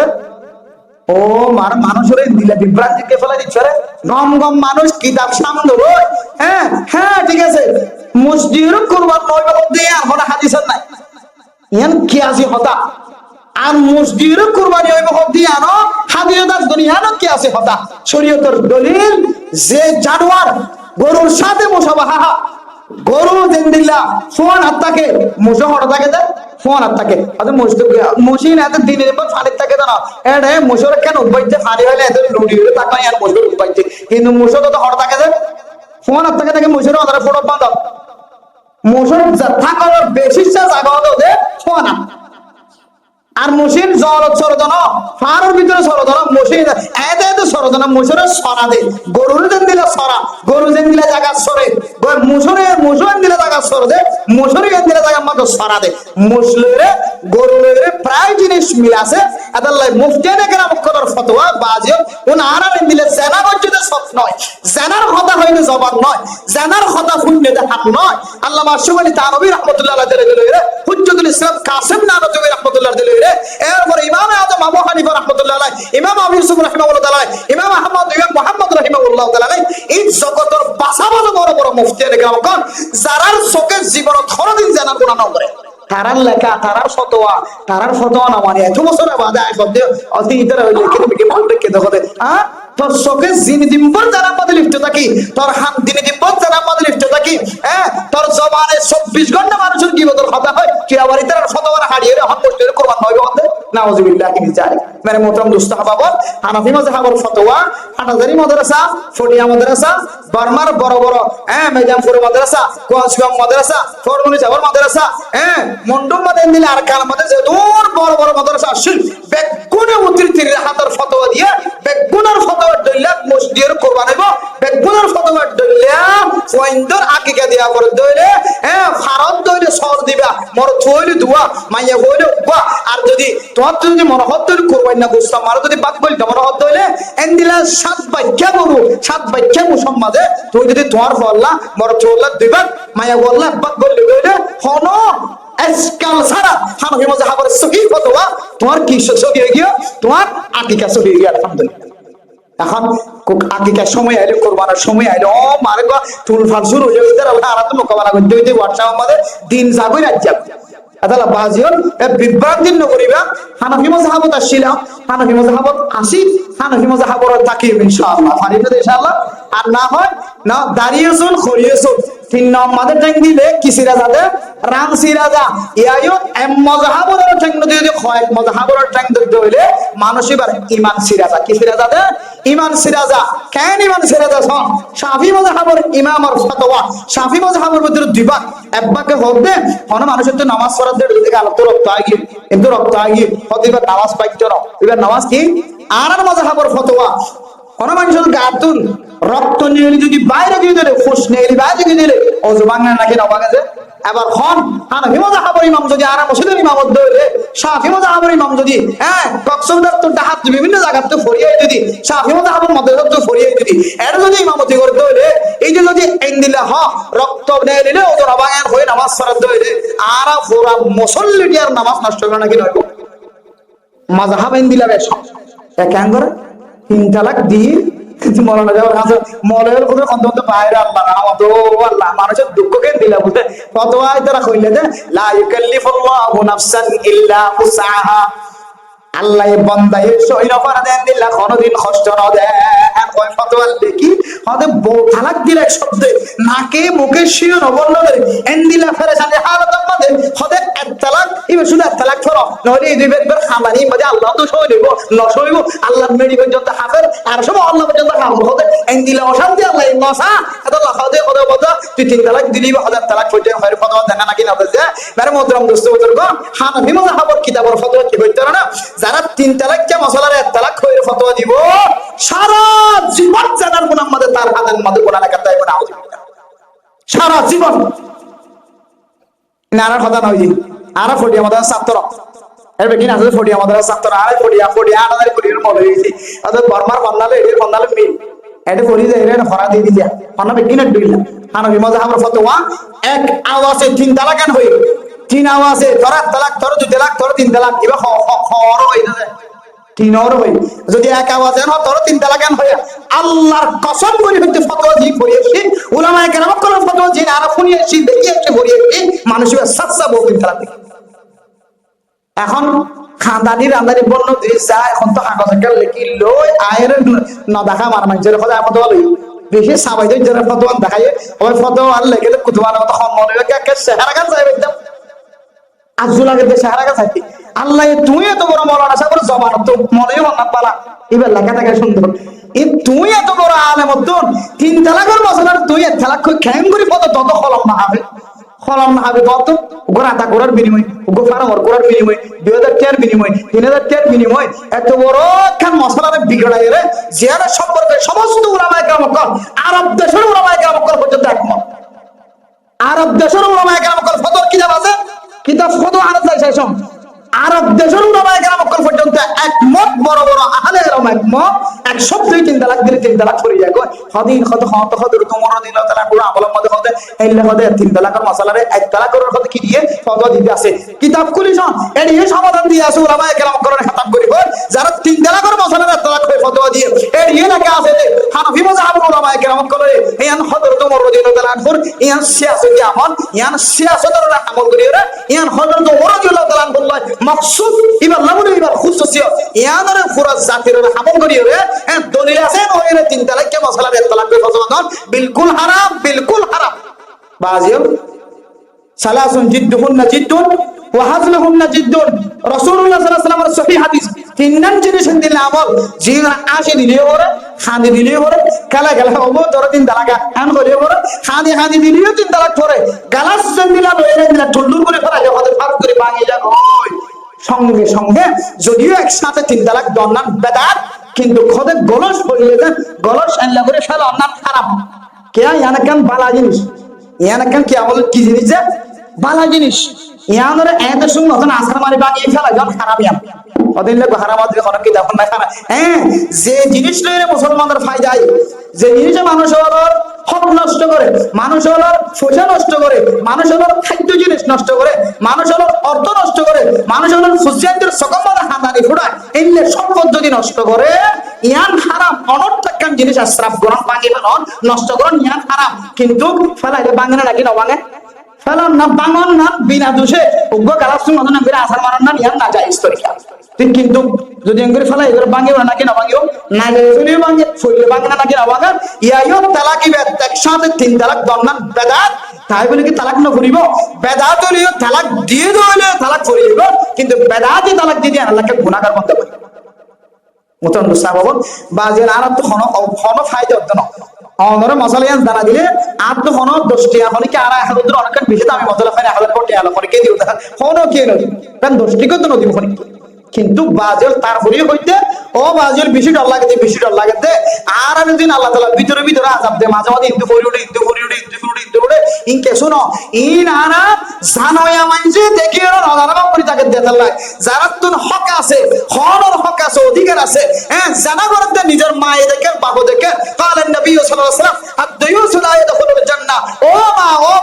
ও মানুষের দিলে বিভ্রান্তিকে ফেলে দিচ্ছে রে নমগম মানুষ কিতাব সামনে হ্যাঁ হ্যাঁ ঠিক আছে মসজিদ কুরবান নয় দিয়ে এখন হাদিস নাই ইয়ান কি আছে হতা আর মসজিদ কুরবানি হইব দিয়ে আনো হাদিস দুনিয়ানো কি আছে হতা শরীয়তের দলিল যে জানোয়ার গরুর সাথে মুসাবাহা গরু জিন্দিল্লাহ ফোন হাতটাকে মুসা হড় থাকে দে ফোন হাতটাকে আচ্ছা মসজিদ এত দিনের পর ফানির থাকে না এটা মুসর কেন উঠবাইছে ফানি হলে এত লুডি হলে তাকাই আর মুসর উঠবাইছে কিন্তু মুসর তো হড় থাকে দে ফোন হাতটাকে থাকে মুসর ওদের ফটো বন্ধ মুসর থাকার বেশি জায়গা হতো দে ফোন হাত আর মসিন জলত সরদন ফারের ভিতরে সরদন মসিন এত এত সরদন মুসরে সরা দে গরুর দেন দিলে সরা গরু দেন দিলে জায়গা সরে মুসুর দিলে জায়গা সরে দে মুসুরি দেন দিলে জায়গা মাত্র সরা দে মুসলিরে গরুরে প্রায় জিনিস মিল আছে আদাল্লাহ মুফতিয়ানে কেরাম করার ফতোয়া বাজে কোন আরাম দিলে জানা বজ্জতে সব নয় জানার কথা হইলে জবান নয় জানার কথা শুনলে দেখান নয় আল্লামা আশরাফ তানভী রাহমাতুল্লাহ আলাইহি দিলে হুজ্জতুল ইসলাম কাসিম নানভী রাহমাতুল্লাহ দিলে এরপর ইমাম আযম আবু হানিফা রাহমাতুল্লাহ আলাইহি ইমাম আবু ইউসুফ রাহিমাহুল্লাহ তাআলা ইমাম আহমদ ইমাম মুহাম্মদ রাহিমাহুল্লাহ তাআলা এই জগতের বাসাবাজ বড় বড় মুফতিয়ানে কেরাম কোন যারার চোখে জীবন কোনদিন জানার গুনাহ না করে তারার লেখা তারার ফতোয়া না মানে এত বছর বাদে আইবদে অতি ইতরা হইলে কি বলবে কে দেখতে হ্যাঁ তোর চোখে জিনি দিনভর জানা মধ্যে লিপ্ত থাকি তোর হাত দিনে দিনভর জানা মধ্যে লিপ্ত থাকি হ্যাঁ তোর জবানে 24 ঘন্টা মানুষের জীবনের কথা হয় কি আবার ইতরা ফতোয়া হারিয়ে হক করতে কুরবান হইবে হতে নাউযুবিল্লাহি মিন যালিক মানে মোহতরম দোস্ত হাবাব হানাফি মাযহাবের ফতোয়া হাটাজারি মাদ্রাসা ফটিয়া মাদ্রাসা বার্মার বড় বড় মেজামপুর মাদ্রাসা কোয়াসিয়াম মাদ্রাসা ফরমুনি জাবর মাদ্রাসা মন্ডম মাদেন দিলে আর কাল মাদ্রাসা দূর বড় বড় মাদ্রাসা আসল বেগুনে উত্তর হাতের ফতোয়া দিয়ে বেগুনের ফতোয়া দইলা মসজিদের কুরবান হইব বেগুনের ফতোয়া ইন্দর আকিকা দিয়া করে দইলে ভারত দইলে সর দিবা মর থইলে দুয়া মাইয়া হইলে উবা আর যদি তোমার যদি মরহত দইলে করবাই না বুঝতাম আর যদি বাক বলি তোমার হত দইলে এন্দিলা সাত বাক্যা বলু সাত বাক্যা মুসম্মাদে তুই যদি তোমার বললা মর চোল্লা দিবা মাইয়া বললা বাক বললে দইলে হন আজকাল সারা হানাফি মাযহাবের সহিহ ফতোয়া তোমার কি সহি হয়ে গিয়ে তোমার আকিকা সহি হয়ে গিয়ে আলহামদুলিল্লাহ। এখন আকিকার সময় আইলে কোরবানের সময় আইলে ও মারে গো তুলফান শুরু হয়ে যাবে তাহলে আর তো মোকাবেলা করতে হইতে হোয়াটসঅ্যাপ আমাদের দিন যাবই রাত যাবে আদালা বাজিয়ন বিভ্রান্তি নকরিবা হানাফি মাযহাবত আসিলাম হানাফি মাযহাবত আসি হানাফি মাযহাবর তাকিব ইনশাআল্লাহ ফারিদে ইনশাআল্লাহ আর না হয় না দাঁড়িয়েছুন খরিয়েছুন তিন নম্বরে ট্যাং দিলে কিসিরা যাবে রাম সিরাজা ইয়ায়ো এম মাযহাবর ট্যাং যদি হয় মাযহাবর ট্যাং দিতে হইলে মানুষ এবার ঈমান সিরাজা কি সিরাজা দে ঈমান সিরাজা কেন ঈমান সিরাজা হন শাফি মাযহাবর ইমামর ফতোয়া শাফি মাযহাবর মধ্যে দুইবার একবাকে হবে কোন মানুষের তো নামাজ পড়াতে দিকে আলো তো রক্ত আগে কিন্তু রক্ত আগে হদিবা নামাজ পাইতো না এবার নামাজ কি আর মাযহাবর ফতোয়া কোন মানুষের গাতুন রক্ত নিয়ে যদি বাইরে দিয়ে দিলে ফুস নিয়ে বাইরে দিয়ে দিলে ওযু ভাঙনা নাকি না ভাঙে এবার খন হানাফি মাযহাবের ইমাম যদি আর মসজিদের ইমামত ধরে শাফি মাযহাবের ইমাম যদি কক্সবাজার তো হাত বিভিন্ন জায়গাতে ফরিয়ে যদি শাফি মাযহাবের মধ্যে তো ফরিয়ে যদি এর যদি ইমামতি করতে হইলে এই যে যদি ইন্দিলা রক্ত নিয়ে দিলে ওযু ভাঙার হয়ে নামাজ পড়াতে হইলে আর পুরা মুসল্লিটি আর নামাজ নষ্ট করে নাকি নয় মাযহাব ইন্দিলা বেশ এক করে 3 তালাক দিয়ে কিন্তু মরনা যাওয়ার কাছে মলের উপরে অন্তত বাইরে আল্লাহ নামাতো আল্লাহ মানুষের দুঃখকে দিলা বুঝে ফতোয়ায় তারা কইলে যে লা ইউকাল্লিফুল্লাহু নাফসান ইল্লা উসআহা আল্লাহ বান্দা এর সহিন করে দেন দিলা কোনদিন কষ্ট না দেন কয় ফতোয়া দেখি হদে বউ তালাক দিলে শব্দে নাকে মুখে শিওর বললে এন্দিলা ফেরেশানি হালত আমাদের হদে এক তালাক ইবে শুধু এক তালাক করো নইলে এই দুই বের খামানি মধ্যে আল্লাহ তো সই দেব ন সইব আল্লাহর মেডি পর্যন্ত হাফের আর সব আল্লাহ পর্যন্ত হাফের হদে এন্দিলা অশান্তি আল্লাহ নসা আল্লাহ হদে হদে বদা তুই 3 তালাক দিলি বা হদে তালাক হইতে হয় ফতোয়া দেখা নাকি না বুঝে মেরে মোহতরম দোস্ত বুজুর্গ হানাফি মাযহাবের কিতাবের ফতোয়া কি হইতো না যারা 3 তালাক কে মাসালার এক তালাক হইরে ফতোয়া দিব সারা জীবন জানার গুনাহ মধ্যে তার হাতের মধ্যে গুনাহ লেখা তাই গুনাহ হবে সারা জীবন নানার কথা নয় আর ফটিয়া আমাদের ছাত্র এর বেকিন আছে ফটিয়া আমাদের ছাত্র আর ফটিয়া 8000 কোটির মল হইছে আদর বর্মার বন্নালে এর বন্নালে মিল এটা ফরি যায় এটা ফরা দিয়ে দিয়া অন্য বেকিন দুইলা হানাফি মাযহাবের ফতোয়া এক আওয়াজে 3 তালাক কেন হই 3 আওয়াজে তোর তালাক তোর 2 তালাক তোর 3 তালাক এবা খর হই না 3 ওর হই যদি এক আওয়াজে না তোর 3 তালাক কেন হই আল্লাহর কসম করে হইতে ফতোয়া দি করিয়েছি উলামায়ে কেরাম কোন ফতোয়া জি আর শুনিয়েছি দেখিয়েছি করিয়েছি মানুষের সাচ্চা বউ 3 তালাক এখন খানদানি রান্দানি বন্য দিছা এখন তো কাগজ একটা লিখি লই আয়ের না দেখা মার মানুষের কথা ফতোয়া লই বেশি সাবাইদের যারা ফতোয়া দেখায় ওই ফতোয়া আর লেগে তো কুতুবা না তো মনে হয় কে চেহারা কাজ যাবে একদম আজুল আগে চেহারা কাজ থাকে আল্লাহ তুই এত বড় মাওলানা সাহেবের জবান তো মনেও না পালা এবার লেখা থাকে সুন্দর এই তুই এত বড় আলেম অদ্দন 3 তালাকের মশলার তুই এক তালাক কই খেম করে ফটো তত কলম না হবে কত গোরাটা গোরার বিনিময় গো ফারামর গোরার বিনিময় 2000 টাকার বিনিময় 3000 টাকার বিনিময় এত বড় খান মশলারে বিগড়াই রে জিয়ারা সম্পর্কে সমস্ত উলামায়ে কেরাম আরব দেশের উলামায়ে কেরাম পর্যন্ত একমত আরব দেশের উলামায়ে কেরাম ফতোয়া কিতাব আছে কিতাব ফতোয়া আরব দেশ আরব দেশের উলামায়ে কেরাম পর্যন্ত একমত বড় বড় আহলে কেরাম একমত এক শব্দই 3 তালাক দিলে 3 তালাক করে যায় হদিন কত তোমার দিন তালাক পুরো আমলের মধ্যে হতে এলে হতে 3 তালাকের মশলারে এক তালাকের কথা কি দিয়ে ফতোয়া দিতে আছে কিতাব খুলিস এর এই সমাধান দিয়ে আছে উলামায়ে কেরাম করে খতম করি যারা 3 তালাকের মশলারে তালাক হয়ে ফতোয়া দিয়ে এর এই লেখা আছে যে হানাফি মাযহাবের উলামায়ে কেরাম করে ইয়ান হযরত ওমর রাদিয়াল্লাহু তাআলা আনহু ইয়ান সিয়াসতি আমল ইয়ান সিয়াসতের আমল করিয়ে ইয়ান হযরত ওমর রাদিয়াল্লাহু তাআলা আনহু মাকসুদ ইবার লামুন ইবার খুসুসিয় ইয়ানের পুরো জাতির আমল করিয়ে দলিল আছে নইরে 3 তালাক কে মশলা এক তালাক করে ফতোয়া বিলকুল হারাম বাজিও সালাসুন জিদ্দুহুন্না জিদ্দুন ওয়া হাজলুহুন্না জিদ্দুন রাসূলুল্লাহ সাল্লাল্লাহু আলাইহি ওয়াসাল্লামের সহিহ হাদিস 3 জিনিস দিল আমল জিনা আসে দিলে ওরে খাদি দিলে ওরে কালা ওবো তোর 3 তালাক আন করে ওরে খাদি দিলে 3 তালাক করে গালাস দিলা লইরে দিলা টুল্লুর করে ফেলা যায় ওদের ফারক করে ভাঙি যায় ওই সঙ্গে যদিও একসাথে 3 তালাক দন্নান বেদাত কিন্তু খোদে গলস হইলে যায় গলস আল্লাহ করে ফেলা অন্যান খারাপ কে ইয়ানাকান বালা জিনিস, ইয়ানাকান কি আমল কি জিনিস যে বালা জিনিস, ইয়ানরে এত সুন্দর মতন আসার মারি বানিয়ে ফেলা যখন খারাপ ইয়ান ওদিন লোক হারামাত কোনো কি তখন না খারাপ। হ্যাঁ, যে জিনিস লইলে মুসলমানদের ফায়দায়, যে জিনিসে মানুষ হলোর হক নষ্ট করে, মানুষ হলোর পয়সা নষ্ট করে, মানুষ হলোর খাদ্য জিনিস নষ্ট করে, মানুষ হলোর অর্থ নষ্ট করে, মানুষ হলোর সুসিয়ানদের সকমরা হাতানি ফুড়ায়, এমনি সম্পদ যদি নষ্ট করে ইয়ান হারাম। অনর্থকাম জিনিস আশ্রাপ গ্রহণ ভাঙে ফেলন নষ্ট করুন ইয়ান হারাম। কিন্তু ফেলাইলে ভাঙে না নাকি না ভাঙে, ফেলান না ভাঙন না বিনা দোষে উগ্র কালাসুন মতন করে আসার মারান না ইয়ান না যায় স্তরিকা ঠিক। কিন্তু যদি এঙ্গুরি ফেলাই এগুলো ভাঙিও না নাকি না ভাঙিও না গেলে ভাঙে ফইলে ভাঙে না নাকি না ভাঙে। ইয়াইও তালাকি একসাথে 3 তালাক দন্নান বেদাত, তাই বলে কি তালাক না করিব? বেদাত হইলেও তালাক দিয়ে দিলে তালাক করিব, কিন্তু বেদাতই তালাক দিয়ে আল্লাহকে গুনাহগার বলতে পারে। মতন সাবাবন বাজের আর তো হন ফায়দা হতো না অনরে মশলা ইয়ান জানা দিলে আর তো হন 10 টাকা হলে কি আর 1000 অনেক বেশি দামি মশলা ফাইনা 1000 কোটি আলো করে কে দিও হন কে নদী কারণ 10 টাকা তো নদী ওখানে। কিন্তু বাজের তারপরে হইতে ও বাজের বেশি ডর লাগে, বেশি ডর লাগে আর আমি দিন আল্লাহ তাআলা ভিতরে ভিতরে আযাব দে মাঝে মাঝে ইন্দু ফরি উঠে ইনকে শুনো ইন আনা জানোয়া মানছে দেখি ওরা নদারবা করে তাকে দেখাল লাগে যারা তুন হক আছে, হনর হক আছে, অধিকার আছে। হ্যাঁ, জানা করতে নিজের মায়ে দেখে বাবু দেখে কালেন নবী সাল্লাল্লাহু আলাইহি ওয়াসাল্লাম আদ-দায়ুস লা ইয়াদখুলুল জান্নাহ। ও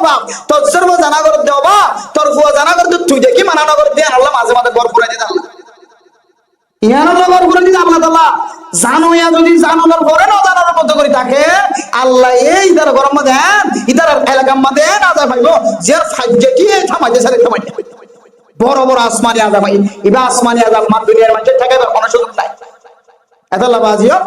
মা তোর সর্ব জানা করতে বাবা তোর ফুয়া জানা করতে তুই দেখি মানা না করতে আল্লাহ মাঝে মাঝে বর পুরাই দিতে আল্লাহ আল্লাহ এই ইদার গরম মধ্যে ইদার এলাকার মধ্যে আজাব হইব যে ফাইজে কি থামাইতে সারে থামাইতে বড় বড় আসমানি আজাব হয়। এবার আসমানি আজাব মা দুনিয়ার মানুষের থাকে কোনো সুযোগ নাই। এতলা বাজিও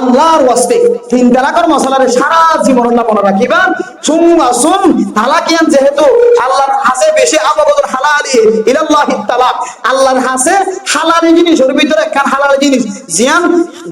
আল্লাহর ওয়াস্তে 3 তালাকের মশলারে সারা জীবন আল্লাহ মনে রাখিবা। সুম তালাকিয়ান যেহেতু আল্লাহর হাসে বেশি আবাদুল হালালি ইলাল্লাহি তালাক, আল্লাহর হাসে হালালি জিনিসের ভিতরে একখান হালালি জিনিস জিয়ান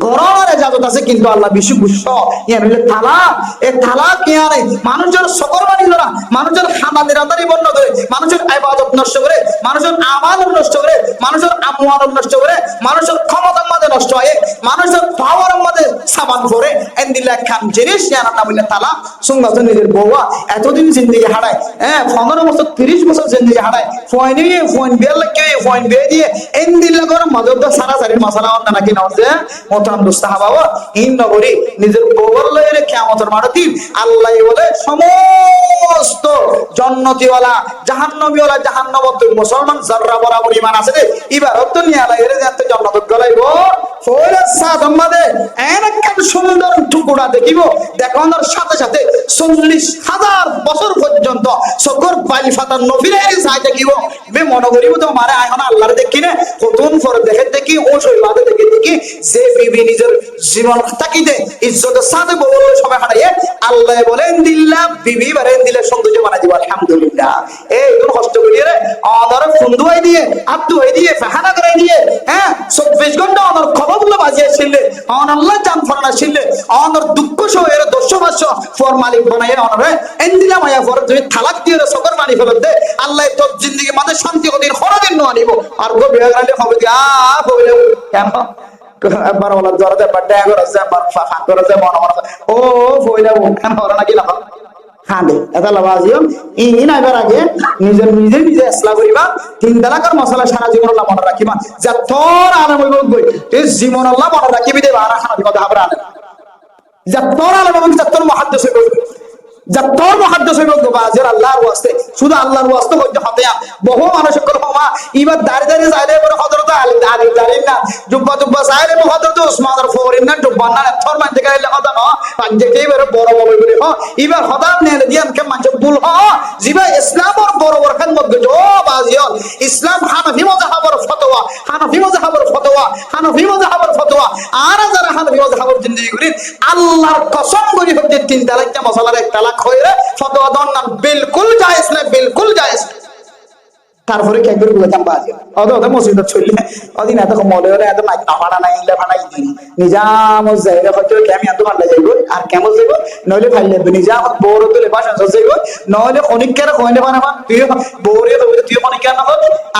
গরমের ইজাজত আছে, কিন্তু আল্লাহ বেশি গুসা ইয়ান হইলে তালাক। এই তালাক ইয়ানে মানুষের সকরবানি ধরা, মানুষের হালালি রাতারি বন্ধ করে, মানুষের ইবাদত নষ্ট করে, মানুষের আমাল নষ্ট করে, মানুষের আমওয়াল নষ্ট করে, মানুষের ক্ষমতার মধ্যে নষ্ট হয়, মানুষের পাওয়ারের মধ্যে সাবান করে এন্দিলা খান জিনিস জানা না বলে তালা সুঙ্গাত নিজের বউয়া এতদিন জিন্দগি হারায়। হ্যাঁ, 15 বছর 30 বছর জিন্দগি হারায় ফোন বিয়ে লাগে ফোন বিয়ে দিয়ে এন্দিলা করে মদত সারা সারির মশলা অন্য নাকি নজে মোতাম দুস্তাহাবাও ইন নগরী নিজের বউয়ার লয়ে কিয়ামতের মাঠে আল্লাহ বলে সমস্ত জান্নাতীওয়ালা জাহান্নামীওয়ালা জাহান্নামত মুসলমান যারা বরাবর ঈমান আছে এবারত তো নিয়ে আলাই এর যাতে জান্নাত গলাইব ফয়রাত সাদমাদে এনকান সুন্দর টুকুরা দেখিব দেখানোর সাথে সাথে 40,000 বছর পর্যন্ত সকর বালি ফাতার নফিলের সাথে দেখিব। মে মনে করিব তো মারে এখন আল্লাহর দেখি না কতন ফর দেখি ও শৈবাদে দেখি যে বিবি নিজের জীবন তাকিতে ইজ্জতের সাথে বলল সবাই হারাইয়ে আল্লাহ বলেন দিল্লা বিবি বারেন দিলে সৌন্দর্য বানাই দিব আলহামদুলিল্লাহ। এই কোন কষ্ট করিয়ে রে অনর ফুন্দুয়াই দিয়ে আব্দুয়াই দিয়ে ফাহানা করে দিয়ে হ্যাঁ 24 ঘন্টা অনর খবরগুলো বাজিয়ে ছিলে অন আল্লাহ জান ফরনা ছিলে অনর দুঃখ সহ এর দর্শবাস ফর মালিক বানাইয়ে অনরে এন্দিলা মায়া ফর তুমি তালাক দিয়ে সকর মানি ফেলে দে আল্লাহ তোর জিন্দেগি মাঝে শান্তি ওদিন হরদিন নো আনিব আর গো বিয়া গরালে হবে কি বলে কেন একবার ওলা জরতে বাড্ডা গরছে একবার ফাফা গরছে মন মন ও বইলা কেন হরা নাকি না হাঁদে এটা লাভাজিও ইন আইবার আগে নিজে ইসলাম করিবা 3 তালাকের মশলা সারা জীবন আল্লাহ মনে রাখিবা যা তোর আরাম হইব গই তুই জীবন আল্লাহ মনে রাখিবি দে আর খানা দিবা হাবরা আনে যা তোর আরাম হইব যা তোর মুহাদ্দিস হইব যা তোর মুহাদ্দিস হইব গো বাজির আল্লাহর ওয়াস্তে শুধু আল্লাহর ওয়াস্তে হইতে হবে বহু মানুষ কল হওয়া ইবার দাঁড়িয়ে যাইলে বড় হযরত আলী দাঁড়িয়ে না জুব্বা সাইলে হযরত ওসমান আর ফরিন না জুব্বা না তোর মান থেকে আইলে কথা না পাঞ্জে কে বড় বড় বলে হ ইবার হদাম নে দিয়ান কে মান বুল হ জিবা ইসলামর বড় বড় খান মত গো বাজিল ইসলাম হানাফি মাযহাবের ফতোয়া আর যারা হানাফি মাযহাবের জিন্দেগি করেন আল্লাহর কসম করি হতে 3 তালাকটা মশলার এক তালাক হইরে ফতোয়া দন না বিলকুল জায়েজ না বিলকুল জায়েজ। তারপরে কি একবার বলতাম বাজে ওদের মসজিদে চললে ওদিন এত মলে হলে এত মাইক না ভাড়া নাই ইলে ভাড়াই দিন নিজাম জায়গা হয়তো কেমন এত ভালো যাইব আর কেমন যাইব নইলে ভাইলে নিজাম বড় তুলে বাসা যাইব নইলে অনেক কেন কইলে বানাবা তুই বড়ে তুই অনেক কেন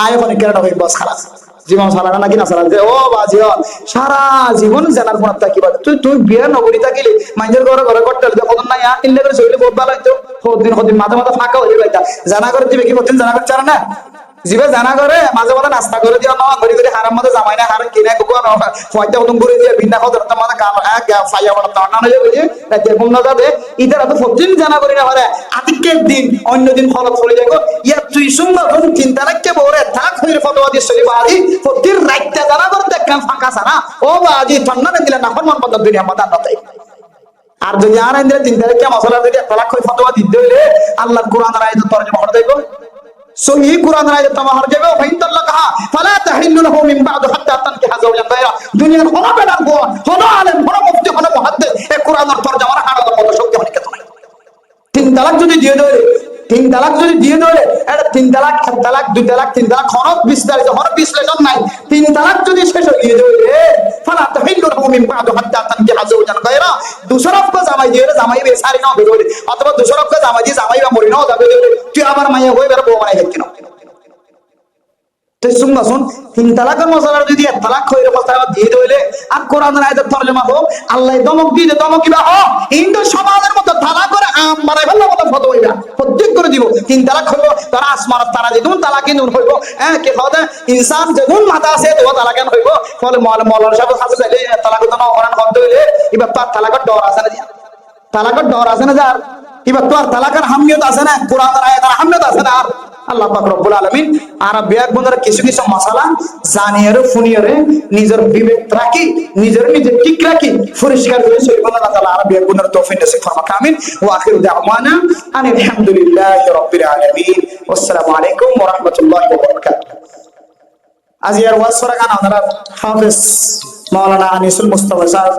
আয় অনেক কেন হই বস খালাস জীবন চালানো নাকি না চালান যে ও বাজি সারা জীবন জানার কোন থাকিবা তুই বিয়ে নগরী থাকিলে মানুষের ঘরে ঘরে করতে হলে কখন না ইল্লে করে চললে বহুত ভালো হইতো কদিন মাঝে মাঝে ফাঁকা হয়ে যাইতা জানা করে দিবে কি কদিন জানা করতে না জিবে জানা করে মাঝে মাঝে নাস্তা করে দিয়া না ঘড়ি ঘড়ি হারার মধ্যে জামাই না হারান কিনে গুগো না ফয়টা কদম করে দিয়া বিনা কদর তো মানে কাম এক ফাইয়া বড় তো না হয়ে বুঝি রাতে ঘুম না যাবে ইদার তো প্রতিদিন জানা করি না পারে আতিকের দিন অন্য দিন ফল চলে যাগো ইয়া তুই সুন্দর কোন চিন্তা রাখতে বরে থাক হইরে ফতোয়া দিয়ে চলি বাজি প্রতিদিন রাইতে জানা করে দেখলাম ফাঁকা সারা ও বাজি ঠান্ডা না দিলে না ফরমান পদ্ধতি দুনিয়া মাথা নাতে আর যদি আর ইন্দ্র তিন তারিখে মশলা যদি তালাক কই ফতোয়া দিতে হইলে আল্লাহর কোরআনের আয়াত তরজমা করে দেব সহি কোরআন আয়াত তরজমা যাবে ফাইন তাল্লাকাহা ফালা তাহিল্লু লাহু মিন বা'দ হাত্তা তানকিহা যাওজান গায়রা দুনিয়ার কোন বেলার গো কোন আলেম কোন মুফতি কোন মুহাদ্দিস এই কোরআনের তরজমার হাড়ার মতো শক্তি মানে কেন নাই তিন তালাক যদি দিয়ে দেয় তিন তালাক যদি দিয়ে দেয় এটা তিন তালাক চার তালাক দুই তালাক তিন তালাক হরফ বিস্তারিত হরফ বিশ্লেষণ নাই তিন তালাক যদি শেষ হয়ে যায় ফালা তাহিল্লু লাহু মিন বা'দ হাত্তা তানকিহা যাওজান গায়রা দুসরফ কা জামাই দিয়ে জামাই বেসারি না হবে অথবা দুসরফ কা জামাই দিয়ে জামাই বা মরি না যাবে তুই আবার মাইয়া হয়ে বের বউ বানাই দেখছিস শুন তিন তালাকের মশলা যদি এক তালাক হয়ে দিয়ে দিলে আর কোরআনের আয়াতের তরজমা হোক আল্লাহ দমক দিয়ে দমক কিবা হোক হিন্দু সমাজের মতো তালাক করে আম বানাই ফেললে মতো ফটো হইবা প্রত্যেক করে দিব তিন তালাক হইব তারা আসমান তারা যেমন তালাকে নুন হইব হ্যাঁ কে হতে ইনসান যেমন মাথা আছে তো তালাকে হইব ফলে মৌলানা সাহেব হাসে চাইলে তালাক তো না ওরান হতে হইলে এবার তার তালাকের ডর আছে না তালাকের ডর আছে না যার এবার তো আর তালাকের হামিয়ত আছে না কোরআনের আয়াতের হামিয়ত আছে না আর আল্লাহ পাক রব্বুল আলামিন আর বিয়াক বন্ধুরা কিছু কিছু মাসালা জানিয়ারে ফুনিয়ারে নিজের বিবেক রাখি নিজে ঠিক রাখি পরিষ্কার করে চলবে আল্লাহ তাআলা আর বিয়াক বন্ধুরা তৌফিক নসিব ফরমাক আমিন ওয়া আখিরু দাওয়ানা আলহামদুলিল্লাহি রাব্বিল আলামিন আসসালামু আলাইকুম ওয়া রাহমাতুল্লাহি ওয়া বারাকাতুহু আজ ইয়ার ওয়াজ করা গান আপনারা হাফেজ মাওলানা আনিসুল মুস্তাফা সাহেব